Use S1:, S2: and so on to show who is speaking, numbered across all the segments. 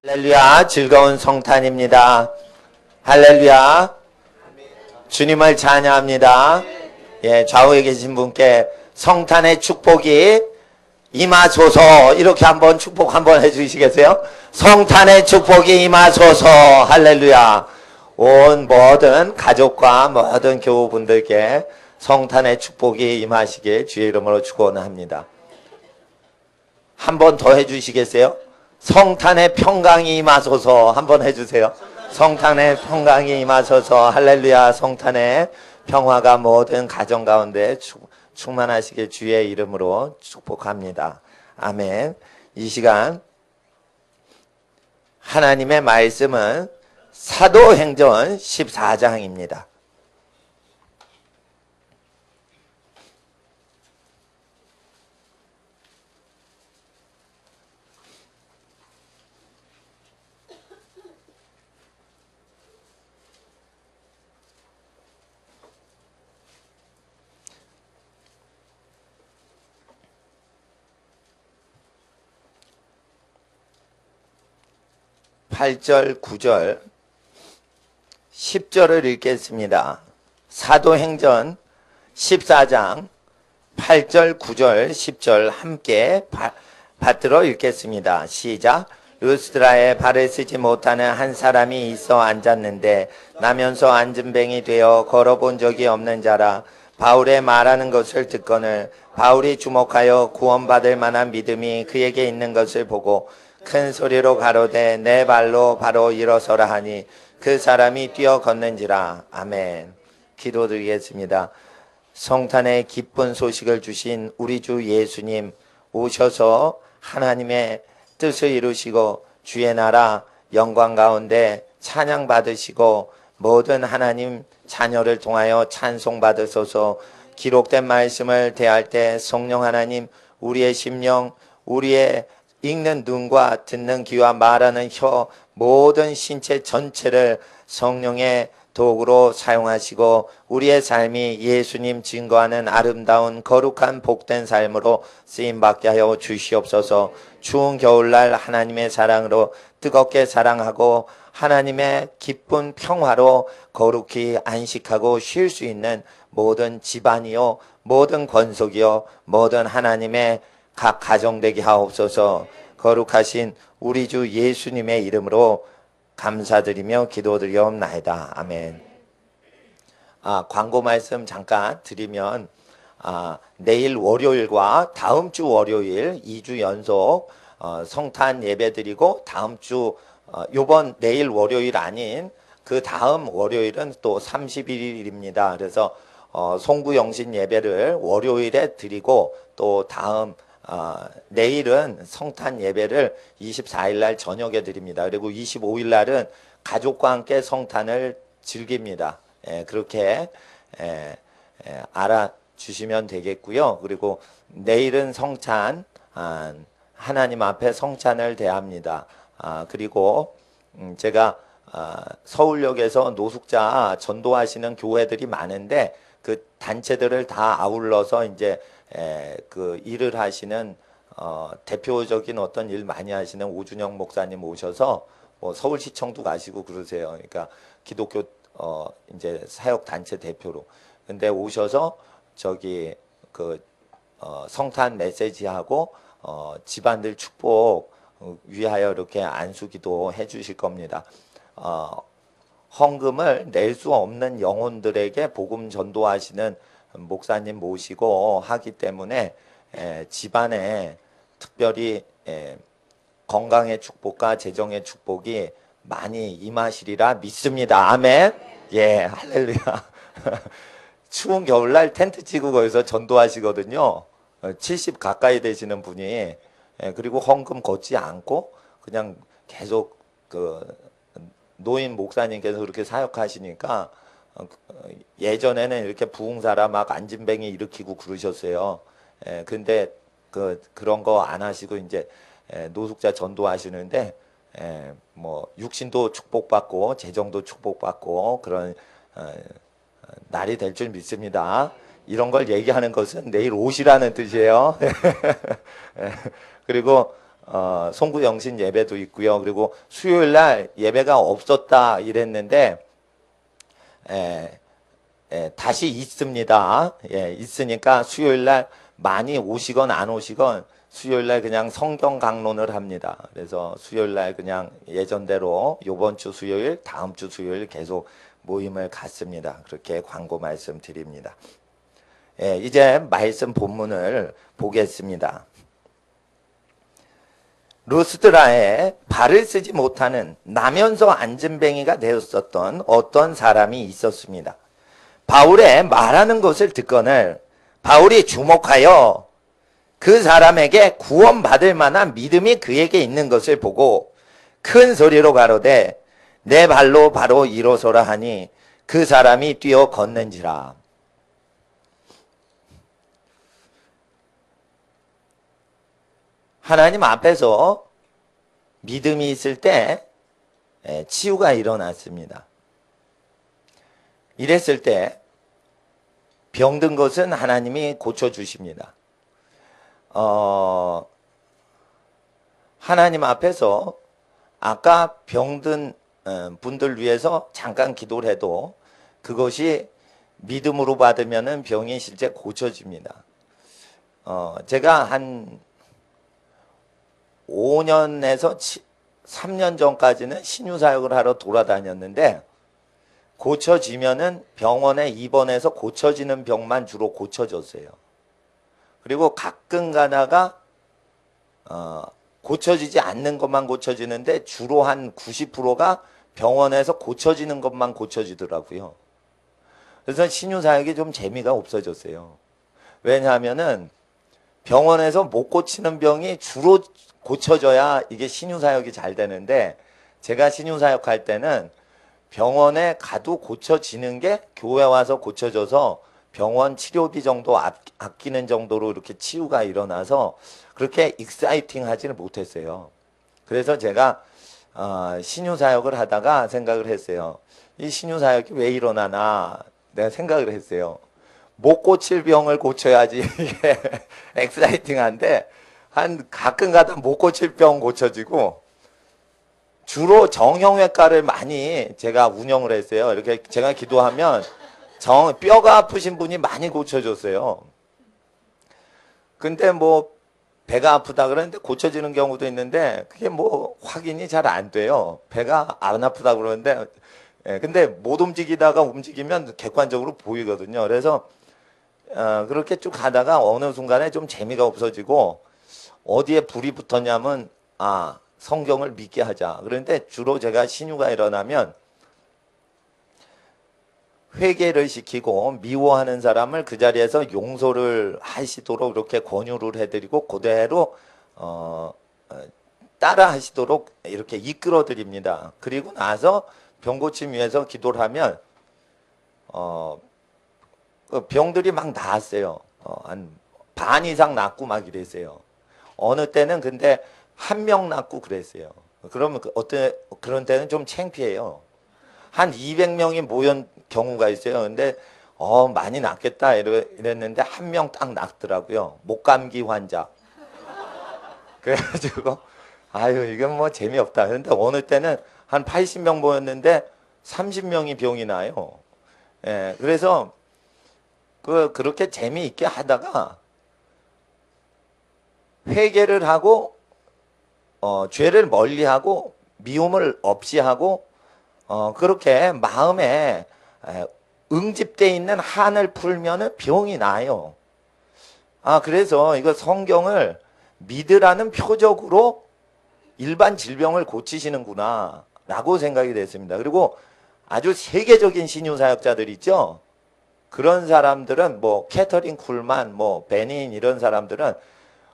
S1: 할렐루야, 즐거운 성탄입니다. 할렐루야, 주님을 찬양합니다. 예, 좌우에 계신 분께 성탄의 축복이 임하소서, 이렇게 한번 축복 한번 해주시겠어요? 성탄의 축복이 임하소서. 할렐루야. 온 모든 가족과 모든 교우분들께 성탄의 축복이 임하시길 주의 이름으로 축원합니다. 한 번 더 해주시겠어요? 성탄의 평강이 임하소서. 한번 해주세요. 성탄의 평강이 임하소서. 할렐루야. 성탄의 평화가 모든 가정 가운데 충만하시길 주의 이름으로 축복합니다. 아멘. 이 시간 하나님의 말씀은 사도행전 14장입니다. 8절, 9절, 10절을 읽겠습니다. 사도행전 14장 8절, 9절, 10절 함께 받들어 읽겠습니다. 시작. 루스드라에 발을 쓰지 못하는 한 사람이 있어 앉았는데 나면서 앉은 뱅이 되어 걸어본 적이 없는 자라. 바울의 말하는 것을 듣거늘 바울이 주목하여 구원받을 만한 믿음이 그에게 있는 것을 보고 큰 소리로 가로되 내 발로 바로 일어서라 하니 그 사람이 뛰어 걷는지라. 아멘. 기도드리겠습니다. 성탄의 기쁜 소식을 주신 우리 주 예수님 오셔서 하나님의 뜻을 이루시고 주의 나라 영광 가운데 찬양 받으시고 모든 하나님 자녀를 통하여 찬송 받으소서. 기록된 말씀을 대할 때 성령 하나님 우리의 심령, 우리의 읽는 눈과 듣는 귀와 말하는 혀, 모든 신체 전체를 성령의 도구로 사용하시고 우리의 삶이 예수님 증거하는 아름다운 거룩한 복된 삶으로 쓰임받게 하여 주시옵소서. 추운 겨울날 하나님의 사랑으로 뜨겁게 사랑하고 하나님의 기쁜 평화로 거룩히 안식하고 쉴 수 있는 모든 집안이요, 모든 권속이요, 모든 하나님의 각 가정 되게 하옵소서. 거룩하신 우리 주 예수님의 이름으로 감사드리며 기도드리옵나이다. 아멘. 광고 말씀 잠깐 드리면 내일 월요일과 다음 주 월요일 2주 연속 성탄 예배 드리고 다음 주 요번 내일 월요일 아닌 그 다음 월요일은 또 31일입니다. 그래서 송구영신 예배를 월요일에 드리고 또 다음 내일은 성탄 예배를 24일 날 저녁에 드립니다. 그리고 25일 날은 가족과 함께 성탄을 즐깁니다. 그렇게 알아주시면 되겠고요. 그리고 내일은 성찬, 하나님 앞에 성찬을 대합니다. 그리고 제가 서울역에서 노숙자 전도하시는 교회들이 많은데 그 단체들을 다 아울러서 이제 그 일을 하시는 대표적인 어떤 일 많이 하시는 오준영 목사님 오셔서 서울시청도 가시고 그러세요. 그러니까 기독교 이제 사역 단체 대표로. 근데 오셔서 저기 그 성탄 메시지하고 집안들 축복 위하여 이렇게 안수기도 해주실 겁니다. 헌금을 낼 수 없는 영혼들에게 복음 전도하시는 목사님 모시고 하기 때문에 집안에 특별히 건강의 축복과 재정의 축복이 많이 임하시리라 믿습니다. 아멘. 예, 할렐루야. 추운 겨울날 텐트 치고 거기서 전도하시거든요. 70 가까이 되시는 분이. 그리고 헌금 걷지 않고 그냥 계속 그 노인 목사님께서 그렇게 사역하시니까 예전에는 이렇게 부흥사라 막 안진뱅이 일으키고 그러셨어요. 근데 그런 거 안 하시고 이제 노숙자 전도하시는데 뭐 육신도 축복받고 재정도 축복받고 그런 날이 될 줄 믿습니다. 이런 걸 얘기하는 것은 내일 오시라는 뜻이에요. 그리고 송구영신 예배도 있고요. 그리고 수요일 날 예배가 없었다 이랬는데 다시 있습니다. 예, 있으니까 수요일 날 많이 오시건 안 오시건 수요일 날 그냥 성경 강론을 합니다. 그래서 수요일 날 그냥 예전대로 요번 주 수요일, 다음 주 수요일 계속 모임을 갖습니다. 그렇게 광고 말씀드립니다. 예, 이제 말씀 본문을 보겠습니다. 루스드라에 발을 쓰지 못하는 나면서 앉은뱅이가 되었었던 어떤 사람이 있었습니다. 바울의 말하는 것을 듣거늘 바울이 주목하여 그 사람에게 구원받을 만한 믿음이 그에게 있는 것을 보고 큰 소리로 가로되 내 발로 바로 일어서라 하니 그 사람이 뛰어 걷는지라. 하나님 앞에서 믿음이 있을 때 치유가 일어났습니다. 이랬을 때 병든 것은 하나님이 고쳐주십니다. 하나님 앞에서 아까 병든 분들 위해서 잠깐 기도를 해도 그것이 믿음으로 받으면 병이 실제 고쳐집니다. 제가 한 5년에서 3년 전까지는 신유사역을 하러 돌아다녔는데 고쳐지면은 병원에 입원해서 고쳐지는 병만 주로 고쳐졌어요. 그리고 가끔 가다가 고쳐지지 않는 것만 고쳐지는데 주로 한 90%가 병원에서 고쳐지는 것만 고쳐지더라고요. 그래서 신유사역이 좀 재미가 없어졌어요. 왜냐하면은 병원에서 못 고치는 병이 주로 고쳐져야 이게 신유사역이 잘 되는데 제가 신유사역 할 때는 병원에 가도 고쳐지는 게 교회 와서 고쳐져서 병원 치료비 정도 아끼는 정도로 이렇게 치유가 일어나서 그렇게 익사이팅 하지는 못했어요. 그래서 제가 신유사역을 하다가 생각을 했어요. 이 신유사역이 왜 일어나나 내가 생각을 했어요. 못 고칠 병을 고쳐야지 이게 엑사이팅한데 한 가끔 가다 못 고칠 병 고쳐지고 주로 정형외과를 많이 제가 운영을 했어요. 이렇게 제가 기도하면 뼈가 아프신 분이 많이 고쳐줬어요. 근데 뭐 배가 아프다 그러는데 고쳐지는 경우도 있는데 그게 뭐 확인이 잘 안 돼요. 배가 안 아프다 그러는데 근데 못 움직이다가 움직이면 객관적으로 보이거든요. 그래서 그렇게 쭉 가다가 어느 순간에 좀 재미가 없어지고 어디에 불이 붙었냐면 성경을 믿게 하자. 그런데 주로 제가 신유가 일어나면 회개를 시키고 미워하는 사람을 그 자리에서 용서를 하시도록 이렇게 권유를 해드리고 그대로 따라 하시도록 이렇게 이끌어 드립니다. 그리고 나서 병고침 위해서 기도를 하면 그 병들이 막 나았어요. 한 반 이상 낫고 막 이랬어요. 어느 때는 근데 한 명 낫고 그랬어요. 그러면 그런 때는 좀 창피해요. 한 200명이 모인 경우가 있어요. 근데 많이 낫겠다 이랬는데 한 명 딱 낫더라고요. 목감기 환자. 그래가지고 이건 뭐 재미없다. 그런데 어느 때는 한 80명 모였는데 30명이 병이 나요. 예, 그래서 그렇게 재미있게 하다가 회개를 하고 죄를 멀리하고 미움을 없이 하고 그렇게 마음에 응집되어 있는 한을 풀면은 병이 나요. 그래서 이거 성경을 믿으라는 표적으로 일반 질병을 고치시는구나 라고 생각이 됐습니다. 그리고 아주 세계적인 신유사역자들 있죠. 그런 사람들은 뭐 캐터린 쿨만, 뭐 베닌 이런 사람들은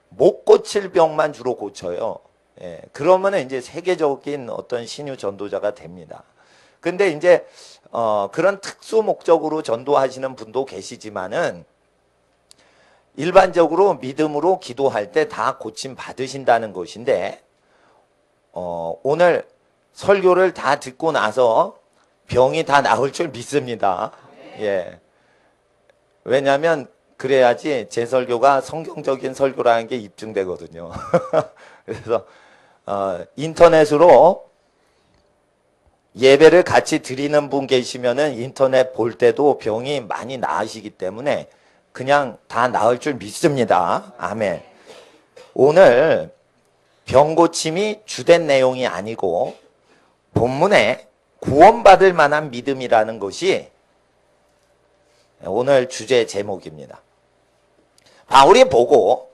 S1: 못 고칠 병만 주로 고쳐요. 예, 그러면은 이제 세계적인 어떤 신유 전도자가 됩니다. 근데 이제 그런 특수 목적으로 전도하시는 분도 계시지만은 일반적으로 믿음으로 기도할 때 다 고침 받으신다는 것인데 오늘 설교를 다 듣고 나서 병이 다 나을 줄 믿습니다. 예. 왜냐하면 그래야지 제 설교가 성경적인 설교라는 게 입증되거든요. 그래서 인터넷으로 예배를 같이 드리는 분 계시면은 인터넷 볼 때도 병이 많이 나으시기 때문에 그냥 다 나을 줄 믿습니다. 아멘. 오늘 병 고침이 주된 내용이 아니고 본문에 구원받을 만한 믿음이라는 것이 오늘 주제 제목입니다. 바울이 보고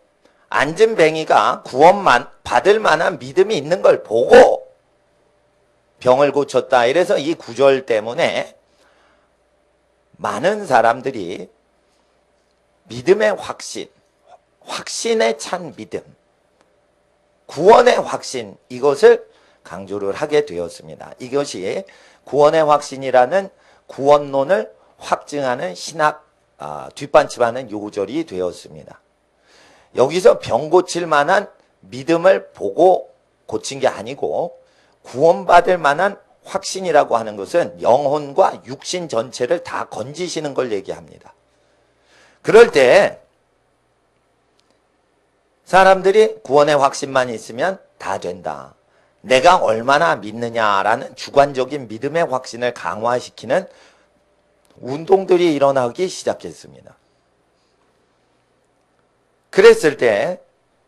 S1: 안진뱅이가 구원만 받을 만한 믿음이 있는 걸 보고 병을 고쳤다. 이래서 이 구절 때문에 많은 사람들이 믿음의 확신, 확신에 찬 믿음, 구원의 확신, 이것을 강조를 하게 되었습니다. 이것이 구원의 확신이라는 구원론을 확증하는 신학 뒷받침하는 요절이 되었습니다. 여기서 병 고칠 만한 믿음을 보고 고친 게 아니고 구원받을 만한 확신이라고 하는 것은 영혼과 육신 전체를 다 건지시는 걸 얘기합니다. 그럴 때 사람들이 구원의 확신만 있으면 다 된다. 내가 얼마나 믿느냐라는 주관적인 믿음의 확신을 강화시키는 운동들이 일어나기 시작했습니다. 그랬을 때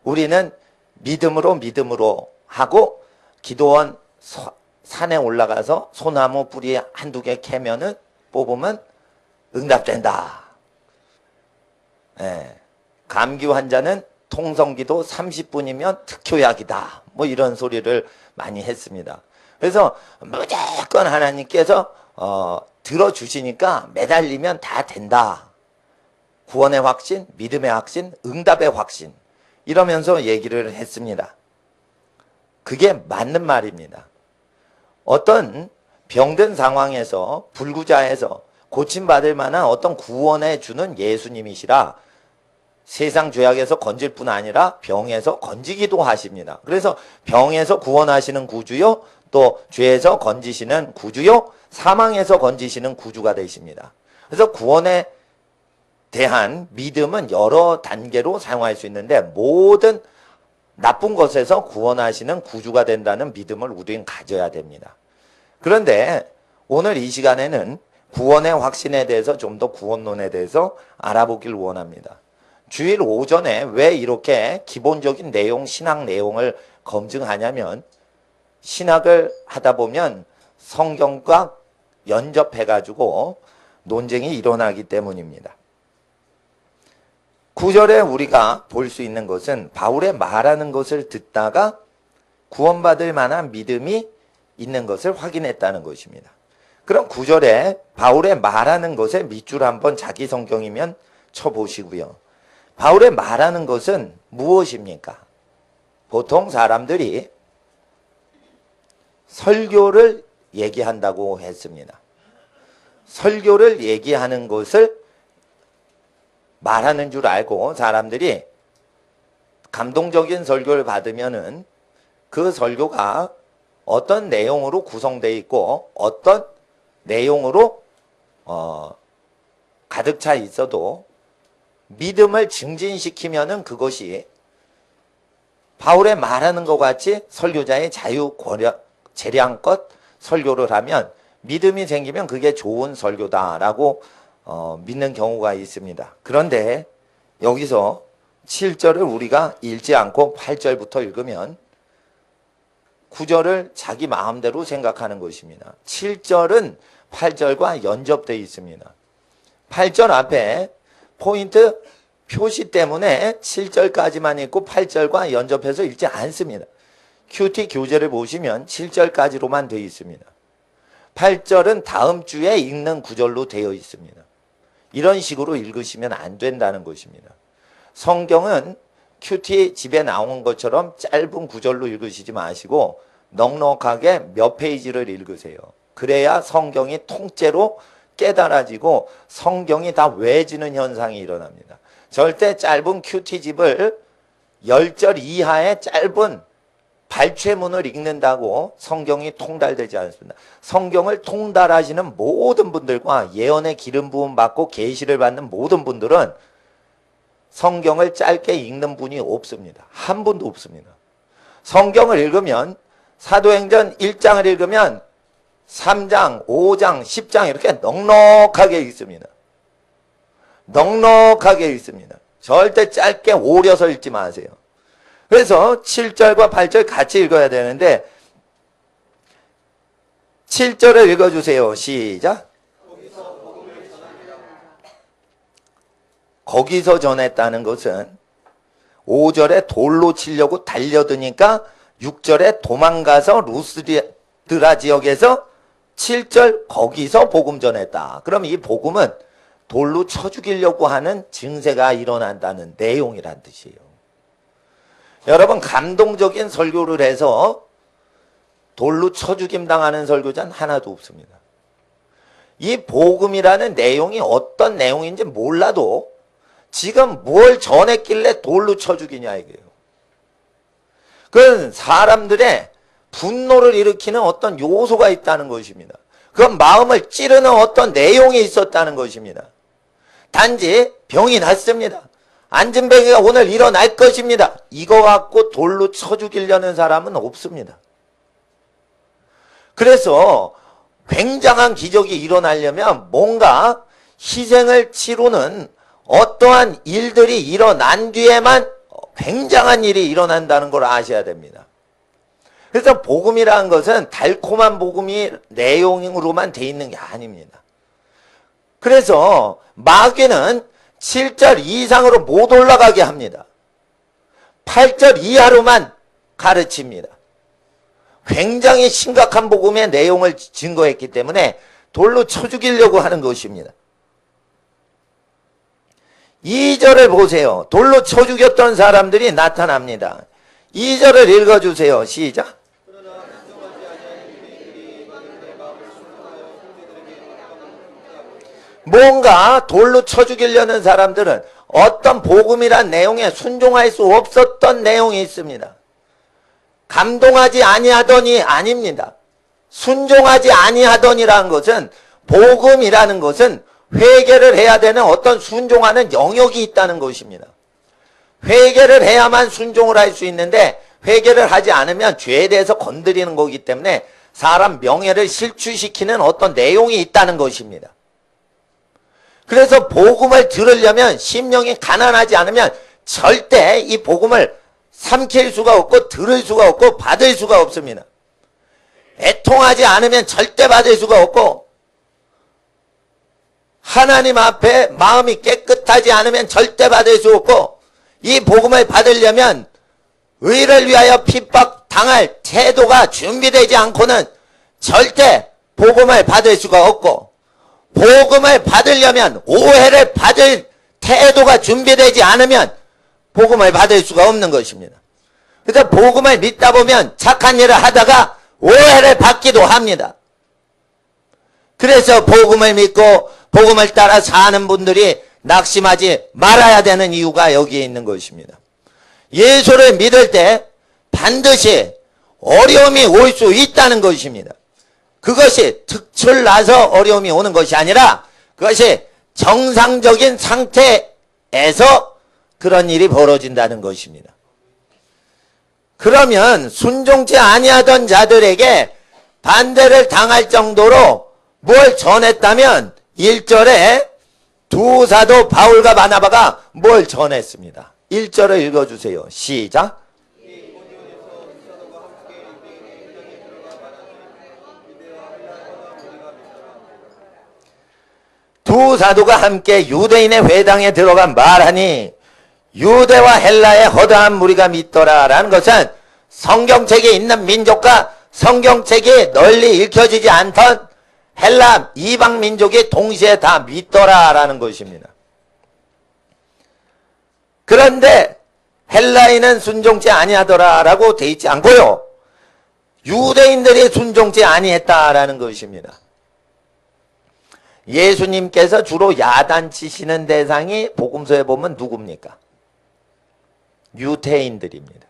S1: 우리는 믿음으로 하고 기도원 산에 올라가서 소나무 뿌리 한두 개 캐면은 뽑으면 응답된다. 감기 환자는 통성기도 30분이면 특효약이다. 뭐 이런 소리를 많이 했습니다. 그래서 무조건 하나님께서 들어주시니까 매달리면 다 된다. 구원의 확신, 믿음의 확신, 응답의 확신 이러면서 얘기를 했습니다. 그게 맞는 말입니다. 어떤 병든 상황에서 불구자에서 고침받을 만한 어떤 구원해 주는 예수님이시라 세상 죄악에서 건질 뿐 아니라 병에서 건지기도 하십니다. 그래서 병에서 구원하시는 구주요, 또 죄에서 건지시는 구주요, 사망에서 건지시는 구주가 되십니다. 그래서 구원에 대한 믿음은 여러 단계로 사용할 수 있는데 모든 나쁜 것에서 구원하시는 구주가 된다는 믿음을 우리는 가져야 됩니다. 그런데 오늘 이 시간에는 구원의 확신에 대해서 좀 더 구원론에 대해서 알아보길 원합니다. 주일 오전에 왜 이렇게 기본적인 내용, 신학 내용을 검증하냐면 신학을 하다 보면 성경과 연접해가지고 논쟁이 일어나기 때문입니다. 9절에 우리가 볼 수 있는 것은 바울의 말하는 것을 듣다가 구원받을 만한 믿음이 있는 것을 확인했다는 것입니다. 그럼 9절에 바울의 말하는 것에 밑줄 한번 자기 성경이면 쳐보시고요. 바울의 말하는 것은 무엇입니까? 보통 사람들이 설교를 얘기한다고 했습니다. 설교를 얘기하는 것을 말하는 줄 알고 사람들이 감동적인 설교를 받으면은 그 설교가 어떤 내용으로 구성되어 있고 어떤 내용으로 가득 차 있어도 믿음을 증진시키면은 그것이 바울의 말하는 것 같이 설교자의 재량껏 설교를 하면 믿음이 생기면 그게 좋은 설교다라고 믿는 경우가 있습니다. 그런데 여기서 7절을 우리가 읽지 않고 8절부터 읽으면 9절을 자기 마음대로 생각하는 것입니다. 7절은 8절과 연접되어 있습니다. 8절 앞에 포인트 표시 때문에 7절까지만 읽고 8절과 연접해서 읽지 않습니다. 큐티 교재를 보시면 7절까지로만 되어 있습니다. 8절은 다음 주에 읽는 구절로 되어 있습니다. 이런 식으로 읽으시면 안 된다는 것입니다. 성경은 큐티 집에 나온 것처럼 짧은 구절로 읽으시지 마시고 넉넉하게 몇 페이지를 읽으세요. 그래야 성경이 통째로 깨달아지고 성경이 다 외지는 현상이 일어납니다. 절대 짧은 큐티집을 10절 이하의 짧은 발췌문을 읽는다고 성경이 통달되지 않습니다. 성경을 통달하시는 모든 분들과 예언의 기름 부음 받고 계시를 받는 모든 분들은 성경을 짧게 읽는 분이 없습니다. 한 분도 없습니다. 성경을 읽으면 사도행전 1장을 읽으면 3장, 5장, 10장 이렇게 넉넉하게 읽습니다. 넉넉하게 읽습니다. 절대 짧게 오려서 읽지 마세요. 그래서 7절과 8절 같이 읽어야 되는데 7절을 읽어주세요. 시작. 거기서 전했다는 것은 5절에 돌로 치려고 달려드니까 6절에 도망가서 루스드라 지역에서 7절 거기서 복음 전했다. 그럼 이 복음은 돌로 쳐 죽이려고 하는 증세가 일어난다는 내용이란 뜻이에요. 여러분, 감동적인 설교를 해서 돌로 쳐 죽임 당하는 설교자는 하나도 없습니다. 이 복음이라는 내용이 어떤 내용인지 몰라도 지금 뭘 전했길래 돌로 쳐 죽이냐 이거예요. 그건 사람들의 분노를 일으키는 어떤 요소가 있다는 것입니다. 그건 마음을 찌르는 어떤 내용이 있었다는 것입니다. 단지 병이 났습니다. 안진뱅이가 오늘 일어날 것입니다. 이거 갖고 돌로 쳐 죽이려는 사람은 없습니다. 그래서 굉장한 기적이 일어나려면 뭔가 희생을 치르는 어떠한 일들이 일어난 뒤에만 굉장한 일이 일어난다는 걸 아셔야 됩니다. 그래서 복음이라는 것은 달콤한 복음이 내용으로만 돼 있는 게 아닙니다. 그래서 마귀는 7절 이상으로 못 올라가게 합니다. 8절 이하로만 가르칩니다. 굉장히 심각한 복음의 내용을 증거했기 때문에 돌로 쳐 죽이려고 하는 것입니다. 2절을 보세요. 돌로 쳐 죽였던 사람들이 나타납니다. 2절을 읽어주세요. 시작. 뭔가 돌로 쳐 죽이려는 사람들은 어떤 복음이란 내용에 순종할 수 없었던 내용이 있습니다. 감동하지 아니하더니 아닙니다. 순종하지 아니하더니라는 것은 복음이라는 것은 회개를 해야 되는 어떤 순종하는 영역이 있다는 것입니다. 회개를 해야만 순종을 할 수 있는데 회개를 하지 않으면 죄에 대해서 건드리는 거기 때문에 사람 명예를 실추시키는 어떤 내용이 있다는 것입니다. 그래서 복음을 들으려면 심령이 가난하지 않으면 절대 이 복음을 삼킬 수가 없고 들을 수가 없고 받을 수가 없습니다. 애통하지 않으면 절대 받을 수가 없고 하나님 앞에 마음이 깨끗하지 않으면 절대 받을 수 없고 이 복음을 받으려면 의를 위하여 핍박 당할 태도가 준비되지 않고는 절대 복음을 받을 수가 없고 복음을 받으려면 오해를 받을 태도가 준비되지 않으면 복음을 받을 수가 없는 것입니다. 그래서 복음을 믿다 보면 착한 일을 하다가 오해를 받기도 합니다. 그래서 복음을 믿고 복음을 따라 사는 분들이 낙심하지 말아야 되는 이유가 여기에 있는 것입니다. 예수를 믿을 때 반드시 어려움이 올 수 있다는 것입니다. 그것이 특출나서 어려움이 오는 것이 아니라 그것이 정상적인 상태에서 그런 일이 벌어진다는 것입니다. 그러면 순종치 아니하던 자들에게 반대를 당할 정도로 뭘 전했다면 1절에 두 사도 바울과 바나바가 뭘 전했습니다. 1절을 읽어주세요. 시작. 두 사도가 함께 유대인의 회당에 들어가 말하니 유대와 헬라의 허다한 무리가 믿더라 라는 것은 성경책에 있는 민족과 성경책이 널리 읽혀지지 않던 헬라 이방 민족이 동시에 다 믿더라 라는 것입니다. 그런데 헬라인은 순종치 아니하더라 라고 돼 있지 않고요. 유대인들이 순종치 아니했다라는 것입니다. 예수님께서 주로 야단치시는 대상이 복음서에 보면 누굽니까? 유대인들입니다.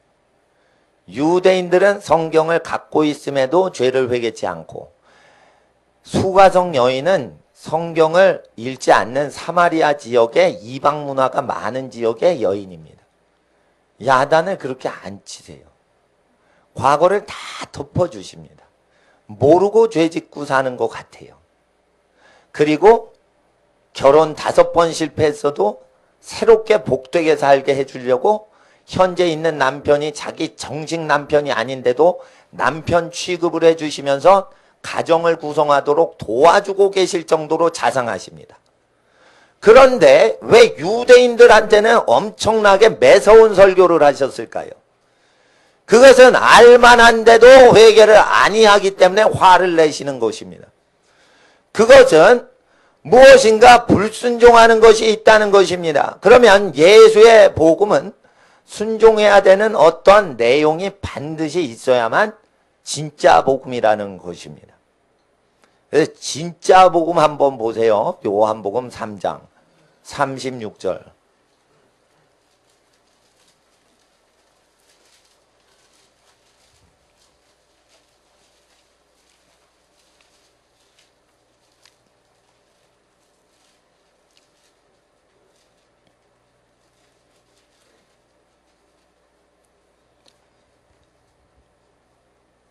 S1: 유대인들은 성경을 갖고 있음에도 죄를 회개치 않고 수가성 여인은 성경을 읽지 않는 사마리아 지역의 이방 문화가 많은 지역의 여인입니다. 야단을 그렇게 안 치세요. 과거를 다 덮어주십니다. 모르고 죄 짓고 사는 것 같아요. 그리고 결혼 5번 실패했어도 새롭게 복되게 살게 해주려고 현재 있는 남편이 자기 정식 남편이 아닌데도 남편 취급을 해주시면서 가정을 구성하도록 도와주고 계실 정도로 자상하십니다. 그런데 왜 유대인들한테는 엄청나게 매서운 설교를 하셨을까요? 그것은 알만한데도 회개를 아니하기 때문에 화를 내시는 것입니다. 그것은 무엇인가 불순종하는 것이 있다는 것입니다. 그러면 예수의 복음은 순종해야 되는 어떤 내용이 반드시 있어야만 진짜 복음이라는 것입니다. 그래서 진짜 복음 한번 보세요. 요한복음 3장 36절.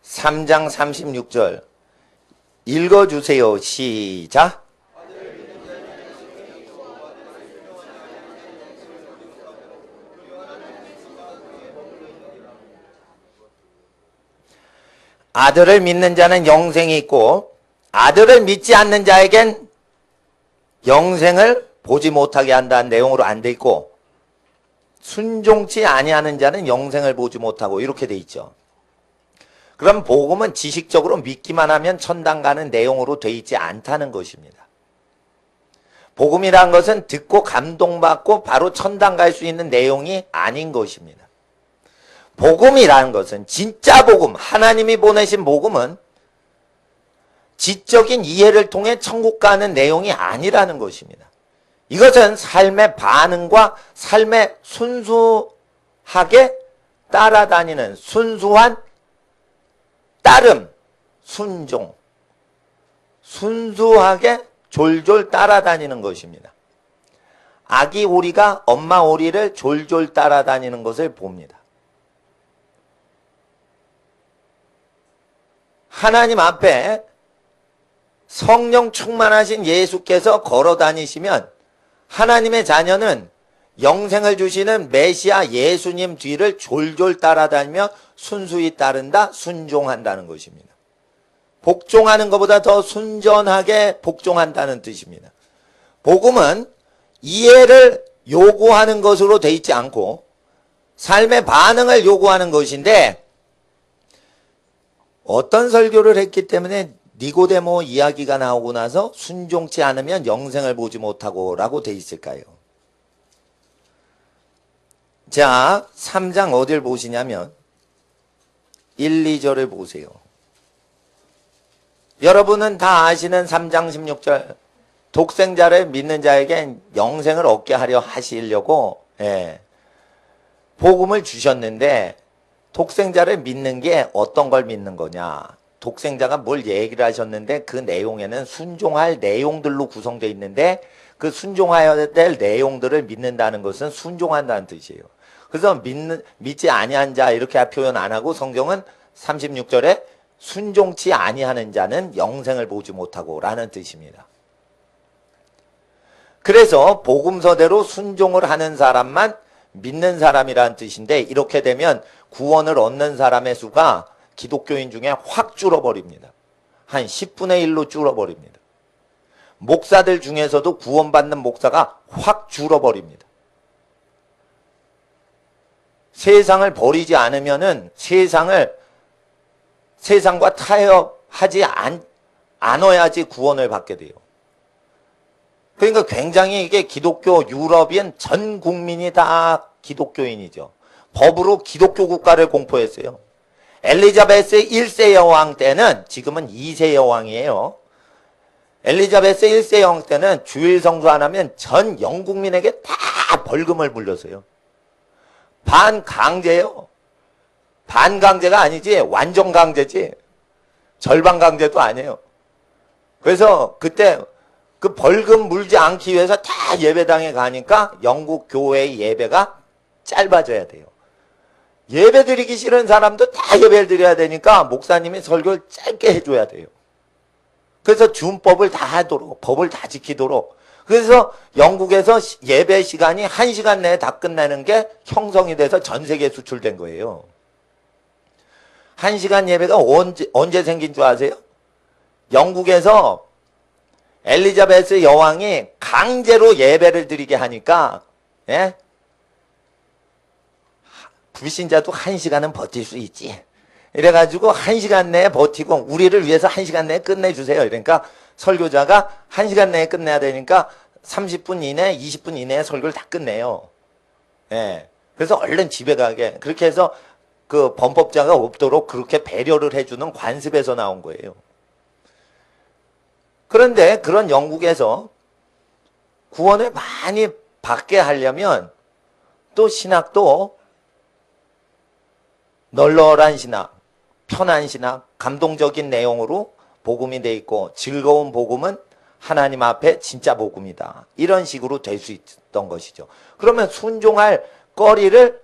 S1: 삼장 36절 읽어주세요. 시작. 아들을 믿는 자는 영생이 있고 아들을 믿지 않는 자에겐 영생을 보지 못하게 한다는 내용으로 안 돼 있고 순종치 아니하는 자는 영생을 보지 못하고 이렇게 돼 있죠. 그럼 복음은 지식적으로 믿기만 하면 천당 가는 내용으로 돼 있지 않다는 것입니다. 복음이란 것은 듣고 감동받고 바로 천당 갈 수 있는 내용이 아닌 것입니다. 복음이라는 것은 진짜 복음, 하나님이 보내신 복음은 지적인 이해를 통해 천국 가는 내용이 아니라는 것입니다. 이것은 삶의 반응과 삶의 순수하게 따라다니는 순수한 따름, 순종, 순수하게 졸졸 따라다니는 것입니다. 아기 오리가 엄마 오리를 졸졸 따라다니는 것을 봅니다. 하나님 앞에 성령 충만하신 예수께서 걸어 다니시면 하나님의 자녀는 영생을 주시는 메시아 예수님 뒤를 졸졸 따라다니며 순수히 따른다, 순종한다는 것입니다. 복종하는 것보다 더 순전하게 복종한다는 뜻입니다. 복음은 이해를 요구하는 것으로 돼 있지 않고 삶의 반응을 요구하는 것인데 어떤 설교를 했기 때문에 니고데모 이야기가 나오고 나서 순종치 않으면 영생을 보지 못하고 라고 돼 있을까요? 자, 3장 어딜 보시냐면 1, 2절을 보세요. 여러분은 다 아시는 3장 16절 독생자를 믿는 자에겐 영생을 얻게 하려 하시려고 복음을 주셨는데 독생자를 믿는 게 어떤 걸 믿는 거냐? 독생자가 뭘 얘기를 하셨는데 그 내용에는 순종할 내용들로 구성되어 있는데 그 순종해야 될 내용들을 믿는다는 것은 순종한다는 뜻이에요. 그래서 믿지 아니한 자 이렇게 표현 안 하고 성경은 36절에 순종치 아니하는 자는 영생을 보지 못하고 라는 뜻입니다. 그래서 복음서대로 순종을 하는 사람만 믿는 사람이라는 뜻인데 이렇게 되면 구원을 얻는 사람의 수가 기독교인 중에 확 줄어버립니다. 한 10분의 1로 줄어버립니다. 목사들 중에서도 구원받는 목사가 확 줄어버립니다. 세상을 버리지 않으면은 세상과 타협하지 않아야지 구원을 받게 돼요. 그러니까 굉장히 이게 기독교 유럽인 전 국민이 다 기독교인이죠. 법으로 기독교 국가를 공포했어요. 엘리자베스 1세 여왕 때는 지금은 2세 여왕이에요. 엘리자베스 1세 여왕 때는 주일 성수 안 하면 전 영국민에게 다 벌금을 물렸어요. 반강제예요. 반강제가 아니지 완전 강제지 절반 강제도 아니에요. 그래서 그때 그 벌금 물지 않기 위해서 다 예배당에 가니까 영국 교회의 예배가 짧아져야 돼요. 예배 드리기 싫은 사람도 다 예배를 드려야 되니까 목사님이 설교를 짧게 해줘야 돼요. 그래서 준법을 다 하도록, 법을 다 지키도록. 그래서 영국에서 예배 시간이 1시간 내에 다 끝나는 게 형성이 돼서 전 세계에 수출된 거예요. 1시간 예배가 언제 생긴 줄 아세요? 영국에서 엘리자베스 여왕이 강제로 예배를 드리게 하니까, 예? 불신자도 1시간은 버틸 수 있지. 이래가지고 1시간 내에 버티고 우리를 위해서 1시간 내에 끝내주세요. 그러니까 설교자가 1시간 내에 끝내야 되니까 30분 이내, 20분 이내에 설교를 다 끝내요. 예. 그래서 얼른 집에 가게. 그렇게 해서 그 범법자가 없도록 그렇게 배려를 해주는 관습에서 나온 거예요. 그런데 그런 영국에서 구원을 많이 받게 하려면 또 신학도 널널한 신학, 편한 신학, 감동적인 내용으로 복음이 돼 있고 즐거운 복음은 하나님 앞에 진짜 복음이다. 이런 식으로 될 수 있던 것이죠. 그러면 순종할 거리를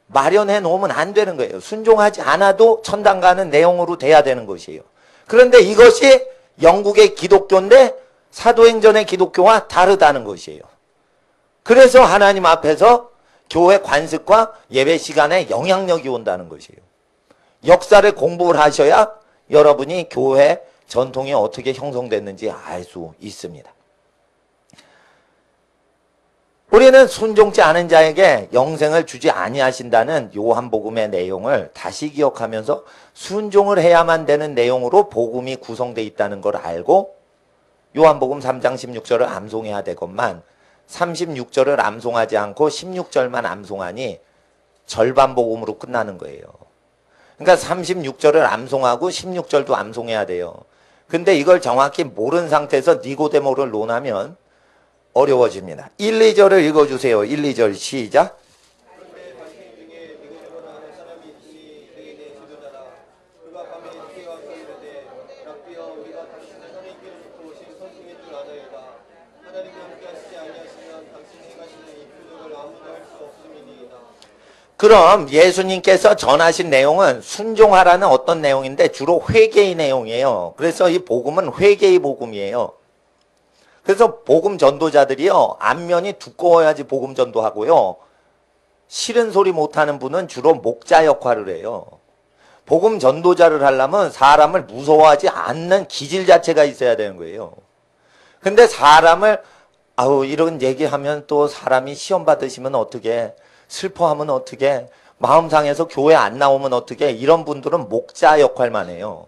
S1: 마련해 놓으면 안 되는 거예요. 순종하지 않아도 천당 가는 내용으로 돼야 되는 것이에요. 그런데 이것이 영국의 기독교인데 사도행전의 기독교와 다르다는 것이에요. 그래서 하나님 앞에서 교회 관습과 예배 시간에 영향력이 온다는 것이에요. 역사를 공부를 하셔야 여러분이 교회 전통이 어떻게 형성됐는지 알 수 있습니다. 우리는 순종치 않은 자에게 영생을 주지 아니하신다는 요한복음의 내용을 다시 기억하면서 순종을 해야만 되는 내용으로 복음이 구성되어 있다는 걸 알고 요한복음 3장 16절을 암송해야 되건만 36절을 암송하지 않고 16절만 암송하니 절반 복음으로 끝나는 거예요. 그러니까 36절을 암송하고 16절도 암송해야 돼요. 근데 이걸 정확히 모르는 상태에서 니고데모를 논하면 어려워집니다. 1, 2절을 읽어주세요. 1, 2절 시작. 그럼 예수님께서 전하신 내용은 순종하라는 어떤 내용인데 주로 회개의 내용이에요. 그래서 이 복음은 회개의 복음이에요. 그래서 복음 전도자들이요, 안면이 두꺼워야지 복음 전도하고요, 싫은 소리 못하는 분은 주로 목자 역할을 해요. 복음 전도자를 하려면 사람을 무서워하지 않는 기질 자체가 있어야 되는 거예요. 근데 사람을 이런 얘기하면 또 사람이 시험 받으시면 어떻게, 슬퍼하면 어떻게, 마음 상해서 교회 안 나오면 어떻게, 이런 분들은 목자 역할만 해요.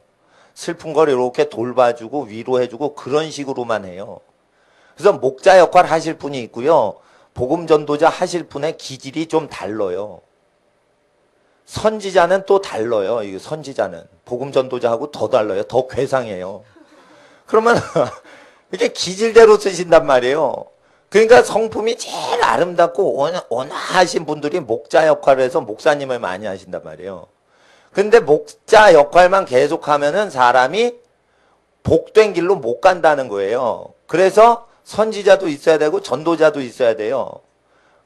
S1: 슬픈 걸 이렇게 돌봐주고 위로해주고 그런 식으로만 해요. 그래서 목자 역할 하실 분이 있고요, 복음 전도자 하실 분의 기질이 좀 달라요. 선지자는 또 달라요. 이 선지자는 복음 전도자하고 더 달라요. 더 괴상해요. 그러면 이게 기질대로 쓰신단 말이에요. 그러니까 성품이 제일 아름답고 온화하신 분들이 목자 역할을 해서 목사님을 많이 하신단 말이에요. 근데 목자 역할만 계속하면은 사람이 복된 길로 못 간다는 거예요. 그래서 선지자도 있어야 되고 전도자도 있어야 돼요.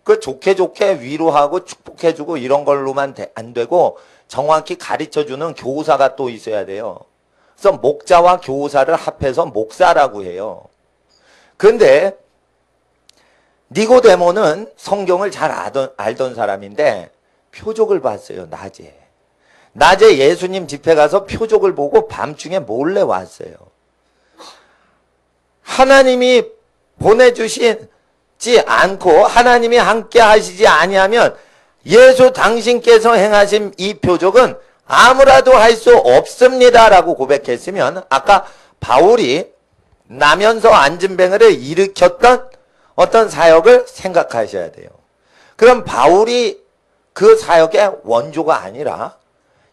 S1: 그 좋게 위로하고 축복해주고 이런 걸로만 안 되고 정확히 가르쳐주는 교사가 또 있어야 돼요. 그래서 목자와 교사를 합해서 목사라고 해요. 근데 니고데모는 성경을 잘 알던 사람인데 표적을 봤어요. 낮에 예수님 집회 가서 표적을 보고 밤중에 몰래 왔어요. 하나님이 보내주시지 않고 하나님이 함께 하시지 아니하면 예수 당신께서 행하신 이 표적은 아무라도 할 수 없습니다 라고 고백했으면 아까 바울이 나면서 안진뱅이를 일으켰던 어떤 사역을 생각하셔야 돼요. 그럼 바울이 그 사역의 원조가 아니라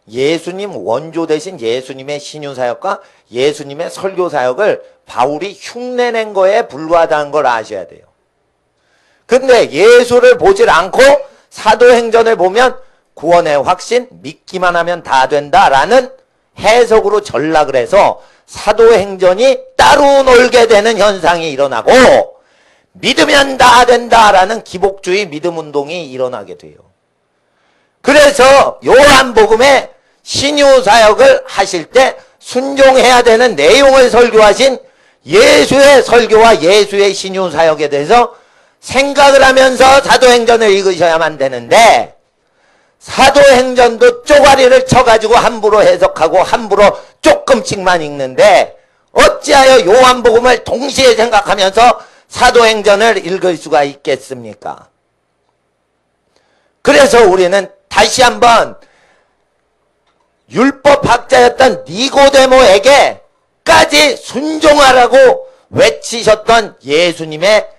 S1: 예수님 원조 대신 예수님의 신유사역과 예수님의 설교사역을 바울이 흉내낸 거에 불과하다는 걸 아셔야 돼요. 근데 예수를 보질 않고 사도행전을 보면 구원의 확신, 믿기만 하면 다 된다라는 해석으로 전락을 해서 사도행전이 딱 따로 놀게 되는 현상이 일어나고 믿으면 다 된다라는 기복주의 믿음 운동이 일어나게 돼요. 그래서 요한복음에 신유사역을 하실 때 순종해야 되는 내용을 설교하신 예수의 설교와 예수의 신유사역에 대해서 생각을 하면서 사도행전을 읽으셔야만 되는데, 사도행전도 쪼가리를 쳐가지고 함부로 해석하고 함부로 조금씩만 읽는데 어찌하여 요한복음을 동시에 생각하면서 사도행전을 읽을 수가 있겠습니까? 그래서 우리는 다시 한번 율법학자였던 니고데모에게까지 순종하라고 외치셨던 예수님의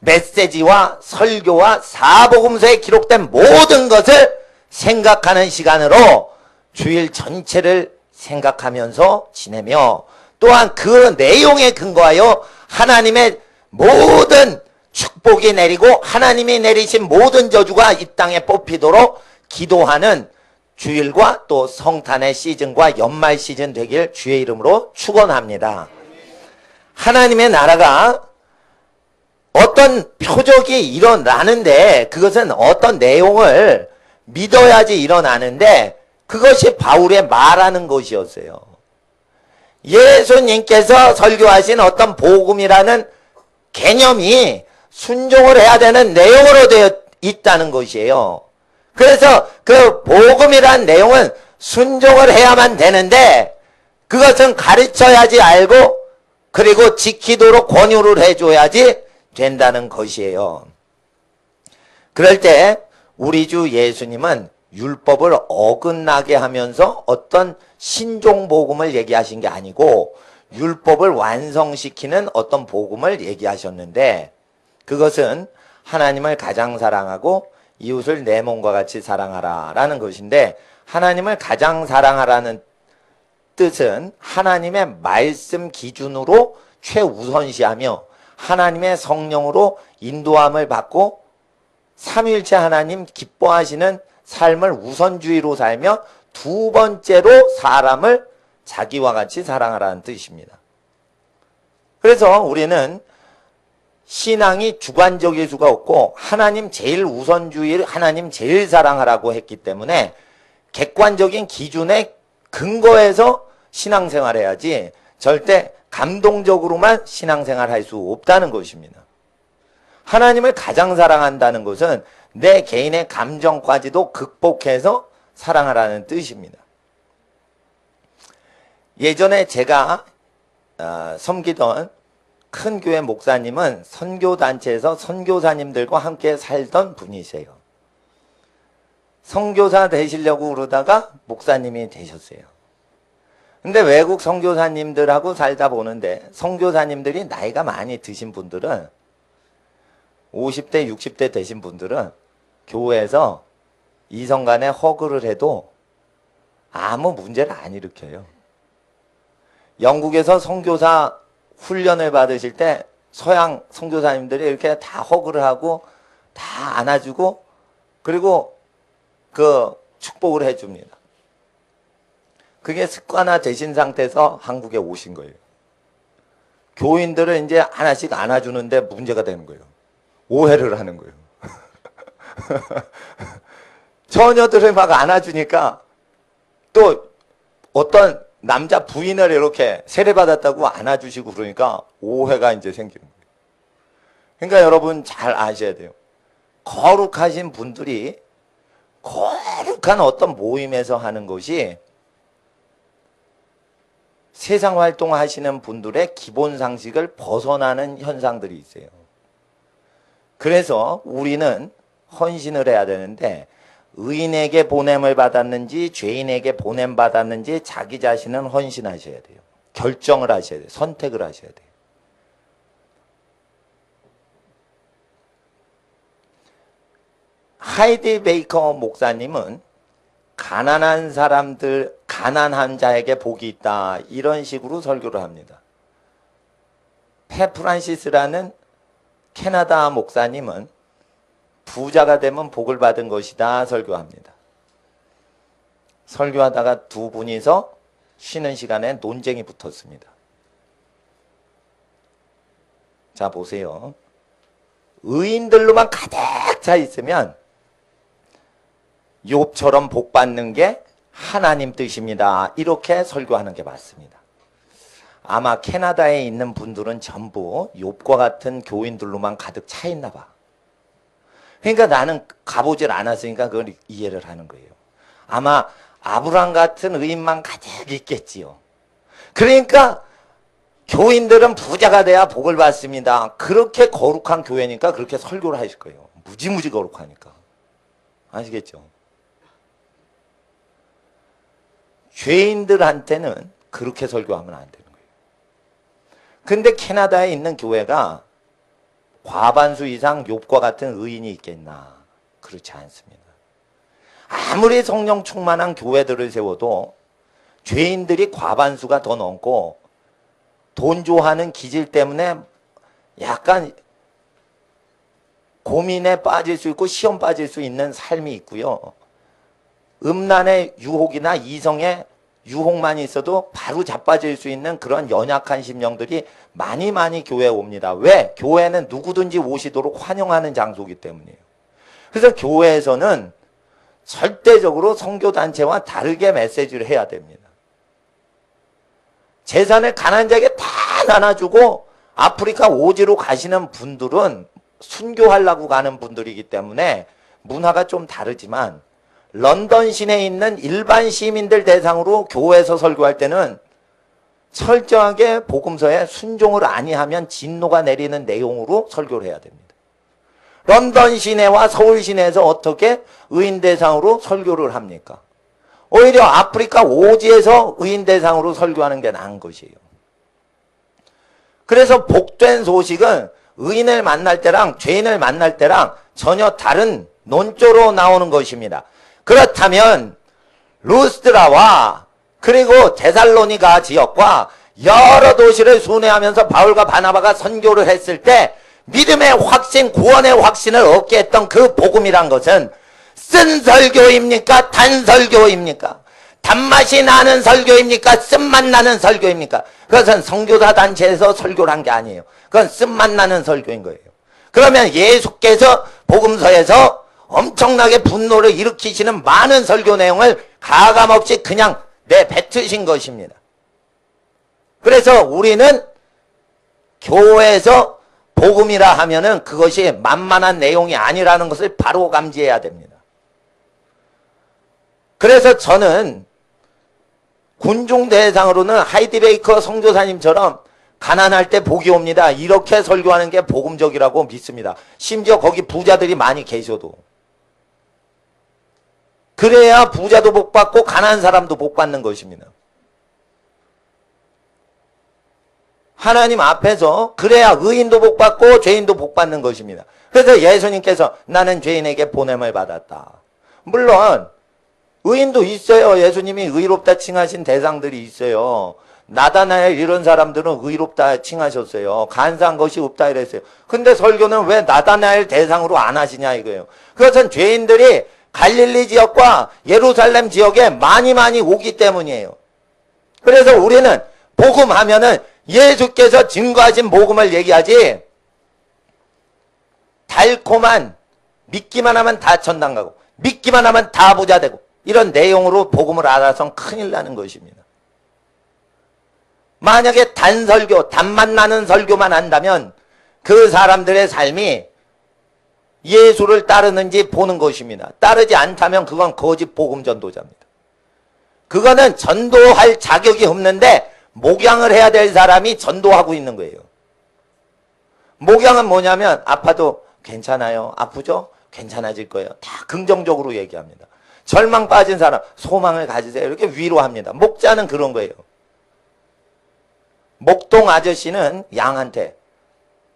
S1: 메시지와 설교와 사복음서에 기록된 모든 것을 생각하는 시간으로 주일 전체를 생각하면서 지내며, 또한 그 내용에 근거하여 하나님의 모든 축복이 내리고 하나님이 내리신 모든 저주가 이 땅에 뽑히도록 기도하는 주일과 또 성탄의 시즌과 연말 시즌 되길 주의 이름으로 축원합니다. 하나님의 나라가 어떤 표적이 일어나는데 그것은 어떤 내용을 믿어야지 일어나는데, 그것이 바울의 말하는 것이었어요. 예수님께서 설교하신 어떤 복음이라는 개념이 순종을 해야 되는 내용으로 되어 있다는 것이에요. 그래서 그 복음이라는 내용은 순종을 해야만 되는데, 그것은 가르쳐야지 알고 그리고 지키도록 권유를 해줘야지 된다는 것이에요. 그럴 때 우리 주 예수님은 율법을 어긋나게 하면서 어떤 신종복음을 얘기하신 게 아니고 율법을 완성시키는 어떤 복음을 얘기하셨는데, 그것은 하나님을 가장 사랑하고 이웃을 내 몸과 같이 사랑하라 라는 것인데, 하나님을 가장 사랑하라는 뜻은 하나님의 말씀 기준으로 최우선시하며 하나님의 성령으로 인도함을 받고 삼위일체 하나님 기뻐하시는 삶을 우선주의로 살며 두 번째로 사람을 자기와 같이 사랑하라는 뜻입니다. 그래서 우리는 신앙이 주관적일 수가 없고 하나님 제일 우선주의를 하나님 제일 사랑하라고 했기 때문에 객관적인 기준에 근거해서 신앙생활 해야지 절대 감동적으로만 신앙생활 할 수 없다는 것입니다. 하나님을 가장 사랑한다는 것은 내 개인의 감정까지도 극복해서 사랑하라는 뜻입니다. 예전에 제가 섬기던 큰 교회 목사님은 선교단체에서 선교사님들과 함께 살던 분이세요. 선교사 되시려고 그러다가 목사님이 되셨어요. 근데 외국 선교사님들하고 살다 보는데 선교사님들이 나이가 많이 드신 분들은 50대, 60대 되신 분들은 교회에서 이성 간에 허그를 해도 아무 문제를 안 일으켜요. 영국에서 선교사 훈련을 받으실 때 서양 선교사님들이 이렇게 다 허그를 하고 다 안아주고 그리고 그 축복을 해줍니다. 그게 습관화 되신 상태에서 한국에 오신 거예요. 교인들을 이제 하나씩 안아주는데 문제가 되는 거예요. 오해를 하는 거예요. 처녀들을 막 안아주니까 또 어떤 남자 부인을 이렇게 세례받았다고 안아주시고 그러니까 오해가 이제 생기는 거예요. 그러니까 여러분 잘 아셔야 돼요. 거룩하신 분들이 거룩한 어떤 모임에서 하는 것이 세상 활동하시는 분들의 기본 상식을 벗어나는 현상들이 있어요. 그래서 우리는 헌신을 해야 되는데 의인에게 보냄을 받았는지 죄인에게 보냄 받았는지 자기 자신은 헌신하셔야 돼요. 결정을 하셔야 돼요. 선택을 하셔야 돼요. 하이디 베이커 목사님은 가난한 사람들, 가난한 자에게 복이 있다 이런 식으로 설교를 합니다. 페 프란시스라는 캐나다 목사님은 부자가 되면 복을 받은 것이다 설교합니다. 설교하다가 두 분이서 쉬는 시간에 논쟁이 붙었습니다. 자, 보세요. 의인들로만 가득 차 있으면 욥처럼 복 받는 게 하나님 뜻입니다. 이렇게 설교하는 게 맞습니다. 아마 캐나다에 있는 분들은 전부 욥과 같은 교인들로만 가득 차 있나 봐. 그러니까 나는 가보질 않았으니까 그걸 이해를 하는 거예요. 아마 아브람 같은 의인만 가득 있겠지요. 그러니까 교인들은 부자가 돼야 복을 받습니다. 그렇게 거룩한 교회니까 그렇게 설교를 하실 거예요. 무지무지 거룩하니까. 아시겠죠? 죄인들한테는 그렇게 설교하면 안 되는 거예요. 근데 캐나다에 있는 교회가 과반수 이상 욥과 같은 의인이 있겠나? 그렇지 않습니다. 아무리 성령 충만한 교회들을 세워도 죄인들이 과반수가 더 넘고 돈 좋아하는 기질 때문에 약간 고민에 빠질 수 있고 시험 빠질 수 있는 삶이 있고요. 음란의 유혹이나 이성의 유혹만 있어도 바로 자빠질 수 있는 그런 연약한 심령들이 많이 교회에 옵니다. 왜? 교회는 누구든지 오시도록 환영하는 장소이기 때문이에요. 그래서 교회에서는 절대적으로 선교단체와 다르게 메시지를 해야 됩니다. 재산을 가난한 자에게 다 나눠주고 아프리카 오지로 가시는 분들은 순교하려고 가는 분들이기 때문에 문화가 좀 다르지만 런던 시내에 있는 일반 시민들 대상으로 교회에서 설교할 때는 철저하게 복음서에 순종을 아니하면 진노가 내리는 내용으로 설교를 해야 됩니다. 런던 시내와 서울 시내에서 어떻게 의인 대상으로 설교를 합니까? 오히려 아프리카 오지에서 의인 대상으로 설교하는 게 나은 것이에요. 그래서 복된 소식은 의인을 만날 때랑 죄인을 만날 때랑 전혀 다른 논조로 나오는 것입니다. 그렇다면 루스드라와 그리고 데살로니가 지역과 여러 도시를 순회하면서 바울과 바나바가 선교를 했을 때 믿음의 확신, 구원의 확신을 얻게 했던 그 복음이란 것은 쓴 설교입니까? 단 설교입니까? 단맛이 나는 설교입니까? 쓴맛 나는 설교입니까? 그것은 선교사 단체에서 설교를 한 게 아니에요. 그건 쓴맛 나는 설교인 거예요. 그러면 예수께서 복음서에서 엄청나게 분노를 일으키시는 많은 설교 내용을 가감없이 그냥 내뱉으신 것입니다. 그래서 우리는 교회에서 복음이라 하면은 그것이 만만한 내용이 아니라는 것을 바로 감지해야 됩니다. 그래서 저는 군중 대상으로는 하이디베이커 선교사님처럼 가난할 때 복이 옵니다. 이렇게 설교하는 게 복음적이라고 믿습니다. 심지어 거기 부자들이 많이 계셔도. 그래야 부자도 복 받고 가난한 사람도 복 받는 것입니다. 하나님 앞에서 그래야 의인도 복 받고 죄인도 복 받는 것입니다. 그래서 예수님께서 나는 죄인에게 보냄을 받았다. 물론 의인도 있어요. 예수님이 의롭다 칭하신 대상들이 있어요. 나다나엘 이런 사람들은 의롭다 칭하셨어요. 간사한 것이 없다 이랬어요. 근데 설교는 왜 나다나엘 대상으로 안 하시냐 이거예요. 그것은 죄인들이 갈릴리 지역과 예루살렘 지역에 많이 오기 때문이에요. 그래서 우리는 복음하면은 예수께서 증거하신 복음을 얘기하지 달콤한 믿기만 하면 다 천당 가고 믿기만 하면 다 부자 되고 이런 내용으로 복음을 알아서는 큰일 나는 것입니다. 만약에 단설교, 단맛 나는 설교만 한다면 그 사람들의 삶이 예수를 따르는지 보는 것입니다. 따르지 않다면 그건 거짓 복음 전도자입니다. 그거는 전도할 자격이 없는데 목양을 해야 될 사람이 전도하고 있는 거예요. 목양은 뭐냐면 아파도 괜찮아요. 아프죠? 괜찮아질 거예요. 다 긍정적으로 얘기합니다. 절망 빠진 사람 소망을 가지세요. 이렇게 위로합니다. 목자는 그런 거예요. 목동 아저씨는 양한테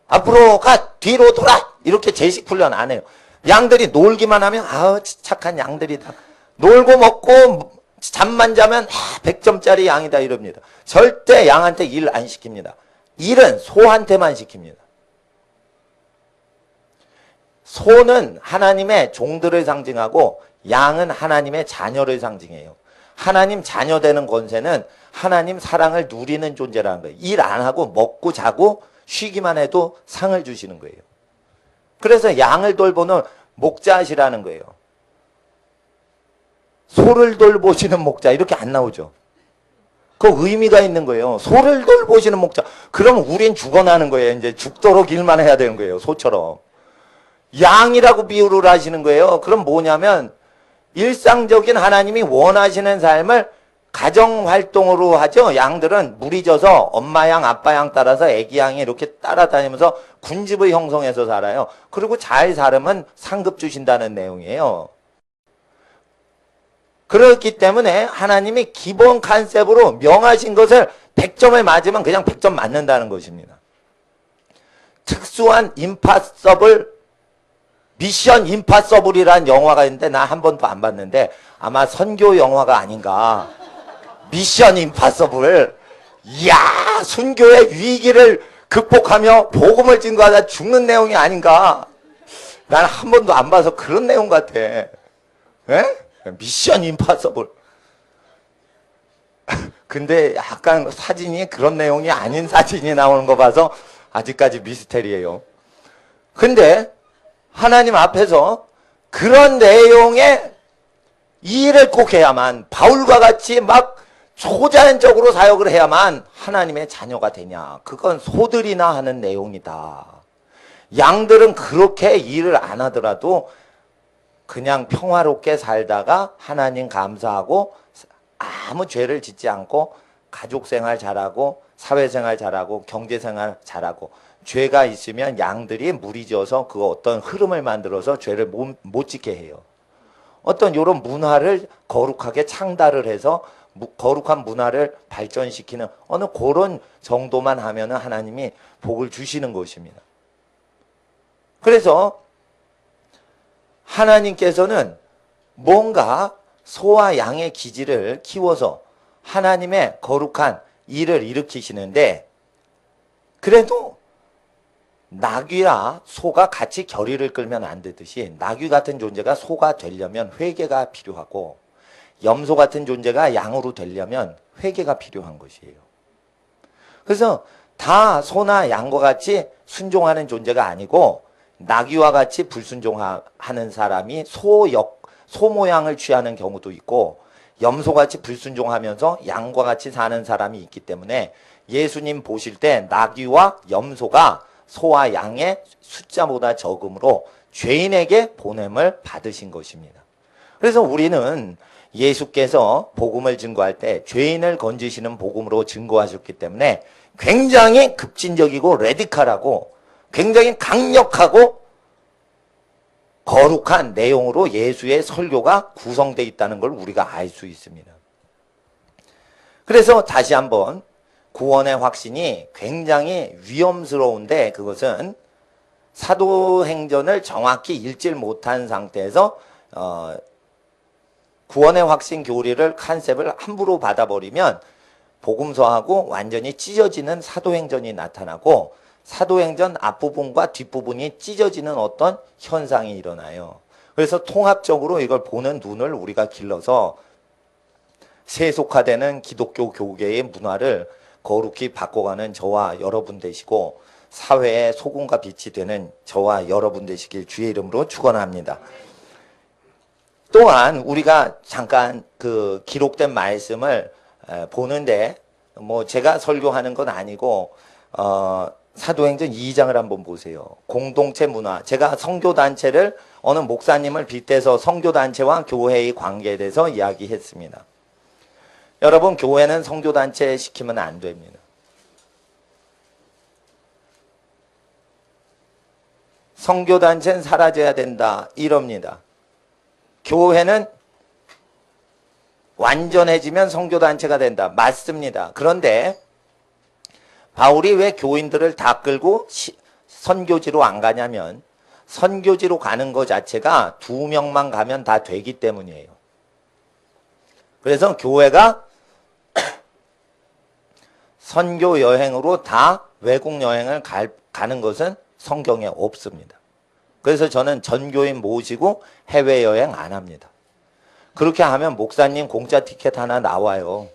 S1: 앞으로 가 뒤로 돌아 이렇게 제식 훈련 안 해요. 양들이 놀기만 하면 아우 착한 양들이다. 놀고 먹고 잠만 자면 100점짜리 양이다 이럽니다. 절대 양한테 일 안 시킵니다. 일은 소한테만 시킵니다. 소는 하나님의 종들을 상징하고 양은 하나님의 자녀를 상징해요. 하나님 자녀 되는 권세는 하나님 사랑을 누리는 존재라는 거예요. 일 안 하고 먹고 자고 쉬기만 해도 상을 주시는 거예요. 그래서 양을 돌보는 목자시라는 거예요. 소를 돌보시는 목자 이렇게 안 나오죠. 그 의미가 있는 거예요. 소를 돌보시는 목자. 그럼 우린 죽어나는 거예요. 이제 죽도록 일만 해야 되는 거예요. 소처럼. 양이라고 비유를 하시는 거예요. 그럼 뭐냐면 일상적인 하나님이 원하시는 삶을 가정활동으로 하죠. 양들은 물이 져서 엄마 양, 아빠 양 따라서 애기 양이 이렇게 따라다니면서 군집을 형성해서 살아요. 그리고 잘 살으면 상급 주신다는 내용이에요. 그렇기 때문에 하나님이 기본 컨셉으로 명하신 것을 100점을 맞으면 그냥 100점 맞는다는 것입니다. 특수한 미션 임파서블이라는 영화가 있는데 나 한 번도 안 봤는데 아마 선교 영화가 아닌가. 미션 임파서블. 이야, 순교의 위기를 극복하며 복음을 증거하다 죽는 내용이 아닌가. 난 한 번도 안 봐서 그런 내용 같아. 에? 미션 임파서블. 근데 약간 사진이 그런 내용이 아닌 사진이 나오는 거 봐서 아직까지 미스테리예요. 근데 하나님 앞에서 그런 내용의 이 일을 꼭 해야만, 바울과 같이 막 초자연적으로 사역을 해야만 하나님의 자녀가 되냐. 그건 소들이나 하는 내용이다. 양들은 그렇게 일을 안 하더라도 그냥 평화롭게 살다가 하나님 감사하고 아무 죄를 짓지 않고 가족생활 잘하고 사회생활 잘하고 경제생활 잘하고, 죄가 있으면 양들이 무리지어서 그 어떤 흐름을 만들어서 죄를 못 짓게 해요. 어떤 이런 문화를 거룩하게 창달을 해서 거룩한 문화를 발전시키는 어느 그런 정도만 하면 하나님이 복을 주시는 것입니다. 그래서 하나님께서는 뭔가 소와 양의 기질을 키워서 하나님의 거룩한 일을 일으키시는데, 그래도 나귀와 소가 같이 결의를 끌면 안 되듯이 나귀 같은 존재가 소가 되려면 회개가 필요하고, 염소 같은 존재가 양으로 되려면 회개가 필요한 것이에요. 그래서 다 소나 양과 같이 순종하는 존재가 아니고, 나귀와 같이 불순종하는 사람이 소 모양을 취하는 경우도 있고, 염소같이 불순종하면서 양과 같이 사는 사람이 있기 때문에 예수님 보실 때 나귀와 염소가 소와 양의 숫자보다 적음으로 죄인에게 보냄을 받으신 것입니다. 그래서 우리는 예수께서 복음을 증거할 때 죄인을 건지시는 복음으로 증거하셨기 때문에 굉장히 급진적이고 레디컬하고 굉장히 강력하고 거룩한 내용으로 예수의 설교가 구성되어 있다는 걸 우리가 알 수 있습니다. 그래서 다시 한번 구원의 확신이 굉장히 위험스러운데, 그것은 사도행전을 정확히 읽질 못한 상태에서 구원의 확신 교리를 컨셉을 함부로 받아버리면 복음서하고 완전히 찢어지는 사도행전이 나타나고, 사도행전 앞부분과 뒷부분이 찢어지는 어떤 현상이 일어나요. 그래서 통합적으로 이걸 보는 눈을 우리가 길러서 세속화되는 기독교 교계의 문화를 거룩히 바꿔가는 저와 여러분 되시고, 사회의 소금과 빛이 되는 저와 여러분 되시길 주의 이름으로 축원합니다. 또한 우리가 잠깐 그 기록된 말씀을 보는데, 뭐 제가 설교하는 건 아니고 사도행전 2장을 한번 보세요. 공동체 문화. 제가 선교단체를 어느 목사님을 빗대서 선교단체와 교회의 관계에 대해서 이야기했습니다. 여러분, 교회는 선교단체 시키면 안 됩니다. 선교단체는 사라져야 된다 이럽니다. 교회는 완전해지면 선교단체가 된다. 맞습니다. 그런데 바울이 왜 교인들을 다 끌고 선교지로 안 가냐면, 선교지로 가는 것 자체가 2명만 가면 다 되기 때문이에요. 그래서 교회가 선교 여행으로 다 외국 여행을 가는 것은 성경에 없습니다. 그래서 저는 전교인 모시고 해외여행 안 합니다. 그렇게 하면 목사님 공짜 티켓 하나 나와요.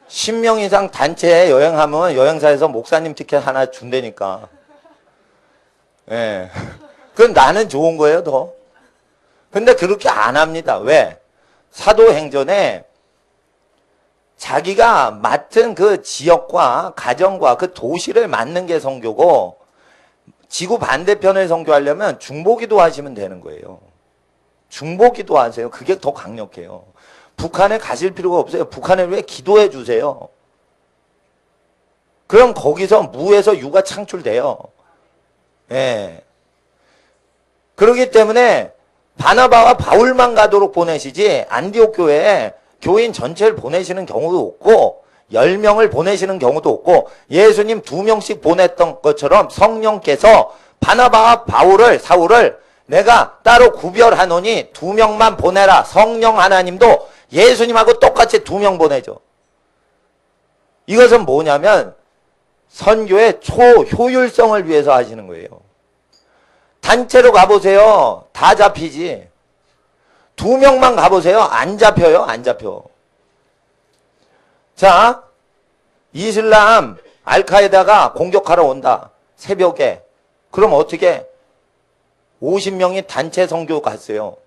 S1: 10명 이상 단체 여행하면 여행사에서 목사님 티켓 하나 준다니까. 예. 그건 나는 좋은 거예요, 더. 근데 그렇게 안 합니다. 왜? 사도행전에 자기가 맡은 그 지역과 가정과 그 도시를 맡는 게 선교고, 지구 반대편을 선교하려면 중보기도 하시면 되는 거예요. 중보기도 하세요. 그게 더 강력해요. 북한에 가실 필요가 없어요. 북한에 왜 기도해 주세요. 그럼 거기서 무에서 유가 창출돼요. 예. 그렇기 때문에 바나바와 바울만 가도록 보내시지 안디옥 교회에 교인 전체를 보내시는 경우도 없고 10명을 보내시는 경우도 없고 예수님 2명씩 보냈던 것처럼 성령께서 바나바와 사울을 내가 따로 구별하노니 2명만 보내라. 성령 하나님도 예수님하고 똑같이 2명 보내죠. 이것은 뭐냐면 선교의 초효율성을 위해서 하시는 거예요. 단체로 가보세요. 다 잡히지. 2명만 가보세요. 안 잡혀요. 안 잡혀. 자, 이슬람 알카에다가 공격하러 온다. 새벽에. 그럼 어떻게? 50명이 단체 선교 갔어요.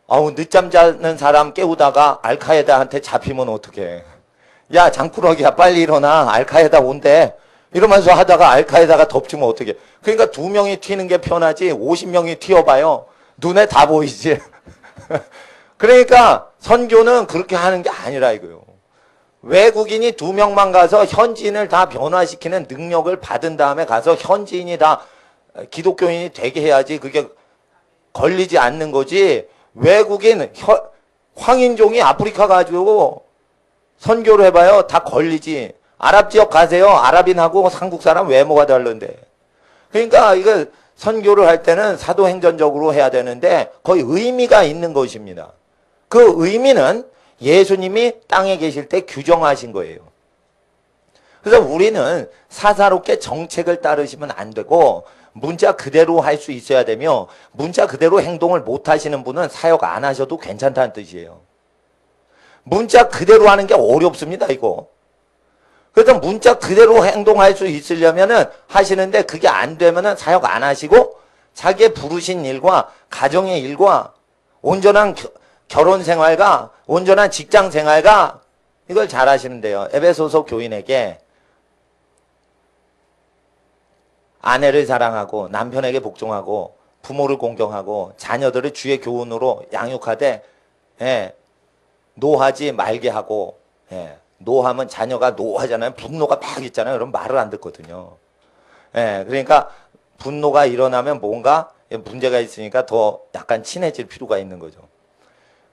S1: 아우, 늦잠 자는 사람 깨우다가 알카에다한테 잡히면 어떡해. 야, 장꾸러기야, 빨리 일어나. 알카에다 온대. 이러면서 하다가 알카에다가 덮치면 어떡해. 그러니까 2명이 튀는 게 편하지 50명이 튀어봐요. 눈에 다 보이지. 그러니까 선교는 그렇게 하는 게 아니라 이거요. 외국인이 2명만 가서 현지인을 다 변화시키는 능력을 받은 다음에 가서 현지인이 다 기독교인이 되게 해야지 그게 걸리지 않는 거지. 외국인 황인종이 아프리카 가지고 선교를 해봐요. 다 걸리지. 아랍 지역 가세요. 아랍인하고 한국 사람 외모가 다른데. 그러니까 이거 선교를 할 때는 사도행전적으로 해야 되는데 거의 의미가 있는 것입니다. 그 의미는 예수님이 땅에 계실 때 규정하신 거예요. 그래서 우리는 사사롭게 정책을 따르시면 안 되고 문자 그대로 할 수 있어야 되며 문자 그대로 행동을 못 하시는 분은 사역 안 하셔도 괜찮다는 뜻이에요. 문자 그대로 하는 게 어렵습니다, 이거. 그래서 문자 그대로 행동할 수 있으려면은 하시는데 그게 안 되면은 사역 안 하시고 자기의 부르신 일과 가정의 일과 온전한 결혼 생활과 온전한 직장 생활과 이걸 잘 하시면 돼요. 에베소서 교인에게 아내를 사랑하고 남편에게 복종하고 부모를 공경하고 자녀들을 주의 교훈으로 양육하되 노하지 말게 하고 노하면 자녀가 노하잖아요. 분노가 막 있잖아요. 그럼 말을 안 듣거든요. 그러니까 분노가 일어나면 뭔가 문제가 있으니까 더 약간 친해질 필요가 있는 거죠.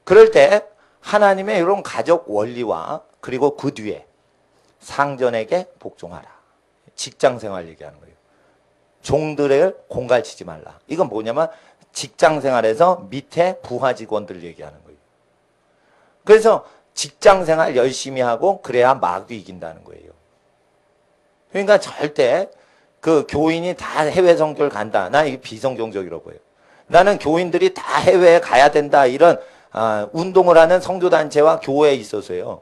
S1: 그럴 때 하나님의 이런 가족 원리와 그리고 그 뒤에 상전에게 복종하라. 직장 생활 얘기하는 거예요. 종들을 공갈치지 말라. 이건 뭐냐면 직장 생활에서 밑에 부하 직원들 얘기하는 거예요. 그래서 직장 생활 열심히 하고 그래야 마귀 이긴다는 거예요. 그러니까 절대 그 교인이 다 해외 선교를 간다. 나 이게 비성경적이라고 보여요. 나는 교인들이 다 해외에 가야 된다. 이런 운동을 하는 선교단체와 교회에 있어서요.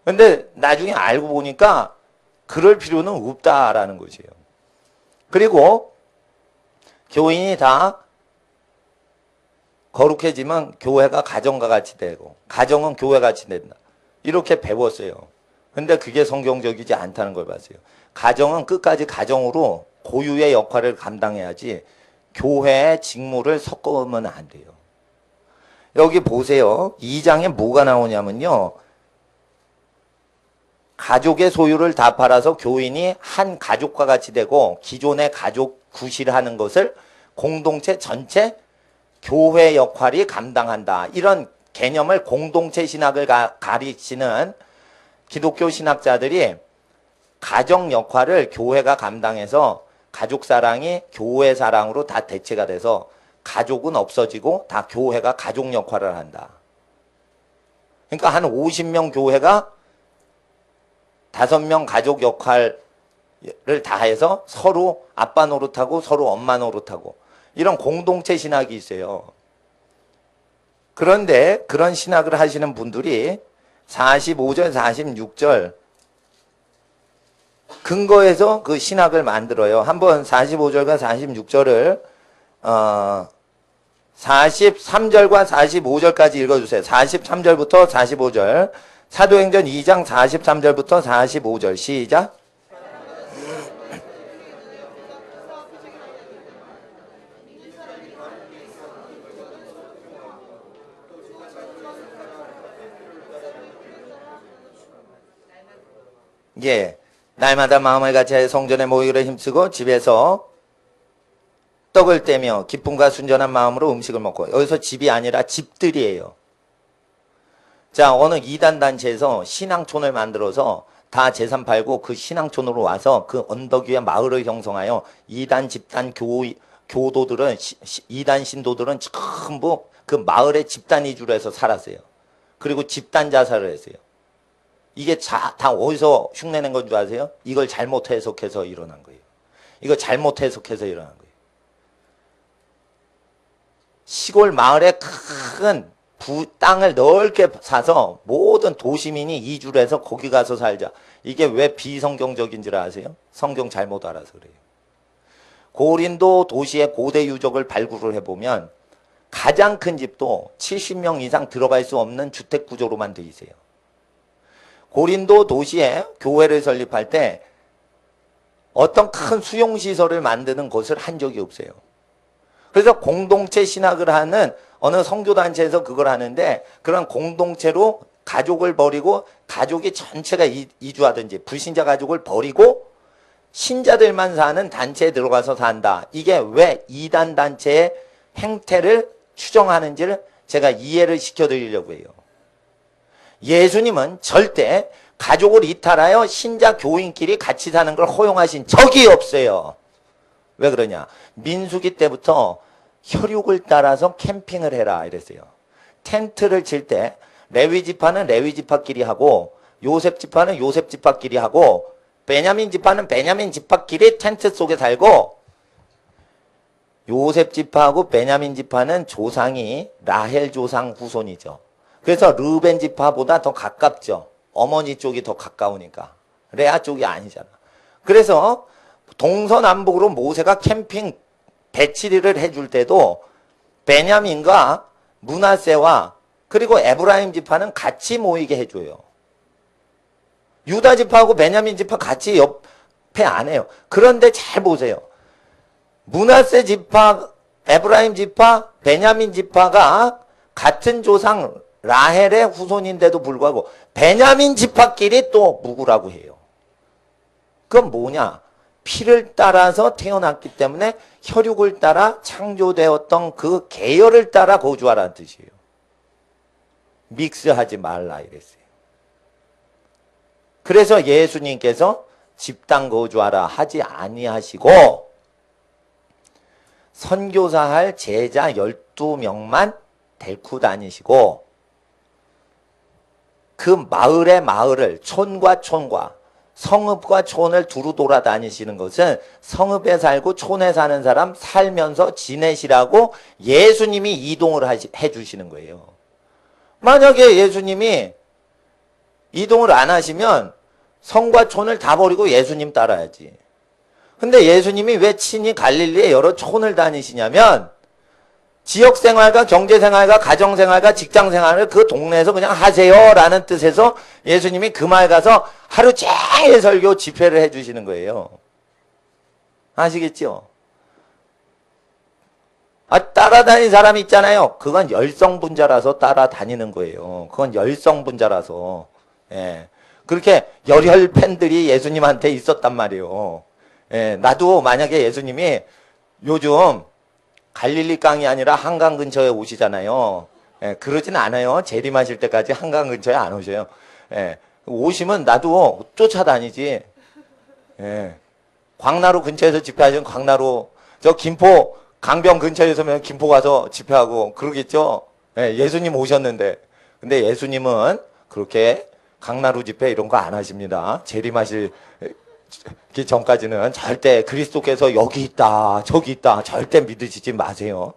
S1: 근데 나중에 알고 보니까 그럴 필요는 없다라는 것이에요. 그리고 교인이 다 거룩해지면 교회가 가정과 같이 되고 가정은 교회 같이 된다. 이렇게 배웠어요. 근데 그게 성경적이지 않다는 걸 봤어요. 가정은 끝까지 가정으로 고유의 역할을 감당해야지 교회의 직무를 섞으면 안 돼요. 여기 보세요. 2장에 뭐가 나오냐면요. 가족의 소유를 다 팔아서 교인이 한 가족과 같이 되고 기존의 가족 구실하는 것을 공동체 전체 교회 역할이 감당한다. 이런 개념을 공동체 신학을 가리치는 기독교 신학자들이 가정 역할을 교회가 감당해서 가족 사랑이 교회 사랑으로 다 대체가 돼서 가족은 없어지고 다 교회가 가족 역할을 한다. 그러니까 한 50명 교회가 5명 가족 역할을 다 해서 서로 아빠 노릇하고 서로 엄마 노릇하고 이런 공동체 신학이 있어요. 그런데 그런 신학을 하시는 분들이 45절, 46절 근거해서 그 신학을 만들어요. 한번 45절과 46절을 43절과 45절까지 읽어주세요. 43절부터 45절. 사도행전 2장 43절부터 45절. 시작. 예. 날마다 마음을 같이 성전에 모이기를 힘쓰고 집에서 떡을 떼며 기쁨과 순전한 마음으로 음식을 먹고. 여기서 집이 아니라 집들이에요. 자, 어느 이단 단체에서 신앙촌을 만들어서 다 재산 팔고 그 신앙촌으로 와서 그 언덕 위에 마을을 형성하여 이단 집단 교도들은 이단 신도들은 전부 그 마을에 집단 이주를 해서 살았어요. 그리고 집단 자살을 했어요. 이게 다 어디서 흉내낸 건 줄 아세요? 이걸 잘못 해석해서 일어난 거예요. 이거 잘못 해석해서 일어난 거예요. 시골 마을에 큰 땅을 넓게 사서 모든 도시민이 이주를 해서 거기 가서 살자. 이게 왜 비성경적인 줄 아세요? 성경 잘못 알아서 그래요. 고린도 도시의 고대 유적을 발굴을 해보면 가장 큰 집도 70명 이상 들어갈 수 없는 주택 구조로만 돼 있어요. 고린도 도시에 교회를 설립할 때 어떤 큰 수용시설을 만드는 것을 한 적이 없어요. 그래서 공동체 신학을 하는 어느 선교단체에서 그걸 하는데 그런 공동체로 가족을 버리고 가족이 전체가 이주하든지 불신자 가족을 버리고 신자들만 사는 단체에 들어가서 산다. 이게 왜 이단 단체의 행태를 추정하는지를 제가 이해를 시켜드리려고 해요. 예수님은 절대 가족을 이탈하여 신자 교인끼리 같이 사는 걸 허용하신 적이 없어요. 왜 그러냐? 민수기 때부터 혈육을 따라서 캠핑을 해라 이랬어요. 텐트를 칠 때 레위 지파는 레위 지파끼리 하고 요셉 지파는 요셉 지파끼리 하고 베냐민 지파는 베냐민 지파끼리 텐트 속에 살고 요셉 지파하고 베냐민 지파는 조상이 라헬 조상 후손이죠. 그래서 르벤 지파보다 더 가깝죠. 어머니 쪽이 더 가까우니까. 레아 쪽이 아니잖아. 그래서 동서남북으로 모세가 캠핑 배치리를 해줄 때도 베냐민과 므낫세와 그리고 에브라임 지파는 같이 모이게 해줘요. 유다 지파하고 베냐민 지파 같이 옆에 안 해요. 그런데 잘 보세요. 므낫세 지파, 에브라임 지파, 베냐민 지파가 같은 조상 라헬의 후손인데도 불구하고 베냐민 지파끼리 또 묵으라고 해요. 그건 뭐냐? 피를 따라서 태어났기 때문에 혈육을 따라 창조되었던 그 계열을 따라 거주하라는 뜻이에요. 믹스하지 말라 이랬어요. 그래서 예수님께서 집단 거주하라 하지 아니하시고 선교사할 제자 12명만 데리고 다니시고 그 마을의 마을을 촌과 촌과 성읍과 촌을 두루 돌아다니시는 것은 성읍에 살고 촌에 사는 사람 살면서 지내시라고 예수님이 이동을 해주시는 거예요. 만약에 예수님이 이동을 안 하시면 성과 촌을 다 버리고 예수님 따라야지. 근데 예수님이 왜 친히 갈릴리에 여러 촌을 다니시냐면 지역생활과 경제생활과 가정생활과 직장생활을 그 동네에서 그냥 하세요 라는 뜻에서 예수님이 그 마을 가서 하루 종일 설교 집회를 해주시는 거예요. 아시겠죠? 따라다니는 사람이 있잖아요. 그건 열성분자라서 따라다니는 거예요. 그건 열성분자라서. 예. 그렇게 열혈 팬들이 예수님한테 있었단 말이에요. 예. 나도 만약에 예수님이 요즘 갈릴리 강이 아니라 한강 근처에 오시잖아요. 예, 그러진 않아요. 재림하실 때까지 한강 근처에 안 오셔요. 예, 오시면 나도 쫓아다니지. 예, 광나루 근처에서 집회하시면 광나루, 저 김포 강변 근처에 서면 김포 가서 집회하고 그러겠죠. 예, 예수님 오셨는데. 근데 예수님은 그렇게 강나루 집회 이런 거 안 하십니다. 재림하실 그 전까지는 절대 그리스도께서 여기 있다 저기 있다 절대 믿으시지 마세요.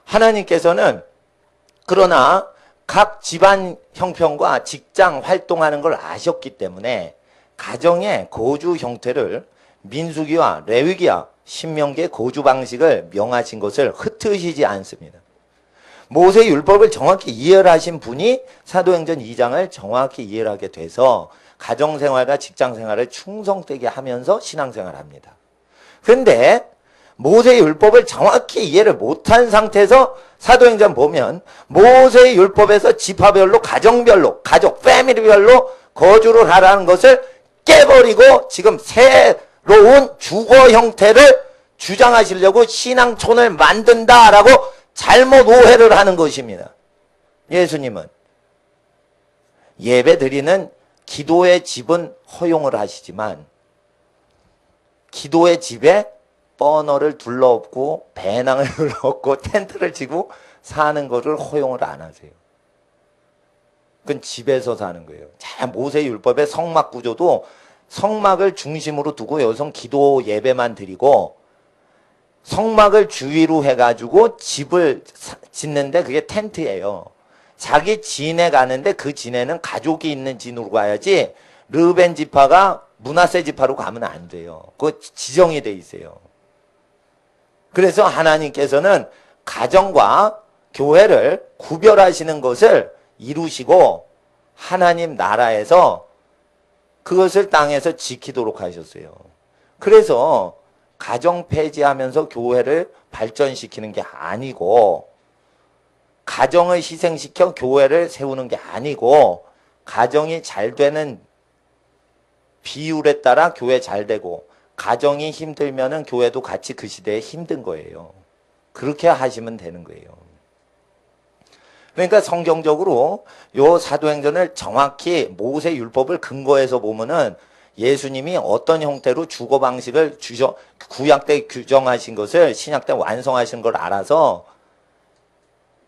S1: 하나님께서는 그러나 각 집안 형편과 직장 활동하는 걸 아셨기 때문에 가정의 거주 형태를 민수기와 레위기와 신명기의 거주 방식을 명하신 것을 흩으시지 않습니다. 모세 율법을 정확히 이해를 하신 분이 사도행전 2장을 정확히 이해를 하게 돼서 가정생활과 직장생활을 충성되게 하면서 신앙생활을 합니다. 그런데 모세 율법을 정확히 이해를 못한 상태에서 사도행전 보면 모세 율법에서 지파별로 가정별로 가족 패밀리별로 거주를 하라는 것을 깨버리고 지금 새로운 주거 형태를 주장하시려고 신앙촌을 만든다라고 잘못 오해를 하는 것입니다. 예수님은 예배 드리는 기도의 집은 허용을 하시지만 기도의 집에 버너를 둘러엎고 배낭을 둘러엎고 텐트를 치고 사는 것을 허용을 안 하세요. 그건 집에서 사는 거예요. 자, 모세 율법의 성막 구조도 성막을 중심으로 두고 여기서 기도 예배만 드리고 성막을 주위로 해가지고 집을 짓는데 그게 텐트예요. 자기 진에 가는데 그 진에는 가족이 있는 진으로 가야지 르벤 지파가 므낫세 지파로 가면 안 돼요. 그거 지정이 돼 있어요. 그래서 하나님께서는 가정과 교회를 구별하시는 것을 이루시고 하나님 나라에서 그것을 땅에서 지키도록 하셨어요. 그래서 가정 폐지하면서 교회를 발전시키는 게 아니고 가정을 희생시켜 교회를 세우는 게 아니고 가정이 잘 되는 비율에 따라 교회 잘 되고 가정이 힘들면은 교회도 같이 그 시대에 힘든 거예요. 그렇게 하시면 되는 거예요. 그러니까 성경적으로 요 사도행전을 정확히 모세 율법을 근거해서 보면은 예수님이 어떤 형태로 주거 방식을 구약 때 규정하신 것을 신약 때 완성하신 걸 알아서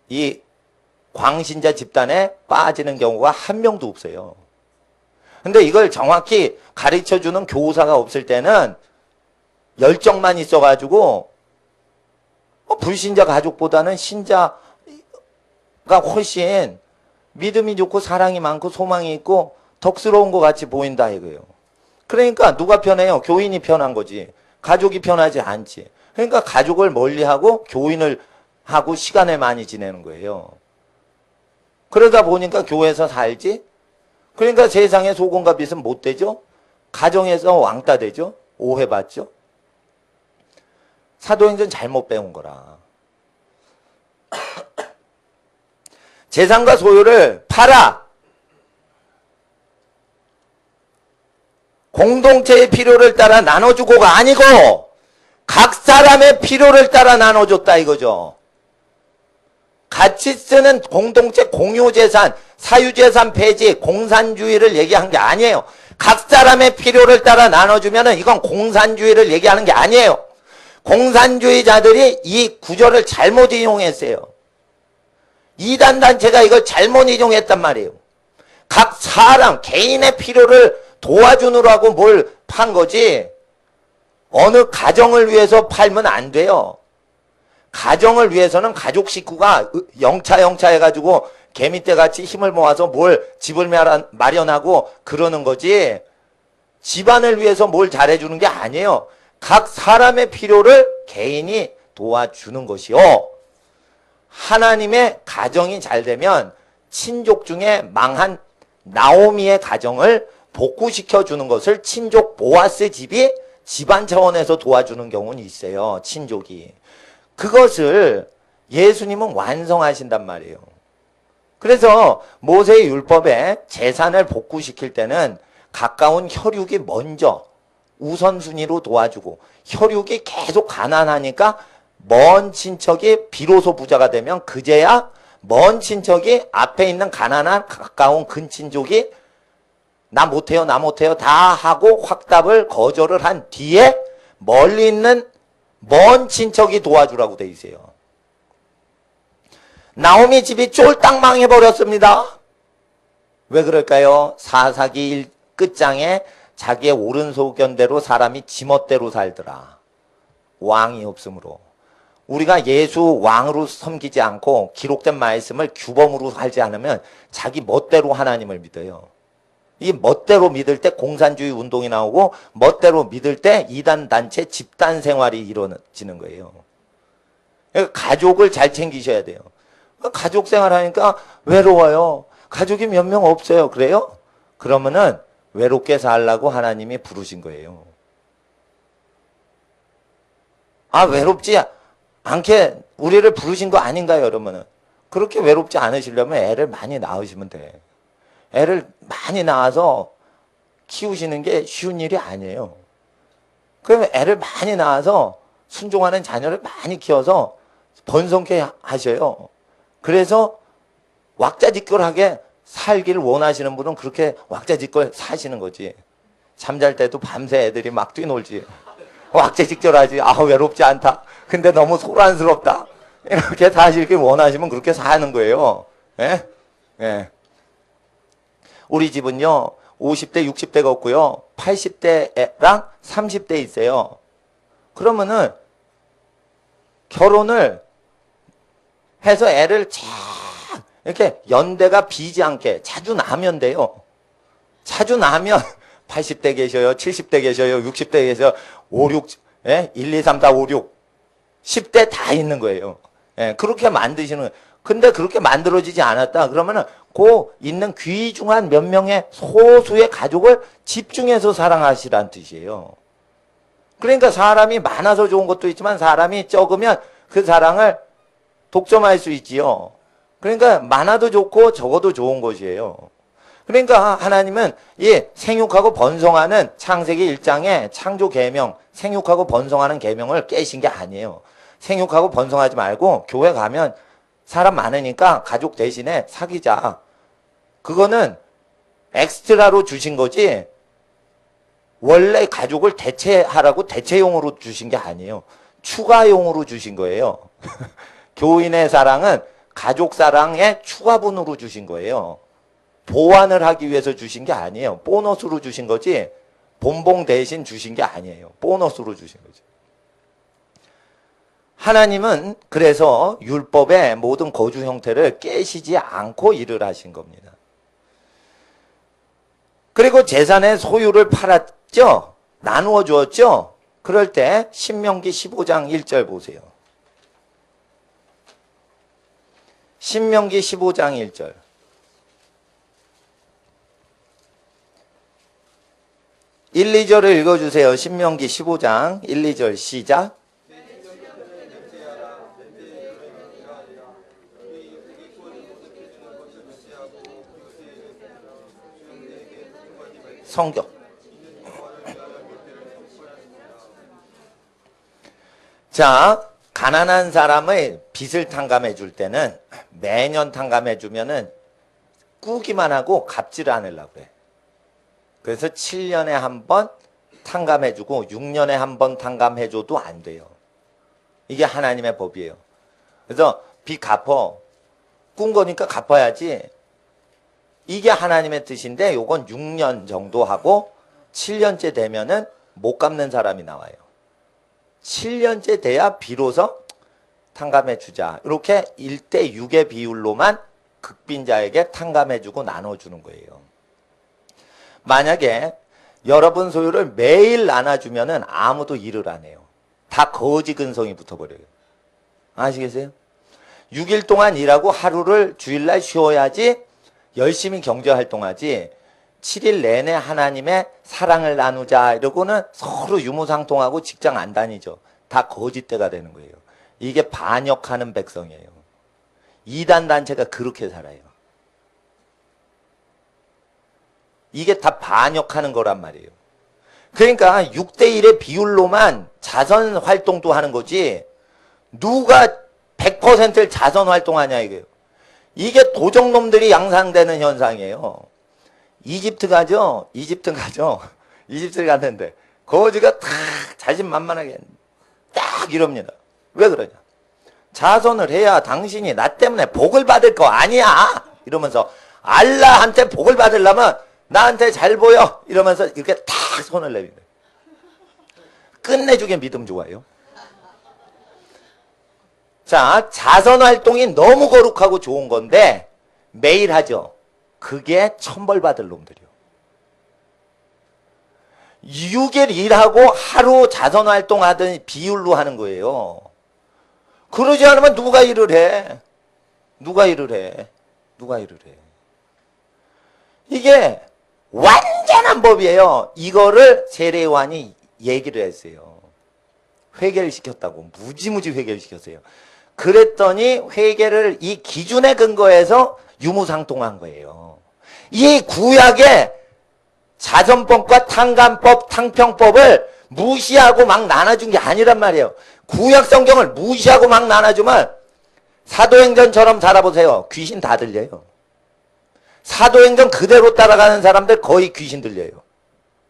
S1: 이 광신자 집단에 빠지는 경우가 한 명도 없어요. 근데 이걸 정확히 가르쳐주는 교사가 없을 때는 열정만 있어가지고 불신자 가족보다는 신자가 훨씬 믿음이 좋고 사랑이 많고 소망이 있고 덕스러운 것 같이 보인다 이거예요. 그러니까 누가 편해요? 교인이 편한 거지. 가족이 편하지 않지. 그러니까 가족을 멀리하고 교인을 하고 시간을 많이 지내는 거예요. 그러다 보니까 교회에서 살지. 그러니까 세상에 소금과 빛은 못 되죠. 가정에서 왕따 되죠. 오해받죠. 사도행전 잘못 배운 거라. 재산과 소유를 팔아 공동체의 필요를 따라 나눠주고가 아니고 각 사람의 필요를 따라 나눠줬다 이거죠. 같이 쓰는 공동체 공유재산, 사유재산 폐지, 공산주의를 얘기한 게 아니에요. 각 사람의 필요를 따라 나눠주면 이건 공산주의를 얘기하는 게 아니에요. 공산주의자들이 이 구절을 잘못 이용했어요. 이단단체가 이걸 잘못 이용했단 말이에요. 각 사람, 개인의 필요를 도와주느라고 뭘 판 거지 어느 가정을 위해서 팔면 안 돼요. 가정을 위해서는 가족 식구가 영차 해가지고 개미떼같이 힘을 모아서 뭘 집을 마련하고 그러는 거지 집안을 위해서 뭘 잘해주는 게 아니에요. 각 사람의 필요를 개인이 도와주는 것이요. 하나님의 가정이 잘 되면 친족 중에 망한 나오미의 가정을 복구시켜주는 것을 친족 보아스 집이 집안 차원에서 도와주는 경우는 있어요. 친족이. 그것을 예수님은 완성하신단 말이에요. 그래서 모세의 율법에 재산을 복구시킬 때는 가까운 혈육이 먼저 우선순위로 도와주고 혈육이 계속 가난하니까 먼 친척이 비로소 부자가 되면 그제야 먼 친척이 앞에 있는 가난한 가까운 근친족이 나 못해요 다 하고 확답을 거절을 한 뒤에 멀리 있는 먼 친척이 도와주라고 돼 있어요. 나오미 집이 쫄딱 망해버렸습니다. 왜 그럴까요? 사사기 끝장에 자기의 오른소견대로 사람이 지멋대로 살더라. 왕이 없으므로. 우리가 예수 왕으로 섬기지 않고 기록된 말씀을 규범으로 살지 않으면 자기 멋대로 하나님을 믿어요. 이 멋대로 믿을 때 공산주의 운동이 나오고 멋대로 믿을 때 이단 단체 집단 생활이 이루어지는 거예요. 그러니까 가족을 잘 챙기셔야 돼요. 가족 생활하니까 외로워요. 가족이 몇 명 없어요. 그래요? 그러면은 외롭게 살라고 하나님이 부르신 거예요. 아, 외롭지 않게 우리를 부르신 거 아닌가요, 여러분은? 그렇게 외롭지 않으시려면 애를 많이 낳으시면 돼. 애를 많이 낳아서 키우시는 게 쉬운 일이 아니에요. 그러면 애를 많이 낳아서 순종하는 자녀를 많이 키워서 번성케 하셔요. 그래서 왁자지껄하게 살기를 원하시는 분은 그렇게 왁자지껄 사시는 거지. 잠잘 때도 밤새 애들이 막 뛰놀지. 왁자지껄하지. 아, 외롭지 않다. 근데 너무 소란스럽다. 이렇게 사시길 원하시면 그렇게 사는 거예요. 예? 예. 우리 집은요, 50대, 60대가 없고요, 80대랑 30대 있어요. 그러면은 결혼을 해서 애를 쫙 이렇게 연대가 비지 않게 자주 낳으면 돼요. 자주 낳으면 80대 계셔요, 70대 계셔요, 60대 계셔요, 5, 6, 예? 1, 2, 3, 4, 5, 6, 10대 다 있는 거예요. 예, 그렇게 만드시는 거예요. 근데 그렇게 만들어지지 않았다 그러면은 그 있는 귀중한 몇 명의 소수의 가족을 집중해서 사랑하시라는 뜻이에요. 그러니까 사람이 많아서 좋은 것도 있지만 사람이 적으면 그 사랑을 독점할 수 있지요. 그러니까 많아도 좋고 적어도 좋은 것이에요. 그러니까 하나님은 이 생육하고 번성하는 창세기 1장의 창조 계명, 생육하고 번성하는 계명을 깨신 게 아니에요. 생육하고 번성하지 말고 교회 가면 사람 많으니까 가족 대신에 사귀자. 그거는 엑스트라로 주신 거지 원래 가족을 대체하라고 대체용으로 주신 게 아니에요. 추가용으로 주신 거예요. 교인의 사랑은 가족 사랑의 추가분으로 주신 거예요. 보완을 하기 위해서 주신 게 아니에요. 보너스로 주신 거지 본봉 대신 주신 게 아니에요. 보너스로 주신 거죠. 하나님은 그래서 율법의 모든 거주 형태를 깨시지 않고 일을 하신 겁니다. 그리고 재산의 소유를 팔았죠? 나누어 주었죠? 그럴 때 신명기 15장 1절 보세요. 신명기 15장 1절. 일, 2절을 읽어주세요. 신명기 15장 1, 2절 시작. 성경. 자, 가난한 사람의 빚을 탕감해 줄 때는 매년 탕감해 주면은 꾸기만 하고 갚지를 않으려고 그래. 그래서 7년에 한 번 탕감해 주고 6년에 한 번 탕감해 줘도 안 돼요. 이게 하나님의 법이에요. 그래서 빚 갚어. 꾼 거니까 갚아야지. 이게 하나님의 뜻인데 요건 6년 정도 하고 7년째 되면은 못 갚는 사람이 나와요. 7년째 돼야 비로소 탕감해 주자. 이렇게 1대 6의 비율로만 극빈자에게 탕감해 주고 나눠주는 거예요. 만약에 여러분 소유를 매일 나눠주면은 아무도 일을 안 해요. 다 거지 근성이 붙어버려요. 아시겠어요? 6일 동안 일하고 하루를 주일날 쉬어야지 열심히 경제활동하지 7일 내내 하나님의 사랑을 나누자 이러고는 서로 유무상통하고 직장 안 다니죠. 다 거짓대가 되는 거예요. 이게 반역하는 백성이에요. 이단 단체가 그렇게 살아요. 이게 다 반역하는 거란 말이에요. 그러니까 6대1의 비율로만 자선 활동도 하는 거지 누가 100%를 자선 활동하냐 이거예요. 이게 도적놈들이 양상되는 현상이에요. 이집트 가죠? 이집트 갔는데 거지가 딱 자신만만하게 딱 이럽니다. 왜 그러냐? 자선을 해야 당신이 나 때문에 복을 받을 거 아니야. 이러면서 알라한테 복을 받으려면 나한테 잘 보여. 이러면서 이렇게 탁 손을 내민다. 끝내주게 믿음 좋아요. 자, 자선 활동이 너무 거룩하고 좋은 건데 매일 하죠. 그게 천벌 받을 놈들이요. 6일 일하고 하루 자선 활동하던 비율로 하는 거예요. 그러지 않으면 누가 일을 해? 누가 일을 해? 누가 일을 해? 이게 완전한 법이에요. 이거를 세례요한이 얘기를 했어요. 회개를 시켰다고. 무지무지 회개를 시켰어요. 그랬더니 회개를 이 기준에 근거해서 유무상통한 거예요. 이 구약의 자선법과 탕감법, 탕평법을 무시하고 막 나눠준 게 아니란 말이에요. 구약 성경을 무시하고 막 나눠주면 사도행전처럼 살아보세요. 귀신 다 들려요. 사도행전 그대로 따라가는 사람들 거의 귀신 들려요.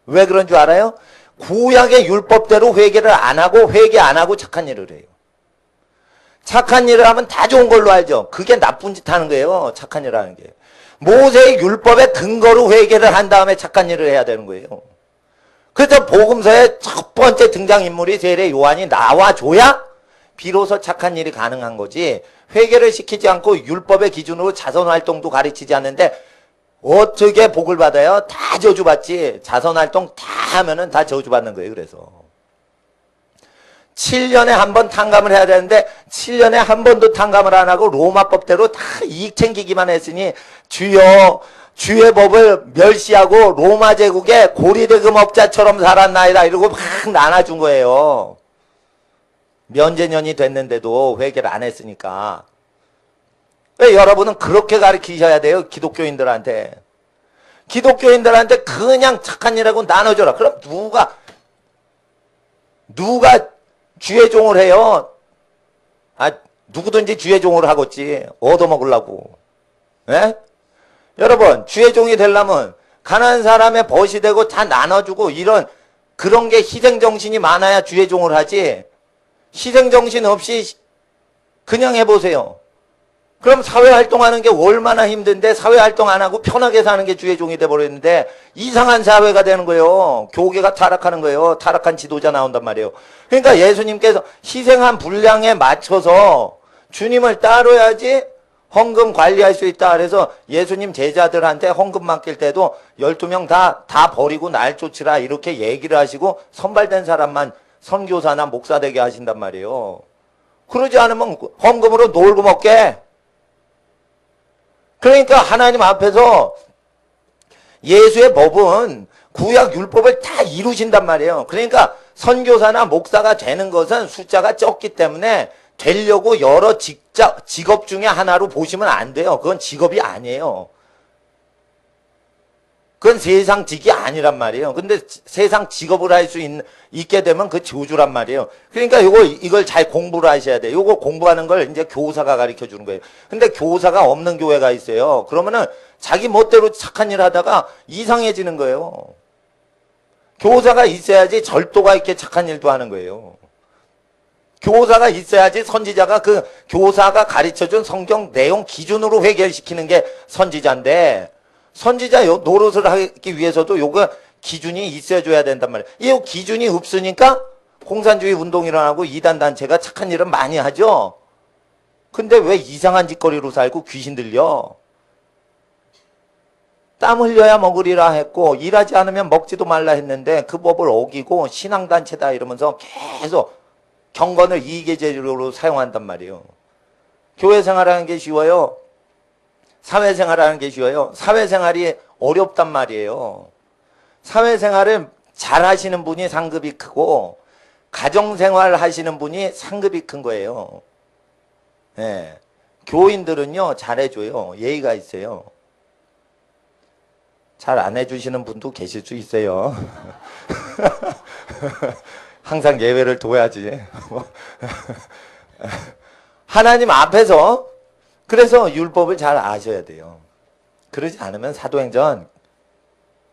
S1: 왜 그런 줄 알아요? 구약의 율법대로 회개를 안 하고 회개 안 하고 착한 일을 해요. 착한 일을 하면 다 좋은 걸로 알죠. 그게 나쁜 짓 하는 거예요. 착한 일을 하는 게. 모세의 율법의 근거로 회개를 한 다음에 착한 일을 해야 되는 거예요. 그래서 복음서의 첫 번째 등장인물이 세례 요한이 나와줘야 비로소 착한 일이 가능한 거지. 회개를 시키지 않고 율법의 기준으로 자선활동도 가르치지 않는데 어떻게 복을 받아요? 다 저주받지. 자선활동 다 하면은 다 저주받는 거예요. 그래서 7년에 한 번 탕감을 해야 되는데 7년에 한 번도 탕감을 안 하고 로마법대로 다 이익 챙기기만 했으니 주여 주의 법을 멸시하고 로마 제국의 고리대금업자처럼 살았나이다 이러고 막 나눠준 거예요. 면제년이 됐는데도 회개를 안 했으니까. 왜 여러분은 그렇게 가르치셔야 돼요? 기독교인들한테. 기독교인들한테 그냥 착한 일하고 나눠줘라. 그럼 누가 주의 종을 해요? 아, 누구든지 주의 종을 하겠지. 얻어먹으려고. 예? 여러분, 주의 종이 되려면 가난한 사람의 벗이 되고 다 나눠주고 그런 게 희생정신이 많아야 주의 종을 하지. 희생정신 없이 그냥 해보세요. 그럼 사회활동하는 게 얼마나 힘든데 사회활동 안 하고 편하게 사는 게 주의 종이 돼버렸는데 이상한 사회가 되는 거예요. 교계가 타락하는 거예요. 타락한 지도자 나온단 말이에요. 그러니까 예수님께서 희생한 분량에 맞춰서 주님을 따라야지 헌금 관리할 수 있다. 그래서 예수님 제자들한테 헌금 맡길 때도 12명 다 버리고 날 쫓으라 이렇게 얘기를 하시고 선발된 사람만 선교사나 목사 되게 하신단 말이에요. 그러지 않으면 헌금으로 놀고 먹게. 그러니까 하나님 앞에서 예수의 법은 구약 율법을 다 이루신단 말이에요. 그러니까 선교사나 목사가 되는 것은 숫자가 적기 때문에 되려고 여러 직업 중에 하나로 보시면 안 돼요. 그건 직업이 아니에요. 그건 세상 직이 아니란 말이에요. 근데 세상 직업을 할 수 있게 되면 그 저주란 말이에요. 그러니까 이걸 잘 공부를 하셔야 돼요. 요거 공부하는 걸 이제 교사가 가르쳐 주는 거예요. 근데 교사가 없는 교회가 있어요. 그러면은 자기 멋대로 착한 일 하다가 이상해지는 거예요. 교사가 있어야지 절도가 이렇게 착한 일도 하는 거예요. 교사가 있어야지 선지자가 그 교사가 가르쳐준 성경 내용 기준으로 회개시키는 게 선지자인데 선지자 노릇을 하기 위해서도 요거 기준이 있어줘야 된단 말이에요. 이 기준이 없으니까 공산주의 운동이 일어나고 이단 단체가 착한 일은 많이 하죠. 근데 왜 이상한 짓거리로 살고 귀신 들려? 땀 흘려야 먹으리라 했고 일하지 않으면 먹지도 말라 했는데 그 법을 어기고 신앙단체다 이러면서 계속 경건을 이익의 재료로 사용한단 말이에요. 교회 생활하는 게 쉬워요? 사회생활하는 게 쉬워요? 사회생활이 어렵단 말이에요. 사회생활을 잘 하시는 분이 상급이 크고 가정생활 하시는 분이 상급이 큰 거예요. 네. 교인들은요 잘해줘요. 예의가 있어요. 잘 안 해주시는 분도 계실 수 있어요. 항상 예외를 둬야지. 하나님 앞에서 그래서 율법을 잘 아셔야 돼요. 그러지 않으면 사도행전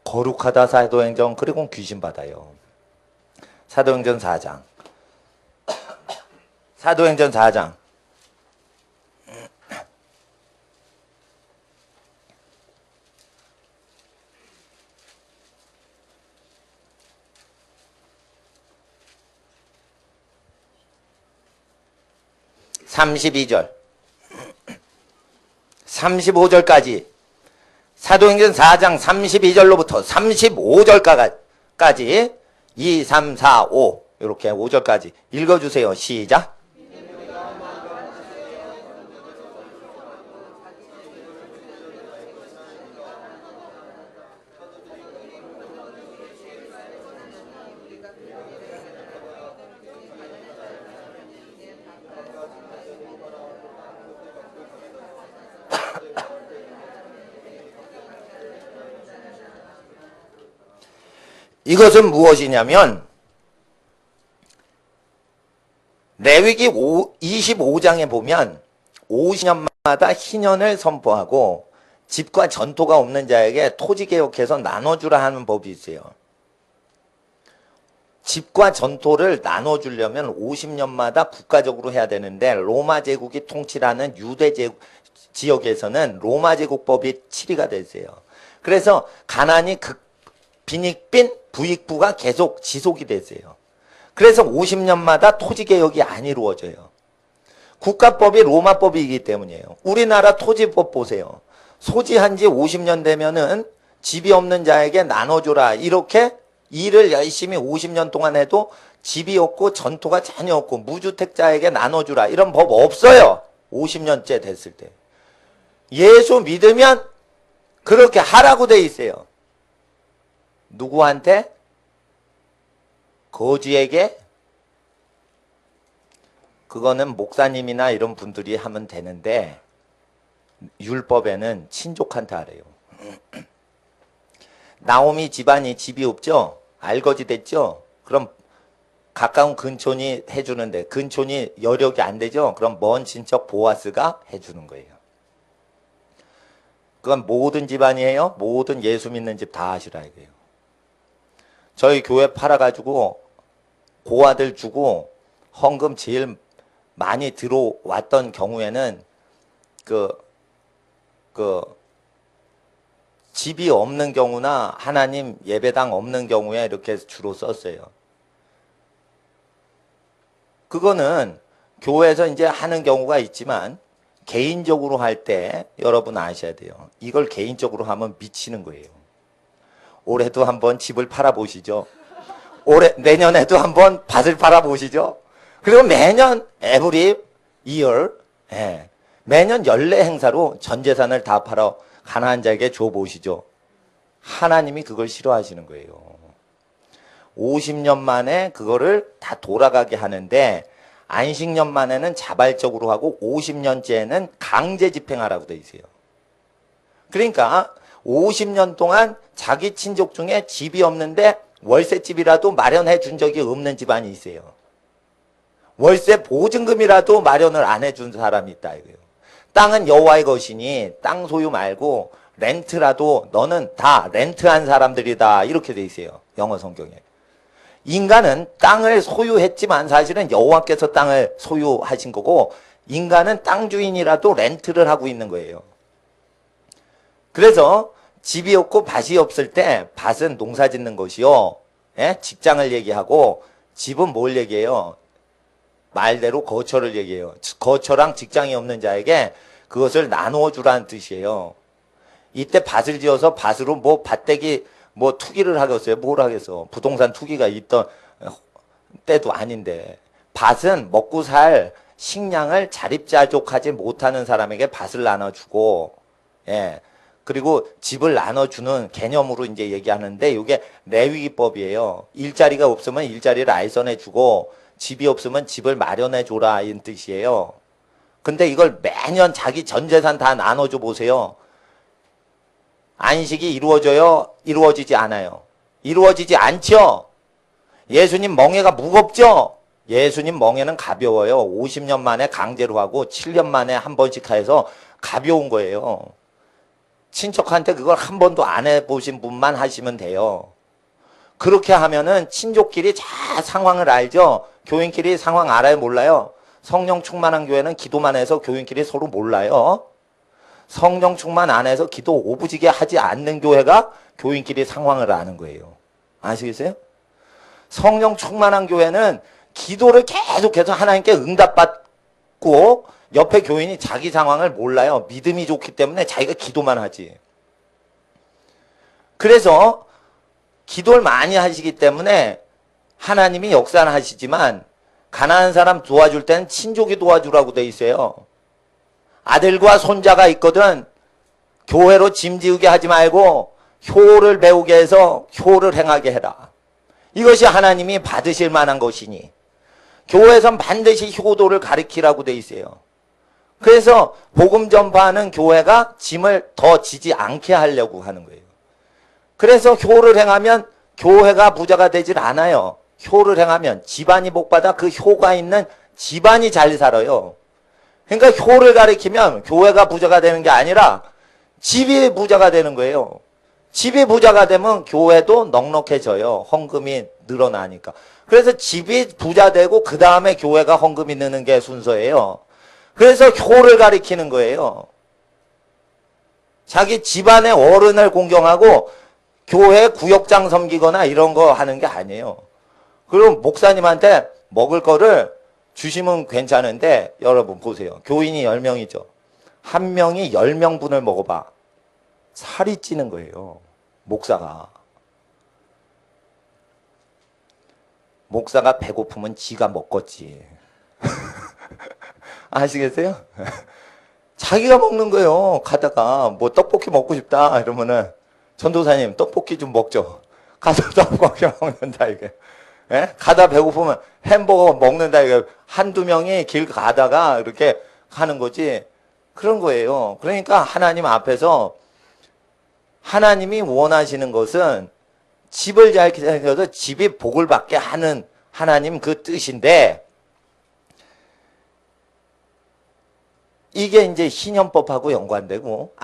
S1: 거룩하다 사도행전 그리고 귀신 받아요. 사도행전 4장. 사도행전 4장. 32절, 35절까지 사도행전 4장 32절로부터 35절까지 2, 3, 4, 5 이렇게 5절까지 읽어주세요. 시작. 이것은 무엇이냐면 레위기 25장에 보면 50년마다 희년을 선포하고 집과 전토가 없는 자에게 토지개혁해서 나눠주라 하는 법이 있어요. 집과 전토를 나눠주려면 50년마다 국가적으로 해야 되는데 로마 제국이 통치하는 유대 지역에서는 로마 제국법이 7위가 됐어요. 그래서 가나안이 빈익빈 부익부가 계속 지속이 됐어요. 그래서 50년마다 토지개혁이 안 이루어져요. 국가법이 로마법이기 때문이에요. 우리나라 토지법 보세요. 소지한 지 50년 되면은 집이 없는 자에게 나눠줘라. 이렇게 일을 열심히 50년 동안 해도 집이 없고 전토가 전혀 없고 무주택자에게 나눠주라. 이런 법 없어요. 50년째 됐을 때. 예수 믿으면 그렇게 하라고 돼 있어요. 누구한테? 거지에게? 그거는 목사님이나 이런 분들이 하면 되는데 율법에는 친족한테 하래요. 나오미 집안이 집이 없죠? 알거지 됐죠? 그럼 가까운 근촌이 해주는데 근촌이 여력이 안 되죠? 그럼 먼 친척 보아스가 해주는 거예요. 그건 모든 집안이에요. 모든 예수 믿는 집 다 하시라 이거예요. 저희 교회 팔아가지고 고아들 주고 헌금 제일 많이 들어왔던 경우에는 집이 없는 경우나 하나님 예배당 없는 경우에 이렇게 주로 썼어요. 그거는 교회에서 이제 하는 경우가 있지만 개인적으로 할 때 여러분 아셔야 돼요. 이걸 개인적으로 하면 미치는 거예요. 올해도 한번 집을 팔아보시죠. 내년에도 한번 밭을 팔아보시죠. 그리고 매년 every year 매년 연례 행사로 전 재산을 다 팔아 가난한 자에게 줘보시죠. 하나님이 그걸 싫어하시는 거예요. 50년 만에 그거를 다 돌아가게 하는데 안식년 만에는 자발적으로 하고 50년째는 강제 집행하라고 돼 있어요. 그러니까 50년 동안 자기 친족 중에 집이 없는데 월세집이라도 마련해 준 적이 없는 집안이 있어요. 월세 보증금이라도 마련을 안 해준 사람이 있다 이거예요. 땅은 여호와의 것이니 땅 소유 말고 렌트라도 너는 다 렌트한 사람들이다 이렇게 돼 있어요. 영어 성경에. 인간은 땅을 소유했지만 사실은 여호와께서 땅을 소유하신 거고 인간은 땅 주인이라도 렌트를 하고 있는 거예요. 그래서 집이 없고 밭이 없을 때 밭은 농사 짓는 것이요. 직장을 얘기하고 집은 뭘 얘기해요? 말대로 거처를 얘기해요. 거처랑 직장이 없는 자에게 그것을 나누어 주라는 뜻이에요. 이때 밭을 지어서 밭으로 뭐 밭대기 뭐 투기를 하겠어요? 뭘 하겠어? 부동산 투기가 있던 때도 아닌데 밭은 먹고 살 식량을 자립자족하지 못하는 사람에게 밭을 나눠주고 그리고 집을 나눠주는 개념으로 이제 얘기하는데 이게 레위기법이에요. 일자리가 없으면 일자리를 알선해주고 집이 없으면 집을 마련해줘라 이런 뜻이에요. 근데 이걸 매년 자기 전 재산 다 나눠줘 보세요. 안식이 이루어져요? 이루어지지 않아요? 이루어지지 않죠? 예수님 멍에가 무겁죠? 예수님 멍에는 가벼워요. 50년 만에 강제로 하고 7년 만에 한 번씩 해서 가벼운 거예요. 친척한테 그걸 한 번도 안 해보신 분만 하시면 돼요. 그렇게 하면은 친족끼리 잘 상황을 알죠? 교인끼리 상황 알아요? 몰라요? 성령 충만한 교회는 기도만 해서 교인끼리 서로 몰라요. 성령 충만 안 해서 기도 오부지게 하지 않는 교회가 교인끼리 상황을 아는 거예요. 아시겠어요? 성령 충만한 교회는 기도를 계속해서 하나님께 응답받고 믿고 옆에 교인이 자기 상황을 몰라요. 믿음이 좋기 때문에 자기가 기도만 하지. 그래서 기도를 많이 하시기 때문에 하나님이 역사는 하시지만 가난한 사람 도와줄 때는 친족이 도와주라고 돼 있어요. 아들과 손자가 있거든 교회로 짐지우게 하지 말고 효를 배우게 해서 효를 행하게 해라. 이것이 하나님이 받으실 만한 것이니 교회에선 반드시 효도를 가르치라고 돼 있어요. 그래서 복음 전파하는 교회가 짐을 더 지지 않게 하려고 하는 거예요. 그래서 효를 행하면 교회가 부자가 되질 않아요. 효를 행하면 집안이 복받아 그 효가 있는 집안이 잘 살아요. 그러니까 효를 가리키면 교회가 부자가 되는 게 아니라 집이 부자가 되는 거예요. 집이 부자가 되면 교회도 넉넉해져요. 헌금이 늘어나니까. 그래서 집이 부자 되고 그 다음에 교회가 헌금이 느는 게 순서예요. 그래서 효를 가리키는 거예요. 자기 집안의 어른을 공경하고 교회 구역장 섬기거나 이런 거 하는 게 아니에요. 그럼 목사님한테 먹을 거를 주시면 괜찮은데 여러분 보세요. 교인이 10명이죠. 한 명이 10명분을 먹어봐. 살이 찌는 거예요. 목사가. 목사가 배고프면 지가 먹겠지. 아시겠어요? 자기가 먹는 거예요. 가다가 뭐 떡볶이 먹고 싶다 이러면은 전도사님 떡볶이 좀 먹죠. 가서 떡볶이 먹는다 이게. 예? 가다 배고프면 햄버거 먹는다 이게. 한두 명이 길 가다가 이렇게 하는 거지. 그런 거예요. 그러니까 하나님 앞에서 하나님이 원하시는 것은 집을 잘 기다려서 집이 복을 받게 하는 하나님 그 뜻인데 이게 이제 희년법하고 연관되고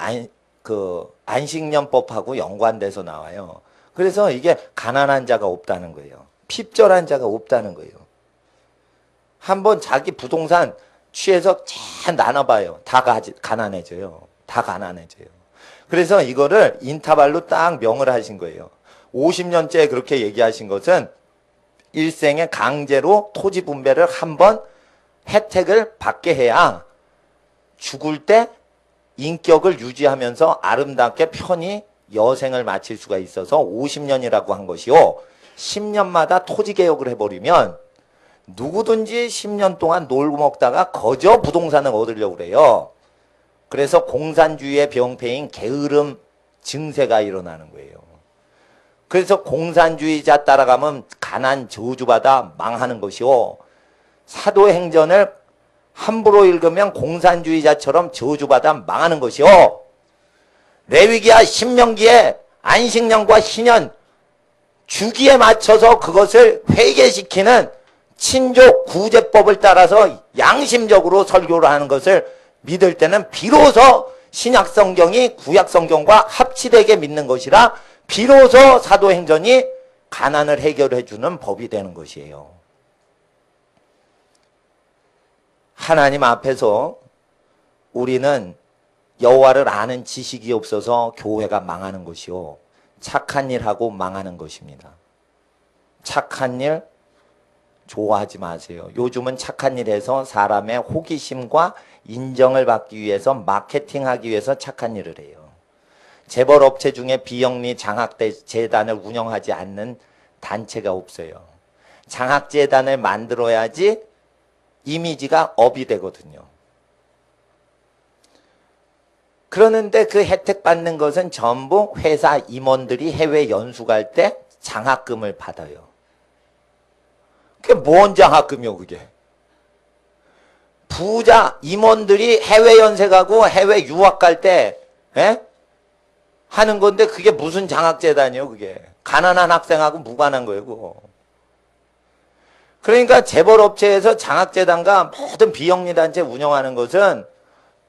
S1: 안식년법하고 연관돼서 나와요. 그래서 이게 가난한 자가 없다는 거예요. 핍절한 자가 없다는 거예요. 한번 자기 부동산 취해서 잘 나눠봐요. 다 가난해져요. 다 가난해져요. 그래서 이거를 인터벌로 딱 명을 하신 거예요. 50년째 그렇게 얘기하신 것은 일생에 강제로 토지 분배를 한번 혜택을 받게 해야 죽을 때 인격을 유지하면서 아름답게 편히 여생을 마칠 수가 있어서 50년이라고 한 것이요. 10년마다 토지 개혁을 해버리면 누구든지 10년 동안 놀고 먹다가 거저 부동산을 얻으려고 그래요. 그래서 공산주의의 병폐인 게으름 증세가 일어나는 거예요. 그래서 공산주의자 따라가면 가난 저주받아 망하는 것이요. 사도행전을 함부로 읽으면 공산주의자처럼 저주받아 망하는 것이요. 레위기야 신명기에 안식년과 희년 주기에 맞춰서 그것을 회개시키는 친족 구제법을 따라서 양심적으로 설교를 하는 것을 믿을 때는 비로소 신약성경이 구약성경과 합치되게 믿는 것이라 비로소 사도행전이 가난을 해결해 주는 법이 되는 것이에요. 하나님 앞에서 우리는 여호와를 아는 지식이 없어서 교회가 망하는 것이요. 착한 일하고 망하는 것입니다. 착한 일 좋아하지 마세요. 요즘은 착한 일에서 사람의 호기심과 인정을 받기 위해서 마케팅하기 위해서 착한 일을 해요. 재벌업체 중에 비영리 장학재단을 운영하지 않는 단체가 없어요. 장학재단을 만들어야지 이미지가 업이 되거든요. 그러는데 그 혜택 받는 것은 전부 회사 임원들이 해외 연수 갈 때 장학금을 받아요. 그게 뭔 장학금이요, 그게? 부자 임원들이 해외 연세 가고 해외 유학 갈 때 하는 건데 그게 무슨 장학재단이요, 그게? 가난한 학생하고 무관한 거예요, 그거. 그러니까 재벌업체에서 장학재단과 모든 비영리단체 운영하는 것은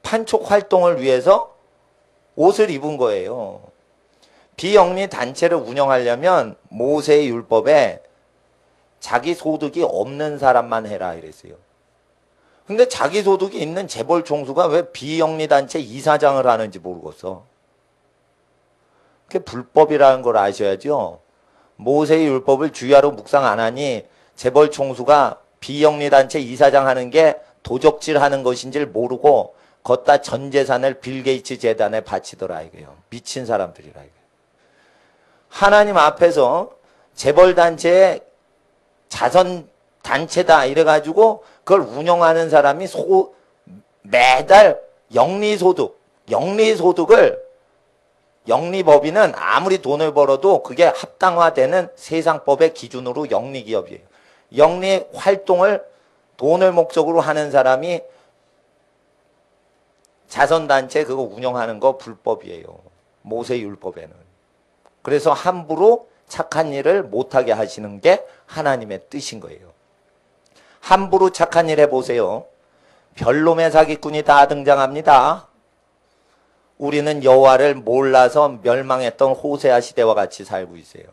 S1: 판촉 활동을 위해서 옷을 입은 거예요. 비영리단체를 운영하려면 모세의 율법에 자기 소득이 없는 사람만 해라 이랬어요. 근데 자기 소득이 있는 재벌 총수가 왜 비영리단체 이사장을 하는지 모르겠어. 그게 불법이라는 걸 아셔야죠. 모세의 율법을 주야로 묵상 안 하니 재벌 총수가 비영리단체 이사장 하는 게 도적질 하는 것인 줄 모르고 걷다 전 재산을 빌 게이츠 재단에 바치더라 이거예요. 미친 사람들이라 이거예요. 하나님 앞에서 재벌단체의 자선단체다 이래가지고 그걸 운영하는 사람이 매달 영리소득을 영리법인은 아무리 돈을 벌어도 그게 합당화되는 세상법의 기준으로 영리기업이에요. 영리 활동을 돈을 목적으로 하는 사람이 자선단체 그거 운영하는 거 불법이에요. 모세율법에는. 그래서 함부로 착한 일을 못하게 하시는 게 하나님의 뜻인 거예요. 함부로 착한 일 해보세요. 별놈의 사기꾼이 다 등장합니다. 우리는 여호와를 몰라서 멸망했던 호세아 시대와 같이 살고 있어요.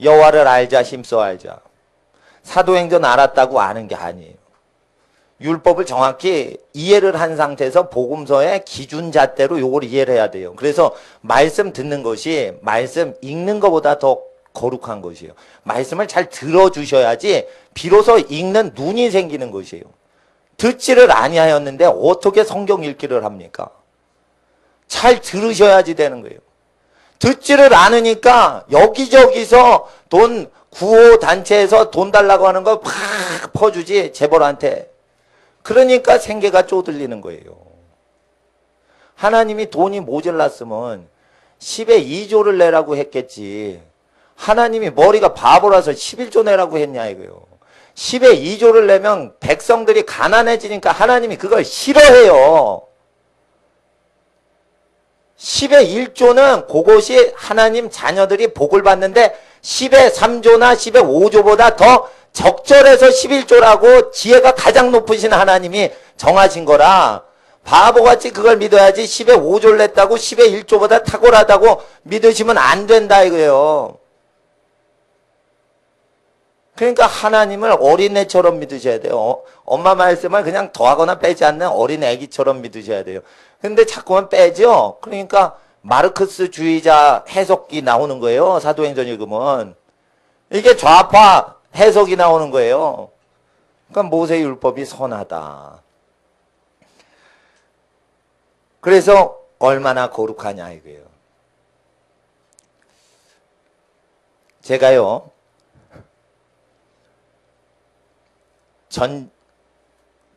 S1: 여호와를 알자 힘써 알자. 사도행전 알았다고 아는 게 아니에요. 율법을 정확히 이해를 한 상태에서 복음서의 기준잣대로 요걸 이해를 해야 돼요. 그래서 말씀 듣는 것이 말씀 읽는 것보다 더 거룩한 것이에요. 말씀을 잘 들어주셔야지 비로소 읽는 눈이 생기는 것이에요. 듣지를 아니하였는데 어떻게 성경 읽기를 합니까? 잘 들으셔야지 되는 거예요. 듣지를 않으니까 여기저기서 돈 구호 단체에서 돈 달라고 하는 거 팍 퍼주지 재벌한테. 그러니까 생계가 쪼들리는 거예요. 하나님이 돈이 모자랐으면 10의 2조를 내라고 했겠지. 하나님이 머리가 바보라서 11조 내라고 했냐 이거요. 10의 2조를 내면 백성들이 가난해지니까 하나님이 그걸 싫어해요. 10의 1조는 그것이 하나님 자녀들이 복을 받는데 10의 3조나 10의 5조보다 더 적절해서 11조라고 지혜가 가장 높으신 하나님이 정하신 거라 바보같이 그걸 믿어야지 10의 5조를 냈다고 10의 1조보다 탁월하다고 믿으시면 안 된다 이거예요. 그러니까 하나님을 어린애처럼 믿으셔야 돼요. 엄마 말씀을 그냥 더하거나 빼지 않는 어린 애기처럼 믿으셔야 돼요. 근데 자꾸만 빼죠. 그러니까 마르크스주의자 해석이 나오는 거예요. 사도행전 읽으면. 이게 좌파 해석이 나오는 거예요. 그러니까 모세율법이 선하다. 그래서 얼마나 거룩하냐 이거예요. 제가요.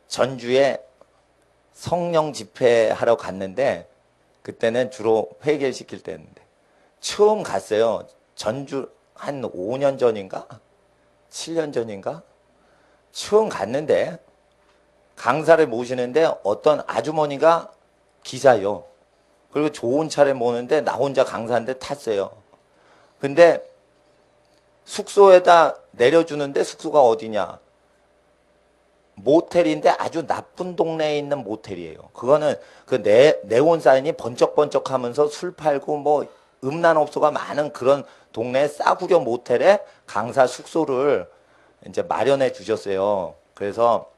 S1: 전주에 성령 집회하러 갔는데 그때는 주로 회개를 시킬 때였는데 처음 갔어요. 전주 한 5년 전인가? 7년 전인가? 처음 갔는데 강사를 모시는데 어떤 아주머니가 기사요. 그리고 좋은 차를 모는데 나 혼자 강사인데 탔어요. 근데 숙소에다 내려주는데 숙소가 어디냐? 모텔인데 아주 나쁜 동네에 있는 모텔이에요. 그거는 그 네온 사인이 번쩍번쩍 하면서 술 팔고 뭐 음란업소가 많은 그런 동네 싸구려 모텔에 강사 숙소를 이제 마련해 주셨어요. 그래서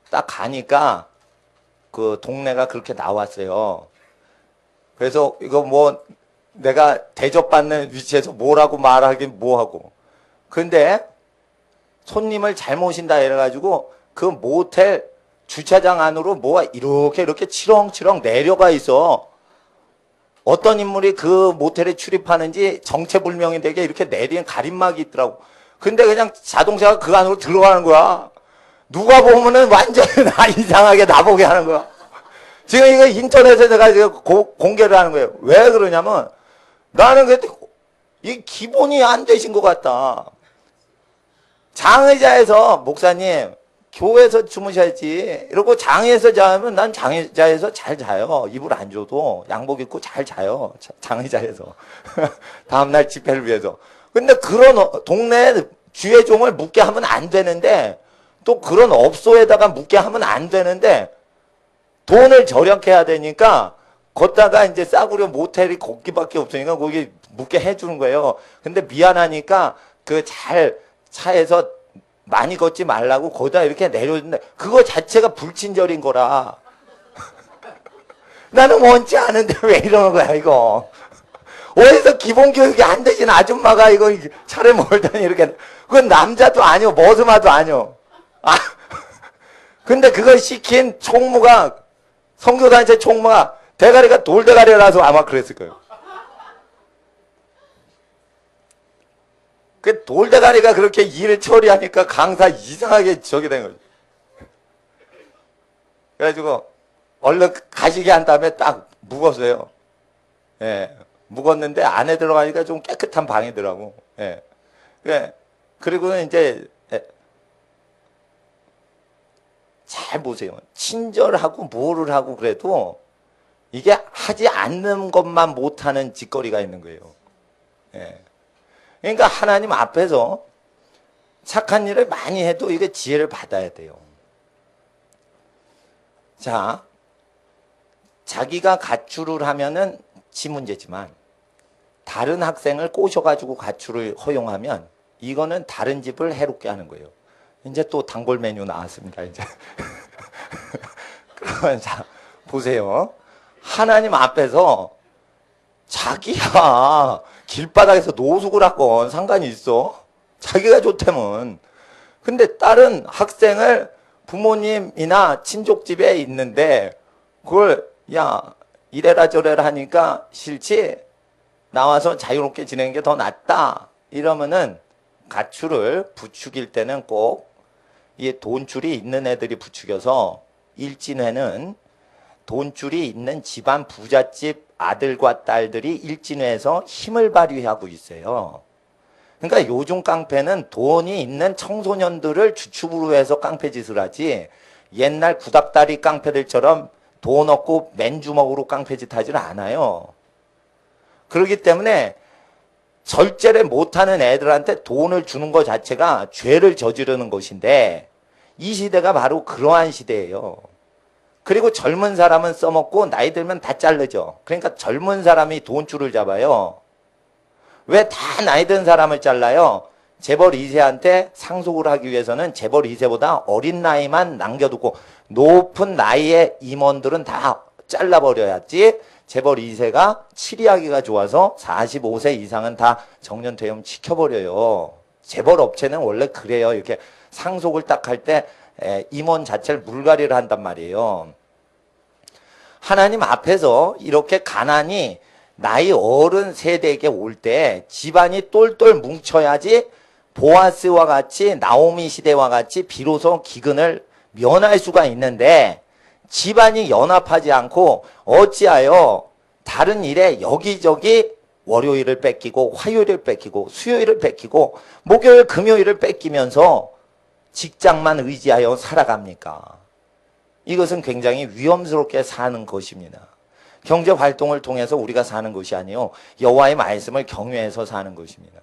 S1: 딱 가니까 그 동네가 그렇게 나왔어요. 그래서 이거 뭐 내가 대접받는 위치에서 뭐라고 말하긴 뭐하고. 근데 손님을 잘 모신다 이래가지고 그 모텔 주차장 안으로 뭐가 이렇게 치렁치렁 내려가 있어. 어떤 인물이 그 모텔에 출입하는지 정체불명이 되게 이렇게 내리는 가림막이 있더라고. 근데 그냥 자동차가 그 안으로 들어가는 거야. 누가 보면은 완전히 나 이상하게 나보게 하는 거야. 지금 이거 인터넷에 내가 지금 공개를 하는 거예요. 왜 그러냐면 나는 그때 이 기본이 안 되신 것 같다. 장의자에서 목사님 교회에서 주무셔야지 이러고 장의에서 자면 난 장의자에서 잘 자요. 이불 안 줘도 양복 입고 잘 자요. 장의자에서 다음날 집회를 위해서. 근데 그런 동네 주의종을 묵게 하면 안 되는데 또 그런 업소에다가 묵게 하면 안 되는데 돈을 절약해야 되니까 걷다가 이제 싸구려 모텔이 거기밖에 없으니까 거기 묵게 해주는 거예요. 근데 미안하니까 그 잘 차에서 많이 걷지 말라고 거기다 이렇게 내려주는데 그거 자체가 불친절인 거라. 나는 원치 않은데 왜 이러는 거야 이거. 어디서 기본 교육이 안 되신 아줌마가 이거 차를 몰더니 이렇게. 그건 남자도 아니오 머스마도 아니오. 아, 근데 그걸 시킨 총무가, 선교단체 총무가 대가리가 돌대가리라서 아마 그랬을 거예요. 그 돌대가리가 그렇게 일을 처리하니까 강사 이상하게 저기 된 거죠. 그래가지고 얼른 가시게 한 다음에 딱 묵었어요. 예, 묵었는데 안에 들어가니까 좀 깨끗한 방이더라고. 예. 그리고는 이제 잘 보세요. 친절하고 뭐를 하고 그래도 이게 하지 않는 것만 못하는 짓거리가 있는 거예요. 예. 그러니까 하나님 앞에서 착한 일을 많이 해도 이게 지혜를 받아야 돼요. 자, 자기가 가출을 하면은 지 문제지만 다른 학생을 꼬셔가지고 가출을 허용하면 이거는 다른 집을 해롭게 하는 거예요. 이제 또 단골 메뉴 나왔습니다. 이제 그러면 자 보세요. 하나님 앞에서 자기야 길바닥에서 노숙을 하건 상관이 있어? 자기가 좋다면. 근데 다른 학생을 부모님이나 친족집에 있는데 그걸 야 이래라 저래라 하니까 싫지? 나와서 자유롭게 지내는 게 더 낫다. 이러면은 가출을 부추길 때는 꼭 이 돈줄이 있는 애들이 부추겨서 일진회는 돈줄이 있는 집안 부잣집 아들과 딸들이 일진회에서 힘을 발휘하고 있어요. 그러니까 요즘 깡패는 돈이 있는 청소년들을 주축으로 해서 깡패짓을 하지 옛날 구닥다리 깡패들처럼 돈 없고 맨주먹으로 깡패짓 하지는 않아요. 그렇기 때문에 절제를 못하는 애들한테 돈을 주는 것 자체가 죄를 저지르는 것인데 이 시대가 바로 그러한 시대예요. 그리고 젊은 사람은 써먹고 나이 들면 다 자르죠. 그러니까 젊은 사람이 돈줄을 잡아요. 왜 다 나이 든 사람을 잘라요? 재벌 2세한테 상속을 하기 위해서는 재벌 2세보다 어린 나이만 남겨두고 높은 나이의 임원들은 다 잘라버려야지 재벌 2세가 치리하기가 좋아서 45세 이상은 다 정년퇴임 시켜버려요. 재벌 업체는 원래 그래요. 이렇게 상속을 딱 할 때 임원 자체를 물갈이를 한단 말이에요. 하나님 앞에서 이렇게 가난이 나이 어른 세대에게 올 때 집안이 똘똘 뭉쳐야지 보아스와 같이 나오미 시대와 같이 비로소 기근을 면할 수가 있는데 집안이 연합하지 않고 어찌하여 다른 일에 여기저기 월요일을 뺏기고 화요일을 뺏기고 수요일을 뺏기고 목요일 금요일을 뺏기면서 직장만 의지하여 살아갑니까? 이것은 굉장히 위험스럽게 사는 것입니다. 경제 활동을 통해서 우리가 사는 것이 아니요 여호와의 말씀을 경외해서 사는 것입니다.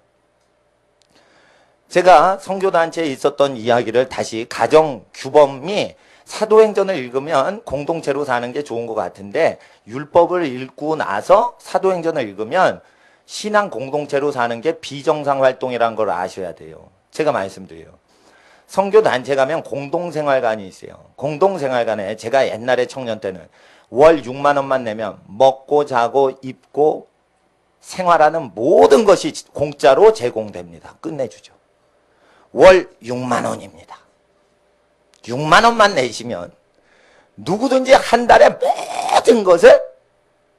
S1: 제가 선교단체에 있었던 이야기를 다시 가정 규범이 사도행전을 읽으면 공동체로 사는 게 좋은 것 같은데 율법을 읽고 나서 사도행전을 읽으면 신앙 공동체로 사는 게 비정상 활동이라는 걸 아셔야 돼요. 제가 말씀드려요. 선교단체 가면 공동생활관이 있어요. 공동생활관에 제가 옛날에 청년 때는 월 6만 원만 내면 먹고 자고 입고 생활하는 모든 것이 공짜로 제공됩니다. 끝내주죠. 월 6만 원입니다. 6만 원만 내시면 누구든지 한 달에 모든 것을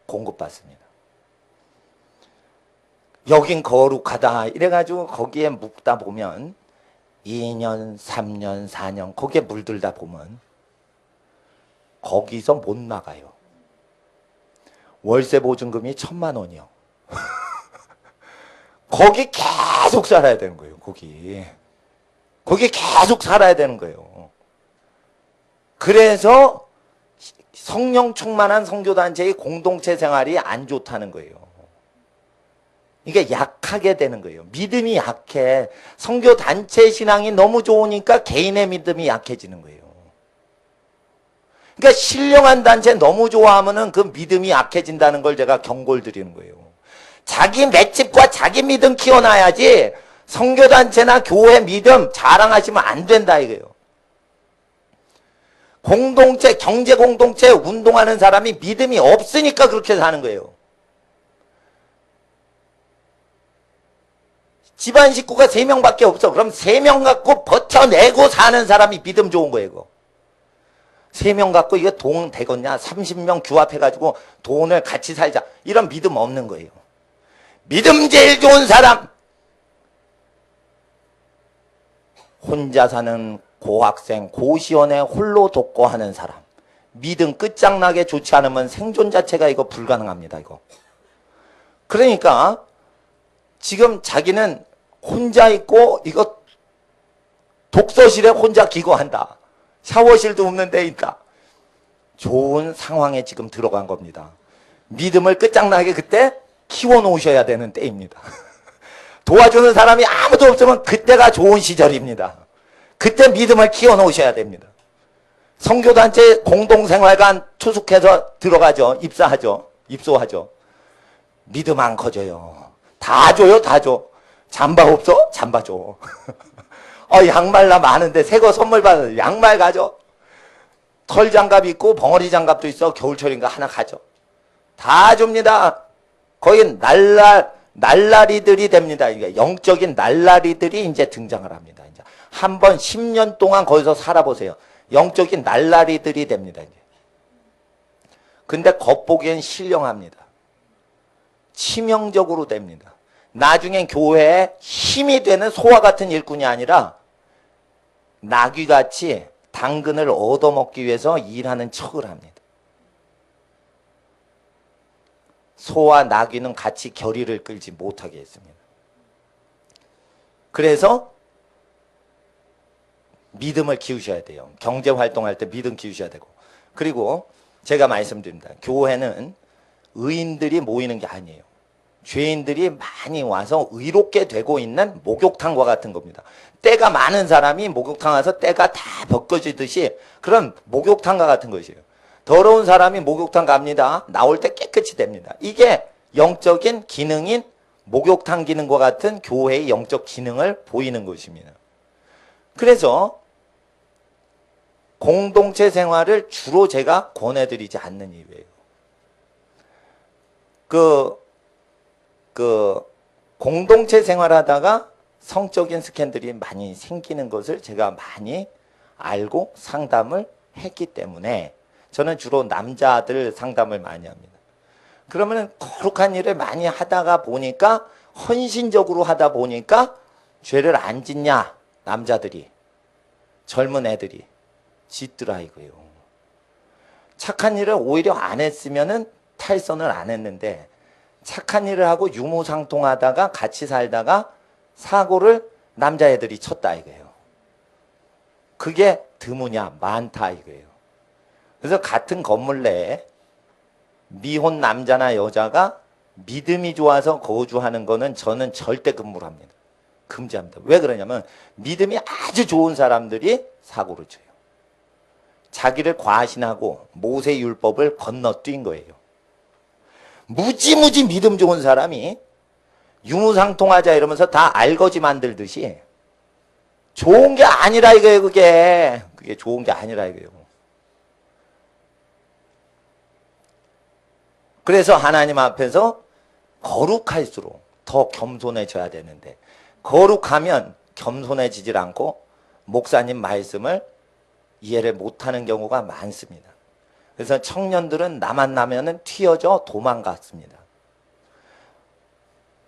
S1: 공급받습니다. 여긴 거룩하다 이래가지고 거기에 묵다 보면 2년, 3년, 4년 거기에 물들다 보면 거기서 못 나가요. 월세 보증금이 1,000만 원이요. 거기 계속 살아야 되는 거예요. 거기 계속 살아야 되는 거예요. 그래서 성령 충만한 선교단체의 공동체 생활이 안 좋다는 거예요. 이게 약하게 되는 거예요. 믿음이 약해. 선교단체 신앙이 너무 좋으니까 개인의 믿음이 약해지는 거예요. 그러니까 신령한 단체 너무 좋아하면은 그 믿음이 약해진다는 걸 제가 경고를 드리는 거예요. 자기 맷집과 자기 믿음 키워놔야지 선교단체나 교회 믿음 자랑하시면 안 된다 이거예요. 공동체, 경제 공동체 운동하는 사람이 믿음이 없으니까 그렇게 사는 거예요. 집안 식구가 3명밖에 없어. 그럼 3명 갖고 버텨내고 사는 사람이 믿음 좋은 거예요. 이거. 3명 갖고 이게 돈 되겠냐? 30명 규합해가지고 돈을 같이 살자. 이런 믿음 없는 거예요. 믿음 제일 좋은 사람. 혼자 사는 고학생, 고시원에 홀로 독거하는 사람. 믿음 끝장나게 좋지 않으면 생존 자체가 이거 불가능합니다. 이거. 그러니까 지금 자기는 혼자 있고 이거 독서실에 혼자 기거한다. 샤워실도 없는 데 있다. 좋은 상황에 지금 들어간 겁니다. 믿음을 끝장나게 그때 키워놓으셔야 되는 때입니다. 도와주는 사람이 아무도 없으면 그때가 좋은 시절입니다. 그때 믿음을 키워놓으셔야 됩니다. 선교단체 공동생활관 투숙해서 들어가죠. 입소하죠. 믿음 안 커져요. 다 줘요, 다 줘. 잠바 없어? 잠바 줘. 양말 나 많은데 새 거 선물 받아서 양말 가져. 털 장갑 있고 벙어리 장갑도 있어. 겨울철인가 하나 가져. 다 줍니다. 거의 날라리들이 됩니다. 이게 영적인 날라리들이 이제 등장을 합니다. 이제 한번 10년 동안 거기서 살아보세요. 영적인 날라리들이 됩니다. 이제. 근데 겉보기엔 신령합니다. 치명적으로 됩니다. 나중엔 교회에 힘이 되는 소와 같은 일꾼이 아니라 나귀같이 당근을 얻어먹기 위해서 일하는 척을 합니다. 소와 나귀는 같이 결의를 끌지 못하게 했습니다. 그래서 믿음을 키우셔야 돼요. 경제활동할 때 믿음 키우셔야 되고. 그리고 제가 말씀드립니다. 교회는 의인들이 모이는 게 아니에요. 죄인들이 많이 와서 의롭게 되고 있는 목욕탕과 같은 겁니다. 때가 많은 사람이 목욕탕 와서 때가 다 벗겨지듯이 그런 목욕탕과 같은 것이에요. 더러운 사람이 목욕탕 갑니다. 나올 때 깨끗이 됩니다. 이게 영적인 기능인 목욕탕 기능과 같은 교회의 영적 기능을 보이는 것입니다. 그래서 공동체 생활을 주로 제가 권해드리지 않는 이유예요. 공동체 생활하다가 성적인 스캔들이 많이 생기는 것을 제가 많이 알고 상담을 했기 때문에 저는 주로 남자들 상담을 많이 합니다. 그러면 거룩한 일을 많이 하다가 보니까 헌신적으로 하다 보니까 죄를 안 짓냐 남자들이 젊은 애들이 짓더라 이거예요. 착한 일을 오히려 안 했으면은 탈선을 안 했는데 착한 일을 하고 유무상통하다가 같이 살다가 사고를 남자애들이 쳤다 이거예요. 그게 드무냐 많다 이거예요. 그래서 같은 건물 내에 미혼 남자나 여자가 믿음이 좋아서 거주하는 거는 저는 절대 금물을 합니다. 금지합니다. 왜 그러냐면 믿음이 아주 좋은 사람들이 사고를 쳐요. 자기를 과신하고 모세율법을 건너뛴 거예요. 무지무지 믿음 좋은 사람이 유무상통하자 이러면서 다 알거지 만들듯이 좋은 게 아니라 이거예요. 그게 좋은 게 아니라 이거예요. 그래서 하나님 앞에서 거룩할수록 더 겸손해져야 되는데 거룩하면 겸손해지질 않고 목사님 말씀을 이해를 못하는 경우가 많습니다. 그래서 청년들은 나만 나면은 튀어져 도망갔습니다.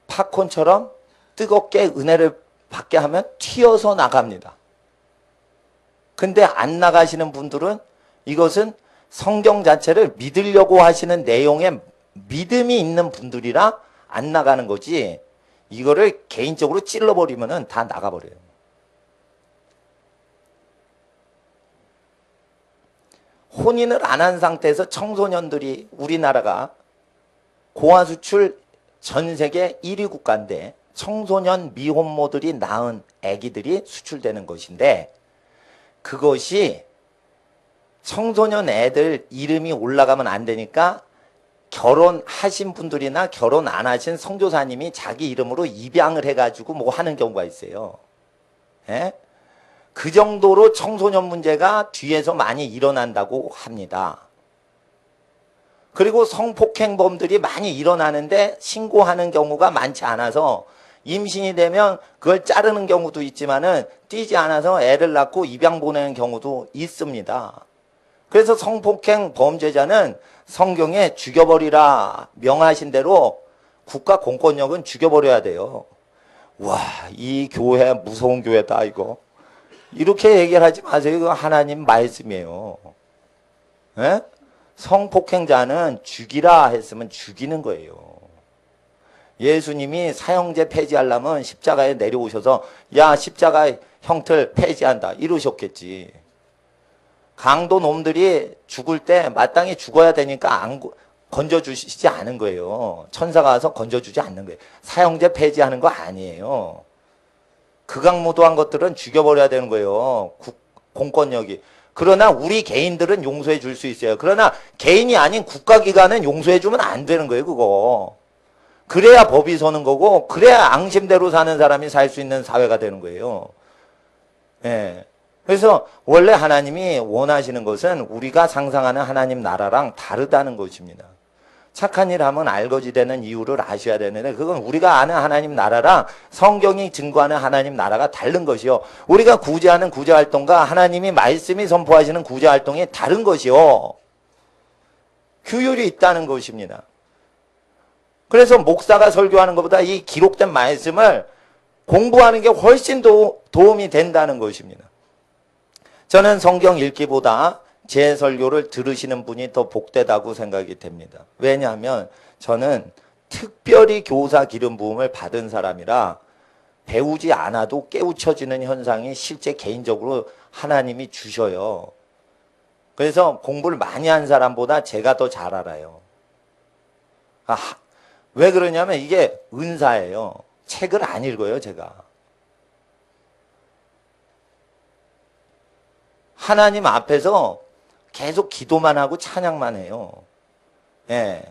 S1: 팝콘처럼 뜨겁게 은혜를 받게 하면 튀어서 나갑니다. 근데 안 나가시는 분들은 이것은 성경 자체를 믿으려고 하시는 내용에 믿음이 있는 분들이라 안 나가는 거지 이거를 개인적으로 찔러버리면은 다 나가버려요. 혼인을 안 한 상태에서 청소년들이 우리나라가 고아수출 전 세계 1위 국가인데 청소년 미혼모들이 낳은 아기들이 수출되는 것인데 그것이 청소년 애들 이름이 올라가면 안 되니까 결혼하신 분들이나 결혼 안 하신 선교사님이 자기 이름으로 입양을 해가지고 뭐 하는 경우가 있어요. 예? 그 정도로 청소년 문제가 뒤에서 많이 일어난다고 합니다. 그리고 성폭행범들이 많이 일어나는데 신고하는 경우가 많지 않아서 임신이 되면 그걸 자르는 경우도 있지만은 뛰지 않아서 애를 낳고 입양 보내는 경우도 있습니다. 그래서 성폭행 범죄자는 성경에 죽여버리라 명하신 대로 국가 공권력은 죽여버려야 돼요. 와, 이 교회 무서운 교회다 이거. 이렇게 얘기를 하지 마세요. 이거 하나님 말씀이에요. 예? 성폭행자는 죽이라 했으면 죽이는 거예요. 예수님이 사형제 폐지하려면 십자가에 내려오셔서 야, 십자가 형틀 폐지한다 이러셨겠지. 강도 놈들이 죽을 때 마땅히 죽어야 되니까 안 건져주시지 않은 거예요. 천사가 와서 건져주지 않는 거예요. 사형제 폐지하는 거 아니에요. 극악무도한 것들은 죽여버려야 되는 거예요. 공권력이. 그러나 우리 개인들은 용서해 줄 수 있어요. 그러나 개인이 아닌 국가기관은 용서해 주면 안 되는 거예요, 그거. 그래야 법이 서는 거고, 그래야 앙심대로 사는 사람이 살 수 있는 사회가 되는 거예요. 예. 그래서 원래 하나님이 원하시는 것은 우리가 상상하는 하나님 나라랑 다르다는 것입니다. 착한 일 하면 알거지되는 이유를 아셔야 되는데 그건 우리가 아는 하나님 나라랑 성경이 증거하는 하나님 나라가 다른 것이요. 우리가 구제하는 구제활동과 하나님이 말씀이 선포하시는 구제활동이 다른 것이요. 규율이 있다는 것입니다. 그래서 목사가 설교하는 것보다 이 기록된 말씀을 공부하는 게 훨씬 도움이 된다는 것입니다. 저는 성경 읽기보다 제 설교를 들으시는 분이 더 복되다고 생각이 됩니다. 왜냐하면 저는 특별히 교사 기름 부음을 받은 사람이라 배우지 않아도 깨우쳐지는 현상이 실제 개인적으로 하나님이 주셔요. 그래서 공부를 많이 한 사람보다 제가 더 잘 알아요. 왜 그러냐면 이게 은사예요. 책을 안 읽어요, 제가. 하나님 앞에서 계속 기도만 하고 찬양만 해요. 예.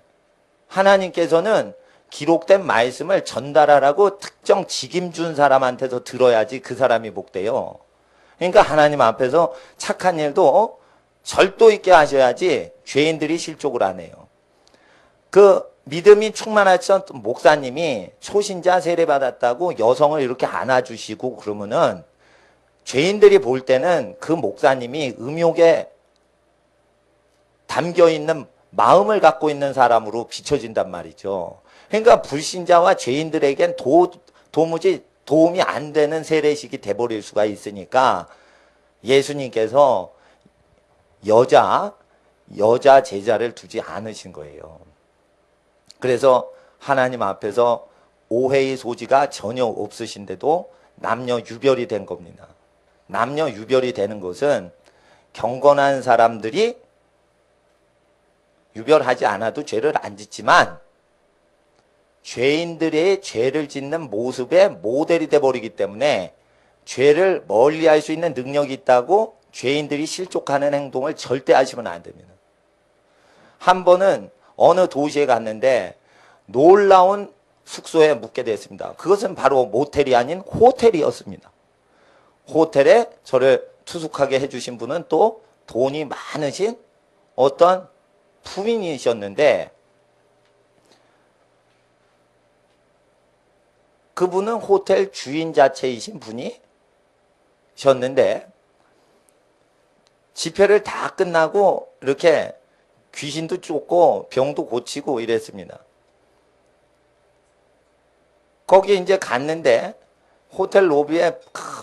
S1: 하나님께서는 기록된 말씀을 전달하라고 특정 직임 준 사람한테서 들어야지 그 사람이 복돼요. 그러니까 하나님 앞에서 착한 일도 절도 있게 하셔야지 죄인들이 실족을 안 해요. 그 믿음이 충만하셨던 목사님이 초신자 세례받았다고 여성을 이렇게 안아주시고 그러면은 죄인들이 볼 때는 그 목사님이 음욕에 담겨있는 마음을 갖고 있는 사람으로 비춰진단 말이죠. 그러니까 불신자와 죄인들에겐 도무지 도움이 안 되는 세례식이 돼버릴 수가 있으니까 예수님께서 여자 제자를 두지 않으신 거예요. 그래서 하나님 앞에서 오해의 소지가 전혀 없으신데도 남녀 유별이 된 겁니다. 남녀 유별이 되는 것은 경건한 사람들이 유별하지 않아도 죄를 안 짓지만 죄인들의 죄를 짓는 모습의 모델이 돼버리기 때문에 죄를 멀리할 수 있는 능력이 있다고 죄인들이 실족하는 행동을 절대 하시면 안 됩니다. 한 번은 어느 도시에 갔는데 놀라운 숙소에 묵게 됐습니다. 그것은 바로 모텔이 아닌 호텔이었습니다. 호텔에 저를 투숙하게 해주신 분은 또 돈이 많으신 어떤 부인이셨는데 그분은 호텔 주인 자체이신 분이셨는데 집회를 다 끝나고 이렇게 귀신도 쫓고 병도 고치고 이랬습니다. 거기 이제 갔는데 호텔 로비에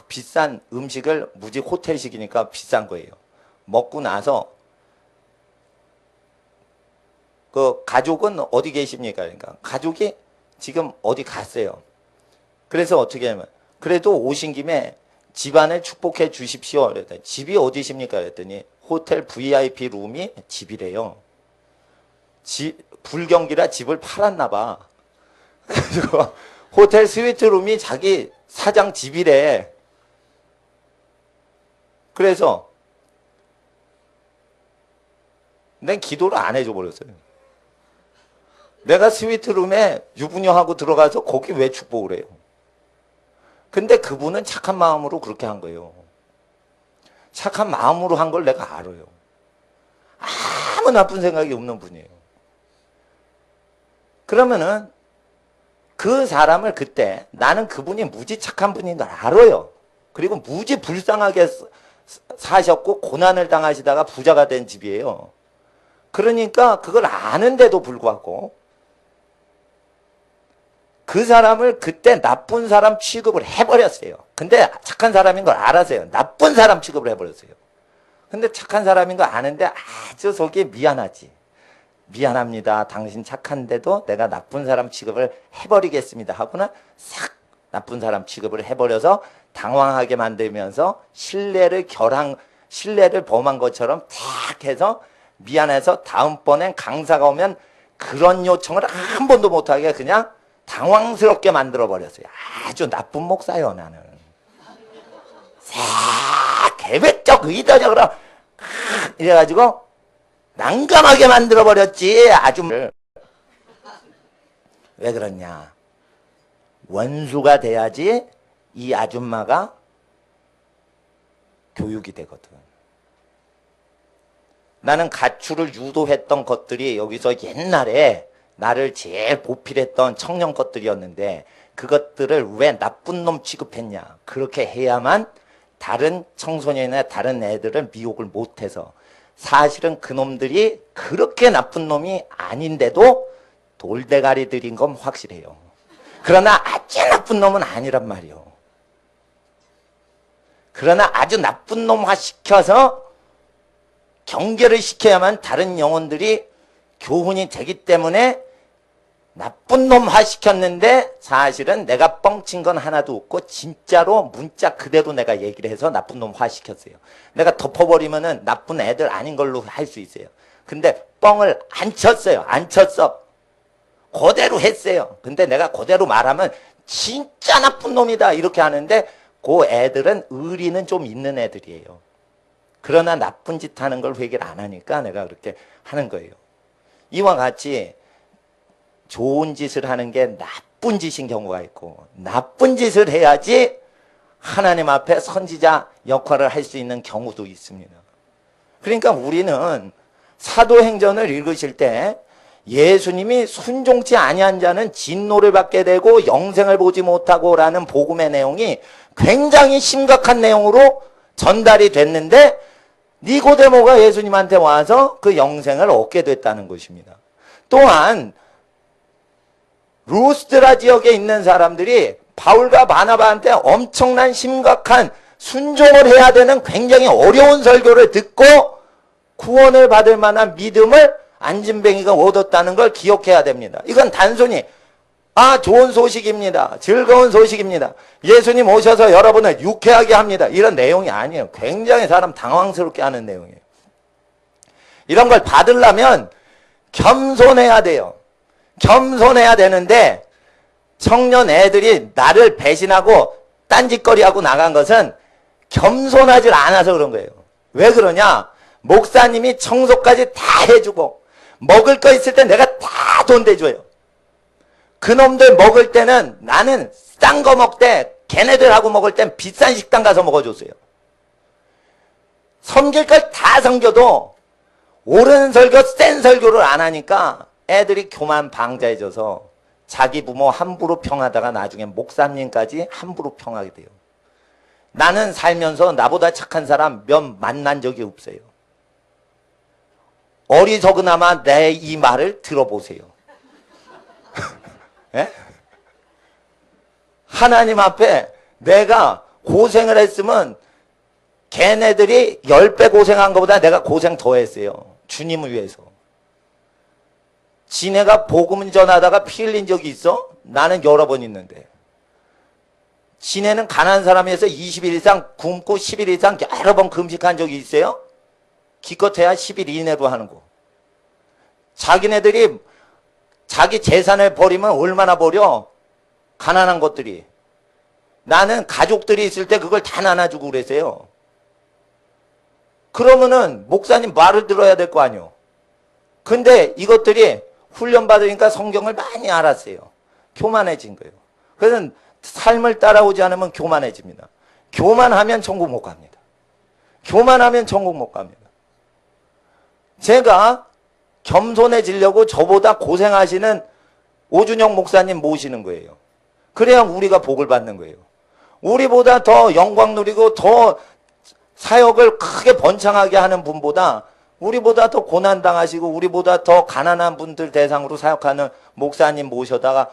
S1: 비싼 음식을 무지 호텔식이니까 비싼 거예요. 먹고 나서 그 가족은 어디 계십니까? 그러니까 가족이 지금 어디 갔어요. 그래서 어떻게 하면 그래도 오신 김에 집안을 축복해 주십시오. 그랬더니 집이 어디십니까? 그랬더니 호텔 VIP 룸이 집이래요. 불경기라 집을 팔았나 봐. 그래서 호텔 스위트 룸이 자기 사장 집이래. 그래서 난 기도를 안 해줘 버렸어요. 내가 스위트룸에 유부녀하고 들어가서 거기 왜 축복을 해요? 근데 그분은 착한 마음으로 그렇게 한 거예요. 착한 마음으로 한 걸 내가 알아요. 아무 나쁜 생각이 없는 분이에요. 그러면은 그 사람을 그때 나는 그분이 무지 착한 분인 걸 알아요. 그리고 무지 불쌍하게 사셨고 고난을 당하시다가 부자가 된 집이에요. 그러니까 그걸 아는데도 불구하고 그 사람을 그때 나쁜 사람 취급을 해버렸어요. 근데 착한 사람인 걸 알아서요. 나쁜 사람 취급을 해버렸어요. 근데 착한 사람인 거 아는데 아주 속이 미안하지. 미안합니다. 당신 착한데도 내가 나쁜 사람 취급을 해버리겠습니다. 하고는 싹 나쁜 사람 취급을 해버려서 당황하게 만들면서 신뢰를 범한 것처럼 탁 해서 미안해서 다음번엔 강사가 오면 그런 요청을 한 번도 못하게 그냥 당황스럽게 만들어버렸어요. 아주 나쁜 목사요, 나는. 싹 계획적 의도적으로 이래가지고 난감하게 만들어버렸지. 아주. 왜 그러냐. 원수가 돼야지 이 아줌마가 교육이 되거든. 나는 가출을 유도했던 것들이 여기서 옛날에 나를 제일 보필했던 청년 것들이었는데 그것들을 왜 나쁜 놈 취급했냐. 그렇게 해야만 다른 청소년이나 다른 애들을 미혹을 못해서 사실은 그놈들이 그렇게 나쁜 놈이 아닌데도 돌대가리 들인 건 확실해요. 그러나 아주 나쁜 놈은 아니란 말이요. 그러나 아주 나쁜 놈화 시켜서 경계를 시켜야만 다른 영혼들이 교훈이 되기 때문에 나쁜 놈화 시켰는데 사실은 내가 뻥친 건 하나도 없고 진짜로 문자 그대로 내가 얘기를 해서 나쁜 놈화 시켰어요. 내가 덮어버리면은 나쁜 애들 아닌 걸로 할 수 있어요. 근데 뻥을 안 쳤어요. 안 쳤어. 그대로 했어요. 근데 내가 그대로 말하면 진짜 나쁜 놈이다 이렇게 하는데 그 애들은 의리는 좀 있는 애들이에요. 그러나 나쁜 짓 하는 걸 회개를 안 하니까 내가 그렇게 하는 거예요. 이와 같이 좋은 짓을 하는 게 나쁜 짓인 경우가 있고 나쁜 짓을 해야지 하나님 앞에 선지자 역할을 할 수 있는 경우도 있습니다. 그러니까 우리는 사도행전을 읽으실 때 예수님이 순종치 아니한 자는 진노를 받게 되고 영생을 보지 못하고 라는 복음의 내용이 굉장히 심각한 내용으로 전달이 됐는데 니고데모가 예수님한테 와서 그 영생을 얻게 됐다는 것입니다. 또한 루스드라 지역에 있는 사람들이 바울과 바나바한테 엄청난 심각한 순종을 해야 되는 굉장히 어려운 설교를 듣고 구원을 받을 만한 믿음을 안진뱅이가 얻었다는 걸 기억해야 됩니다. 이건 단순히 좋은 소식입니다. 즐거운 소식입니다. 예수님 오셔서 여러분을 유쾌하게 합니다. 이런 내용이 아니에요. 굉장히 사람 당황스럽게 하는 내용이에요. 이런 걸 받으려면 겸손해야 돼요. 겸손해야 되는데 청년 애들이 나를 배신하고 딴짓거리하고 나간 것은 겸손하지 않아서 그런 거예요. 왜 그러냐? 목사님이 청소까지 다 해주고 먹을 거 있을 때 내가 다 돈 대줘요. 그놈들 먹을 때는 나는 싼 거 먹되 걔네들하고 먹을 땐 비싼 식당 가서 먹어줬어요. 섬길 걸 다 섬겨도 옳은 설교, 센 설교를 안 하니까 애들이 교만 방자해져서 자기 부모 함부로 평하다가 나중에 목사님까지 함부로 평하게 돼요. 나는 살면서 나보다 착한 사람 몇 만난 적이 없어요. 어리석으나마 내 이 말을 들어보세요. 예? 하나님 앞에 내가 고생을 했으면 걔네들이 10배 고생한 것보다 내가 고생 더 했어요. 주님을 위해서. 지네가 복음 전하다가 피 흘린 적이 있어? 나는 여러 번 있는데. 지네는 가난한 사람에서 20일 이상 굶고 10일 이상 여러 번 금식한 적이 있어요? 기껏해야 10일 이내로 하는 거. 자기네들이 자기 재산을 버리면 얼마나 버려? 가난한 것들이. 나는 가족들이 있을 때 그걸 다 나눠주고 그랬어요. 그러면은 목사님 말을 들어야 될 거 아니요. 근데 이것들이 훈련받으니까 성경을 많이 알았어요. 교만해진 거예요. 그래서 삶을 따라오지 않으면 교만해집니다. 교만하면 천국 못 갑니다. 교만하면 천국 못 갑니다. 제가 겸손해지려고 저보다 고생하시는 오준영 목사님 모시는 거예요. 그래야 우리가 복을 받는 거예요. 우리보다 더 영광 누리고 더 사역을 크게 번창하게 하는 분보다 우리보다 더 고난당하시고 우리보다 더 가난한 분들 대상으로 사역하는 목사님 모셔다가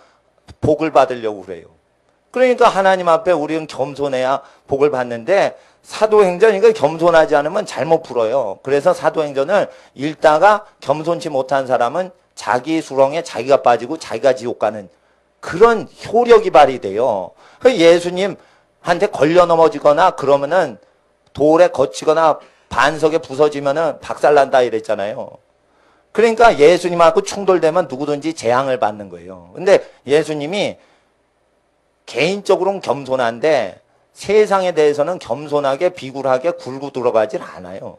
S1: 복을 받으려고 그래요. 그러니까 하나님 앞에 우리는 겸손해야 복을 받는데 사도행전 이거 겸손하지 않으면 잘못 풀어요. 그래서 사도행전을 읽다가 겸손치 못한 사람은 자기 수렁에 자기가 빠지고 자기가 지옥 가는 그런 효력이 발휘돼요. 예수님한테 걸려 넘어지거나 그러면은 돌에 거치거나 반석에 부서지면은 박살난다 이랬잖아요. 그러니까 예수님하고 충돌되면 누구든지 재앙을 받는 거예요. 근데 예수님이 개인적으로는 겸손한데 세상에 대해서는 겸손하게 비굴하게 굴고 들어가질 않아요.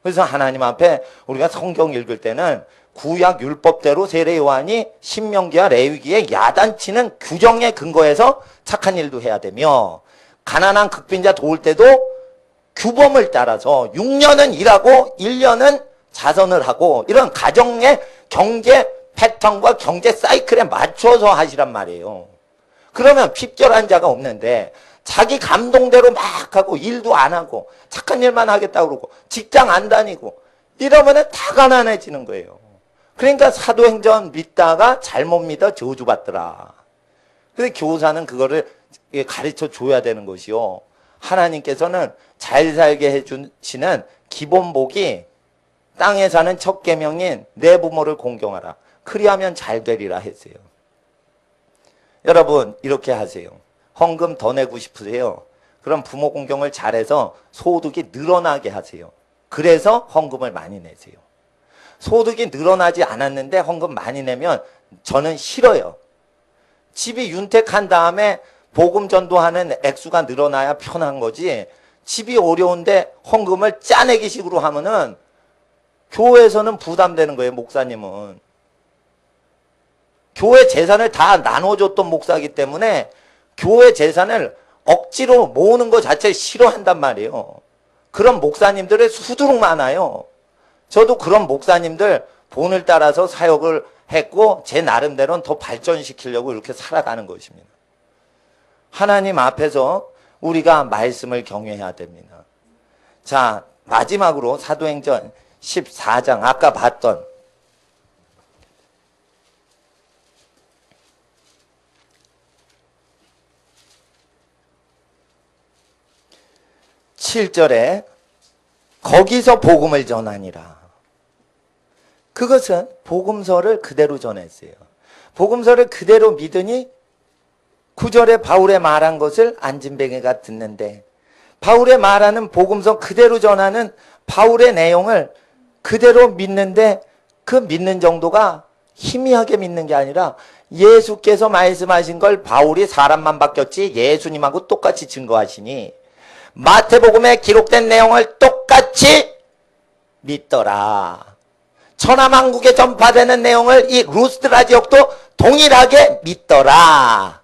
S1: 그래서 하나님 앞에 우리가 성경 읽을 때는 구약 율법대로 세례 요한이 신명기와 레위기에 야단치는 규정에 근거해서 착한 일도 해야 되며 가난한 극빈자 도울 때도 규범을 따라서 6년은 일하고 1년은 자선을 하고 이런 가정의 경제 패턴과 경제 사이클에 맞춰서 하시란 말이에요. 그러면 핍절한 자가 없는데 자기 감동대로 막 하고 일도 안 하고 착한 일만 하겠다고 그러고 직장 안 다니고 이러면 다 가난해지는 거예요. 그러니까 사도행전 믿다가 잘못 믿어 저주받더라. 그래서 교사는 그거를 가르쳐 줘야 되는 것이요. 하나님께서는 잘 살게 해주시는 기본복이 땅에 사는 첫 계명인 내 부모를 공경하라. 그리하면 잘 되리라 했어요. 여러분 이렇게 하세요. 헌금 더 내고 싶으세요? 그럼 부모 공경을 잘해서 소득이 늘어나게 하세요. 그래서 헌금을 많이 내세요. 소득이 늘어나지 않았는데 헌금 많이 내면 저는 싫어요. 집이 윤택한 다음에 복음 전도하는 액수가 늘어나야 편한 거지 집이 어려운데 헌금을 짜내기 식으로 하면은 교회에서는 부담되는 거예요. 목사님은. 교회 재산을 다 나눠줬던 목사이기 때문에 교회 재산을 억지로 모으는 것 자체를 싫어한단 말이에요. 그런 목사님들의 수두룩 많아요. 저도 그런 목사님들 본을 따라서 사역을 했고 제 나름대로는 더 발전시키려고 이렇게 살아가는 것입니다. 하나님 앞에서 우리가 말씀을 경외해야 됩니다. 자, 마지막으로 사도행전 14장 아까 봤던 7절에 거기서 복음을 전하니라. 그것은 복음서를 그대로 전했어요. 복음서를 그대로 믿으니 9절에 바울의 말한 것을 안진뱅이가 듣는데 바울의 말하는 복음서 그대로 전하는 바울의 내용을 그대로 믿는데 그 믿는 정도가 희미하게 믿는 게 아니라 예수께서 말씀하신 걸 바울이 사람만 바뀌었지 예수님하고 똑같이 증거하시니 마태복음에 기록된 내용을 똑같이 믿더라. 천하만국에 전파되는 내용을 이 루스드라 지역도 동일하게 믿더라.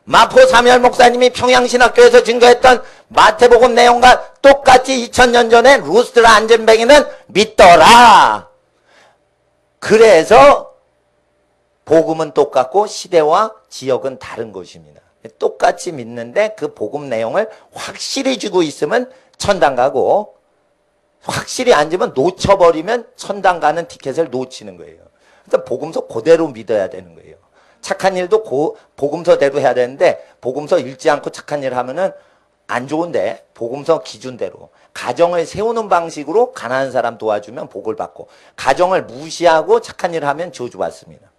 S1: 마포 사무엘 목사님이 평양신학교에서 증거했던 마태복음 내용과 똑같이 2000년 전에 루스드라 안전뱅이는 믿더라. 그래서 복음은 똑같고 시대와 지역은 다른 것입니다. 똑같이 믿는데 그 복음 내용을 확실히 쥐고 있으면 천당 가고 확실히 안 지면 놓쳐버리면 천당 가는 티켓을 놓치는 거예요. 그래서 복음서 그대로 믿어야 되는 거예요. 착한 일도 복음서대로 해야 되는데 복음서 읽지 않고 착한 일 하면은 안 좋은데 복음서 기준대로 가정을 세우는 방식으로 가난한 사람 도와주면 복을 받고 가정을 무시하고 착한 일 하면 저주받습니다.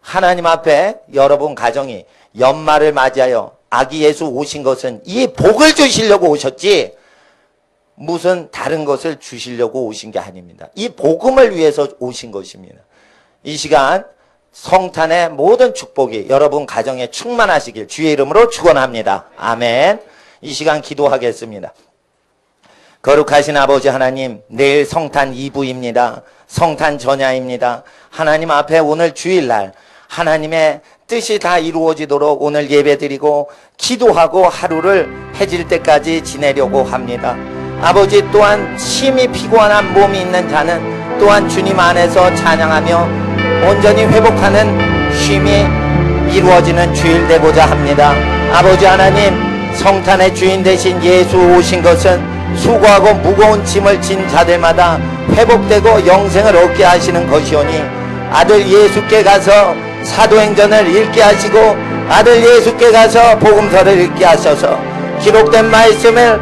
S1: 하나님 앞에 여러분 가정이 연말을 맞이하여 아기 예수 오신 것은 이 복을 주시려고 오셨지 무슨 다른 것을 주시려고 오신 게 아닙니다. 이 복음을 위해서 오신 것입니다. 이 시간 성탄의 모든 축복이 여러분 가정에 충만하시길 주의 이름으로 축원합니다. 아멘. 이 시간 기도하겠습니다. 거룩하신 아버지 하나님, 내일 성탄 2부입니다. 성탄 전야입니다. 하나님 앞에 오늘 주일날 하나님의 뜻이 다 이루어지도록 오늘 예배드리고 기도하고 하루를 해질 때까지 지내려고 합니다. 아버지 또한 심히 피곤한 몸이 있는 자는 또한 주님 안에서 찬양하며 온전히 회복하는 쉼이 이루어지는 주일 되고자 합니다. 아버지 하나님, 성탄의 주인 되신 예수 오신 것은 수고하고 무거운 짐을 진 자들마다 회복되고 영생을 얻게 하시는 것이오니 아들 예수께 가서 사도행전을 읽게 하시고 아들 예수께 가서 복음서를 읽게 하셔서 기록된 말씀을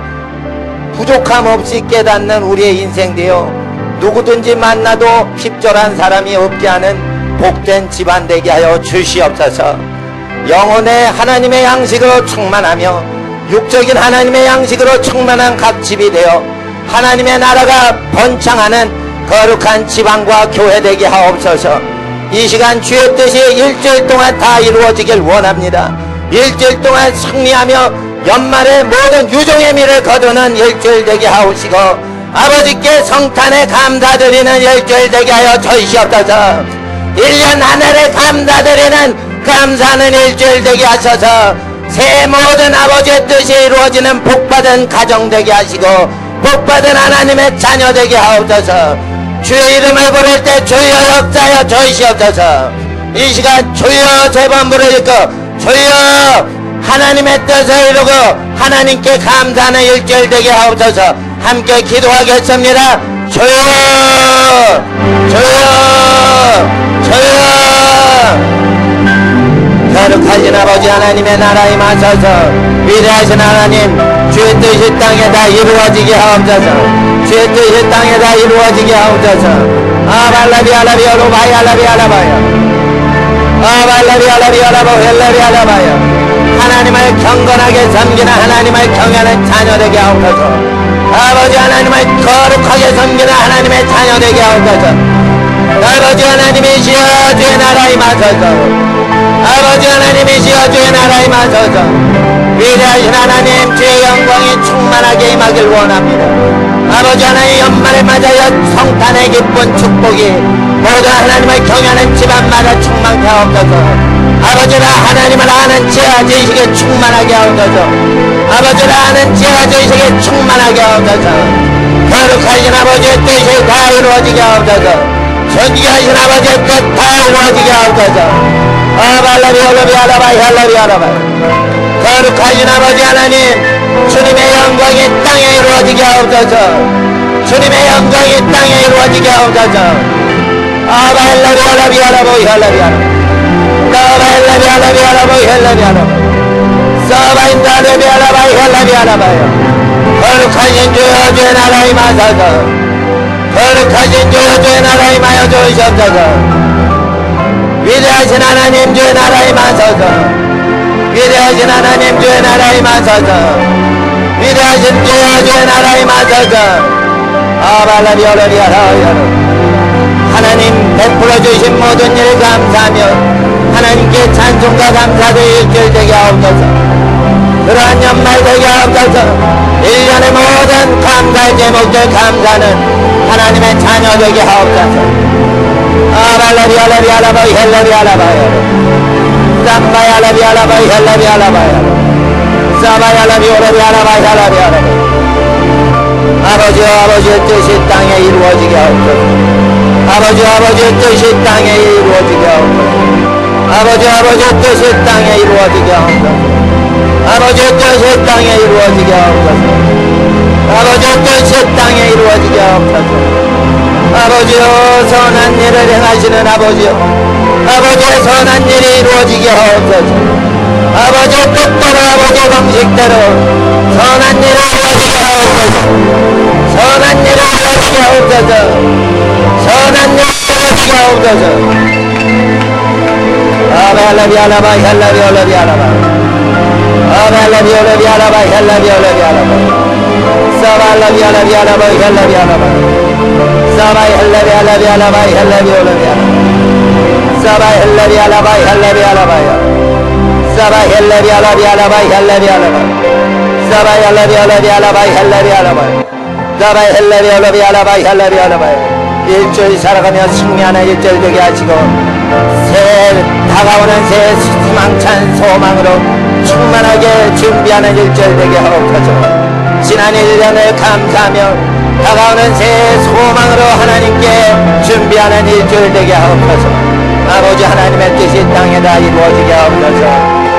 S1: 부족함 없이 깨닫는 우리의 인생 되어 누구든지 만나도 핍절한 사람이 없게 하는 복된 집안 되게 하여 주시옵소서. 영혼의 하나님의 양식으로 충만하며 육적인 하나님의 양식으로 충만한 각 집이 되어 하나님의 나라가 번창하는 거룩한 집안과 교회 되게 하옵소서. 이 시간 주의 뜻이 일주일 동안 다 이루어지길 원합니다. 일주일 동안 승리하며 연말에 모든 유종의 미를 거두는 일주일 되게 하옵시고 아버지께 성탄에 감사드리는 일주일 되게 하여 주시옵소서. 1년 한 해를 감사드리는 감사하는 일주일 되게 하셔서 새 모든 아버지의 뜻이 이루어지는 복받은 가정 되게 하시고 복받은 하나님의 자녀 되게 하옵소서. 주의 이름을 부를 때 주여 역사하여 주시옵소서. 이 시간 주여 세 번 부르짖고 주여 하나님의 뜻을 이루고 하나님께 감사하는 일주일 되게 하옵소서. 함께 기도하겠습니다. 주여 주여 주여. 거룩하신 아버지 하나님의 나라에 임하소서. 위대하신 하나님 주의 뜻이 땅에 다 이루어지게 하옵소서. 주의 뜻이 땅에 다 이루어지게 하옵소서. 아발라비 알라비 어로바이 알라비 알라바야 아발라비 알라비 알라보 헬라비 알라바야. 하나님을 경건하게 섬기는 하나님을 경외하는 자녀 되게 하옵소서. 아버지 하나님을 거룩하게 섬기는 하나님의 자녀 되게 하옵소서. 아버지 하나님이시여 주의 나라에 임하소서. 아버지 하나님이시여 주의 나라에 임하소서. 위대하신 하나님 주의 영광이 충만하게 임하길 원합니다. 아버지 하나님 연말을 맞아여 성탄의 기쁜 축복이 모든 하나님을 경외하는 집안마다 충만케 하옵소서. 아버지라 하나님을 아는 지혜와 지식에 충만하게 하옵소서. 아버지라 아는 지혜와 지식에 충만하게 하옵소서. 거룩하신 아버지의 뜻이 다 이루어지게 하옵소서. 존귀하신 아버지의 뜻 다 이루어지게 하옵소서. 아발라비 올라비 알아바 헬라비 알아바. 거룩하신 아버지 하나님 주님의 영광이 땅에 이루어지게 하옵소서. 주님의 영광이 땅에 이루어지게 하옵소서. 아바 헬라비 알아비 알아보 헬라비 알아바. 아바 헬라비 알아비 알아보 헬라비 알아바. 사바 인다르비 알아바 헬라비 알아바요. 거룩하신 주여 주의 나라에 임하소서. 거룩하신 주여 주의 나라에 임하여 주시옵소서. 위대하신 하나님 주의 나라에 임하소서. 위대하신 하나님 주의 나라에 임하소서. 위대하신 주여 주의 나라에 임하소서. 아발라비 오라비 아라오야로. 하나님 베풀어 주신 모든 일 감사하며 하나님께 찬송과 감사도 일주일 되게 하옵소서. 그러한 연말 되게 하옵소서. 1년의 모든 감사의 제목들 감사는 하나님의 자녀 되게 하옵소서. 아발라비 알라비 알라바이 헬라비 알라바요. 쌈바이 알라비 알라바이 헬라비 알라바요. 사바이 알라비 오라비 알라바이 헬라비 알라바요. 아버지와 아버지의 뜻이 땅에 이루어지게 하옵소서. 아버지와 아버지의 뜻이 땅에 이루어지게 하옵소서. 아버지와 아버지의 뜻이 땅에 이루어지게 하옵소서. 아버지의 뜻이 땅에 이루어지게 하옵소서. 아버지의 뜻이 땅에 이루어지게 하옵소서. 아버지여 선한 일을 행하시는 아버지여 아버지의 선한 일이 이루어지게 하옵소서. 아버지의 뜻대로 아버지의 방식대로 선한 일을 이루어지게 하옵소서. 선한 일을 이루어지게 하옵소서. 선한 일을 이루어지게 하옵소서. 아발라비 알라바 헬라비 올라비 알라바. 아발라비 올라비 알라바 헬라비 올라비 알라바. 사발라비 알라비 알라바 헬라비 알라바. 사바이 헬라비 알라비 알라바이 헬라비 올라비 알라바. 사바이 헬라비 알라바이 헬라비 알라바야. 사바이 헬라비 알라비 알라바이 헬라비 알라바. 사바이 헬라비 알라비 알라바이 헬라비 알라바야. 사바이 헬라비 알라비 알라바이 헬라비 알라바야. 일주일 살아가며 승리하는 일주일 되게 하시고 다가오는 새 희망찬 소망으로 충만하게 준비하는 일주일 되게 하옵소서. 지난 1년을 감사하며 다가오는 새 소망으로 하나님께 준비하는 일주일 되게 하옵소서. 아버지 하나님의 뜻이 땅에 다 이루어지게 하옵소서.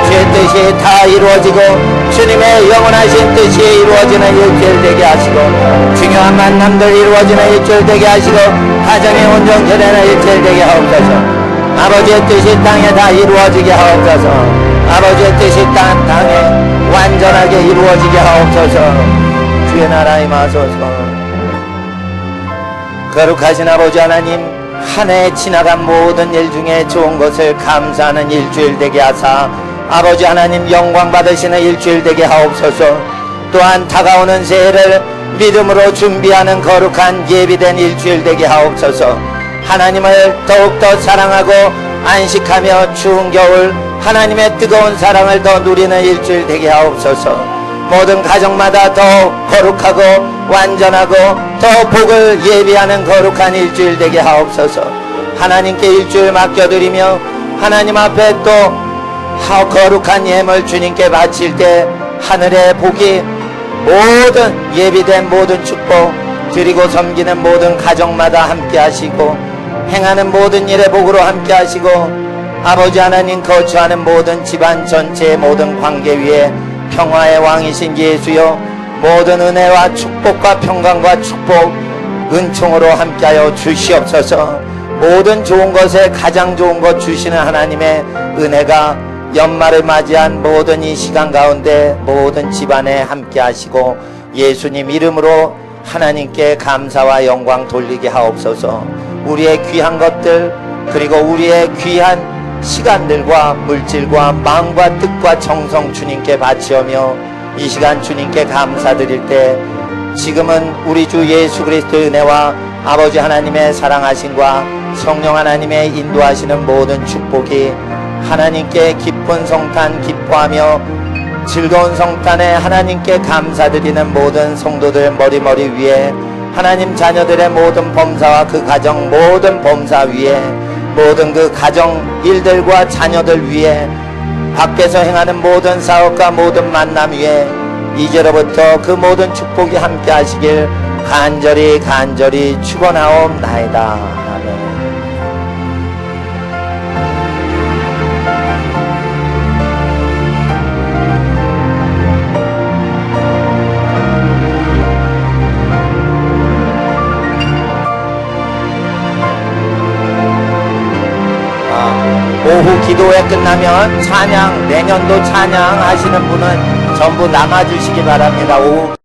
S1: 주의 뜻이 다 이루어지고 주님의 영원하신 뜻이 이루어지는 일주일 되게 하시고 중요한 만남들 이루어지는 일주일 되게 하시고 가정의 온전결에는 일주일 되게 하옵소서. 아버지의 뜻이 땅에 다 이루어지게 하옵소서. 아버지의 뜻이 땅에 완전하게 이루어지게 하옵소서. 주의 나라 임하소서. 거룩하신 아버지 하나님, 한 해 지나간 모든 일 중에 좋은 것을 감사하는 일주일 되게 하사 아버지 하나님 영광 받으시는 일주일 되게 하옵소서. 또한 다가오는 새해를 믿음으로 준비하는 거룩한 예비된 일주일 되게 하옵소서. 하나님을 더욱더 사랑하고 안식하며 추운 겨울 하나님의 뜨거운 사랑을 더 누리는 일주일 되게 하옵소서. 모든 가정마다 더 거룩하고 완전하고 더 복을 예비하는 거룩한 일주일 되게 하옵소서. 하나님께 일주일 맡겨드리며 하나님 앞에 또 거룩한 예물 주님께 바칠 때 하늘의 복이 모든 예비된 모든 축복 드리고 섬기는 모든 가정마다 함께 하시고 행하는 모든 일의 복으로 함께 하시고 아버지 하나님 거주하는 모든 집안 전체의 모든 관계 위에 평화의 왕이신 예수여 모든 은혜와 축복과 평강과 축복 은총으로 함께하여 주시옵소서. 모든 좋은 것에 가장 좋은 것 주시는 하나님의 은혜가 연말을 맞이한 모든 이 시간 가운데 모든 집안에 함께 하시고 예수님 이름으로 하나님께 감사와 영광 돌리게 하옵소서. 우리의 귀한 것들 그리고 우리의 귀한 시간들과 물질과 마음과 뜻과 정성 주님께 바치오며 이 시간 주님께 감사드릴 때 지금은 우리 주 예수 그리스도의 은혜와 아버지 하나님의 사랑하심과 성령 하나님의 인도하시는 모든 축복이 하나님께 기쁜 성탄 기뻐하며 즐거운 성탄에 하나님께 감사드리는 모든 성도들 머리머리 위에 하나님 자녀들의 모든 범사와 그 가정 모든 범사 위에 모든 그 가정 일들과 자녀들 위에 밖에서 행하는 모든 사업과 모든 만남 위에 이제로부터 그 모든 축복이 함께 하시길 간절히 축원하옵나이다. 아멘. 오후 기도회 끝나면 찬양, 내년도 찬양 하시는 분은 전부 남아주시기 바랍니다. 오후